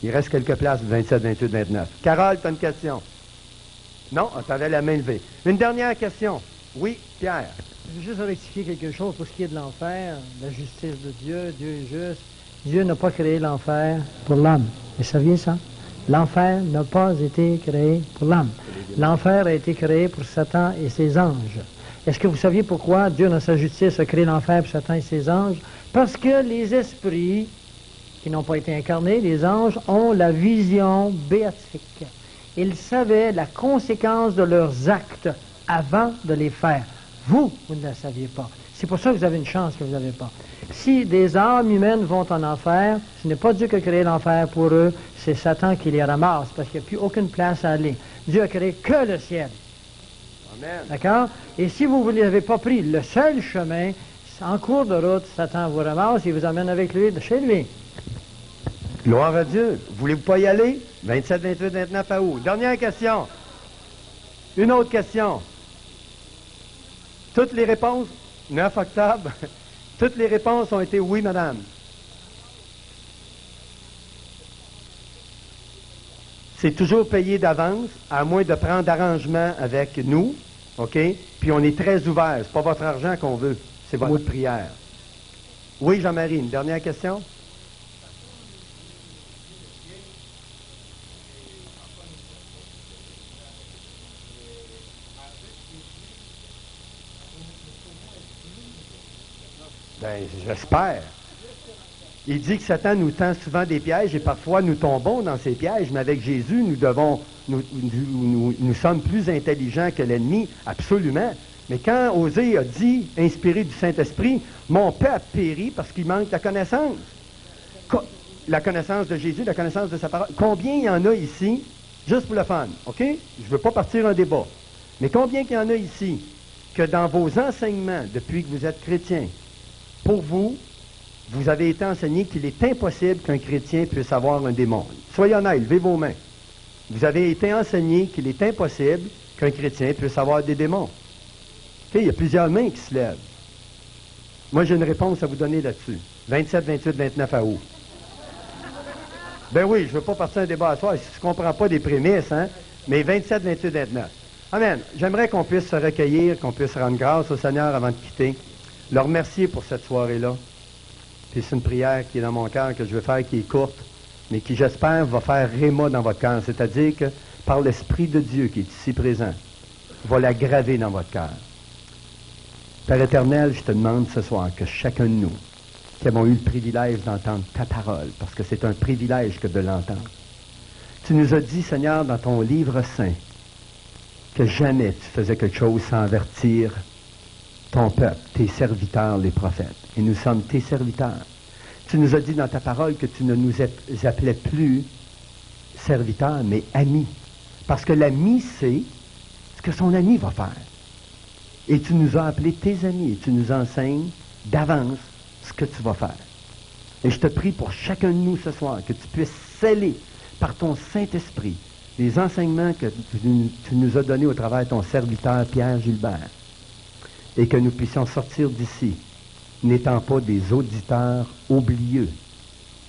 Il reste quelques places, 27, 28, 29. Carole, tu as une question? Non? Tu avais la main levée. Une dernière question. Oui, Pierre. Je veux juste rectifier quelque chose pour ce qui est de l'enfer, la justice de Dieu. Dieu est juste. Dieu n'a pas créé l'enfer pour l'homme. Vous saviez ça? L'enfer n'a pas été créé pour l'homme. L'enfer a été créé pour Satan et ses anges. Est-ce que vous saviez pourquoi Dieu, dans sa justice, a créé l'enfer pour Satan et ses anges? Parce que les esprits qui n'ont pas été incarnés, les anges, ont la vision béatifique. Ils savaient la conséquence de leurs actes avant de les faire. Vous ne la saviez pas. C'est pour ça que vous avez une chance que vous n'avez pas. Si des âmes humaines vont en enfer, ce n'est pas Dieu qui a créé l'enfer pour eux, c'est Satan qui les ramasse, parce qu'il n'y a plus aucune place à aller. Dieu a créé que le ciel. Amen. D'accord? Et si vous n'avez pas pris le seul chemin, en cours de route, Satan vous ramasse et vous amène avec lui de chez lui. Gloire à Dieu. Voulez-vous pas y aller? 27, 28, 29 à août. Dernière question. Une autre question. Toutes les réponses, 9 octobre, toutes les réponses ont été oui, madame. C'est toujours payé d'avance, à moins de prendre d'arrangement avec nous, OK? Puis on est très ouvert. C'est pas votre argent qu'on veut, c'est votre prière. Oui, Jean-Marie, une dernière question? Ben, j'espère. Il dit que Satan nous tend souvent des pièges et parfois nous tombons dans ces pièges, mais avec Jésus, nous sommes plus intelligents que l'ennemi, absolument. Mais quand Osée a dit, inspiré du Saint-Esprit, mon peuple périt parce qu'il manque la connaissance. La connaissance de Jésus, la connaissance de sa parole. Combien il y en a ici, juste pour le fun, OK? Je ne veux pas partir un débat. Mais combien il y en a ici que dans vos enseignements, depuis que vous êtes chrétien, pour vous, vous avez été enseigné qu'il est impossible qu'un chrétien puisse avoir un démon. Soyez honnête, levez vos mains. Vous avez été enseigné qu'il est impossible qu'un chrétien puisse avoir des démons. Okay, il y a plusieurs mains qui se lèvent. Moi, j'ai une réponse à vous donner là-dessus. 27, 28, 29 août. Ben oui, je ne veux pas partir un débat à soir. Si tu ne comprends pas des prémices, hein? Mais 27, 28, 29. Amen. J'aimerais qu'on puisse se recueillir, qu'on puisse rendre grâce au Seigneur avant de quitter. Le remercier pour cette soirée-là. Puis c'est une prière qui est dans mon cœur, que je vais faire, qui est courte, mais qui, j'espère, va faire réma dans votre cœur. C'est-à-dire que, par l'Esprit de Dieu qui est ici présent, va la graver dans votre cœur. Père éternel, je te demande ce soir que chacun de nous, qui avons eu le privilège d'entendre ta parole, parce que c'est un privilège que de l'entendre, tu nous as dit, Seigneur, dans ton livre saint, que jamais tu faisais quelque chose sans avertir ton peuple, tes serviteurs, les prophètes. Et nous sommes tes serviteurs. Tu nous as dit dans ta parole que tu ne nous appelais plus serviteurs, mais amis. Parce que l'ami sait ce que son ami va faire. Et tu nous as appelés tes amis et tu nous enseignes d'avance ce que tu vas faire. Et je te prie pour chacun de nous ce soir que tu puisses sceller par ton Saint-Esprit les enseignements que tu nous as donnés au travers de ton serviteur Pierre Gilbert. Et que nous puissions sortir d'ici, n'étant pas des auditeurs oublieux,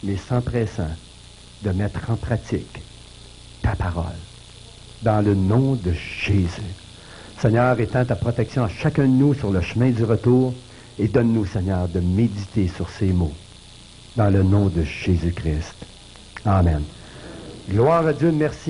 mais s'empressant de mettre en pratique ta parole. Dans le nom de Jésus. Seigneur, étends ta protection à chacun de nous sur le chemin du retour et donne-nous, Seigneur, de méditer sur ces mots. Dans le nom de Jésus-Christ. Amen. Gloire à Dieu, merci.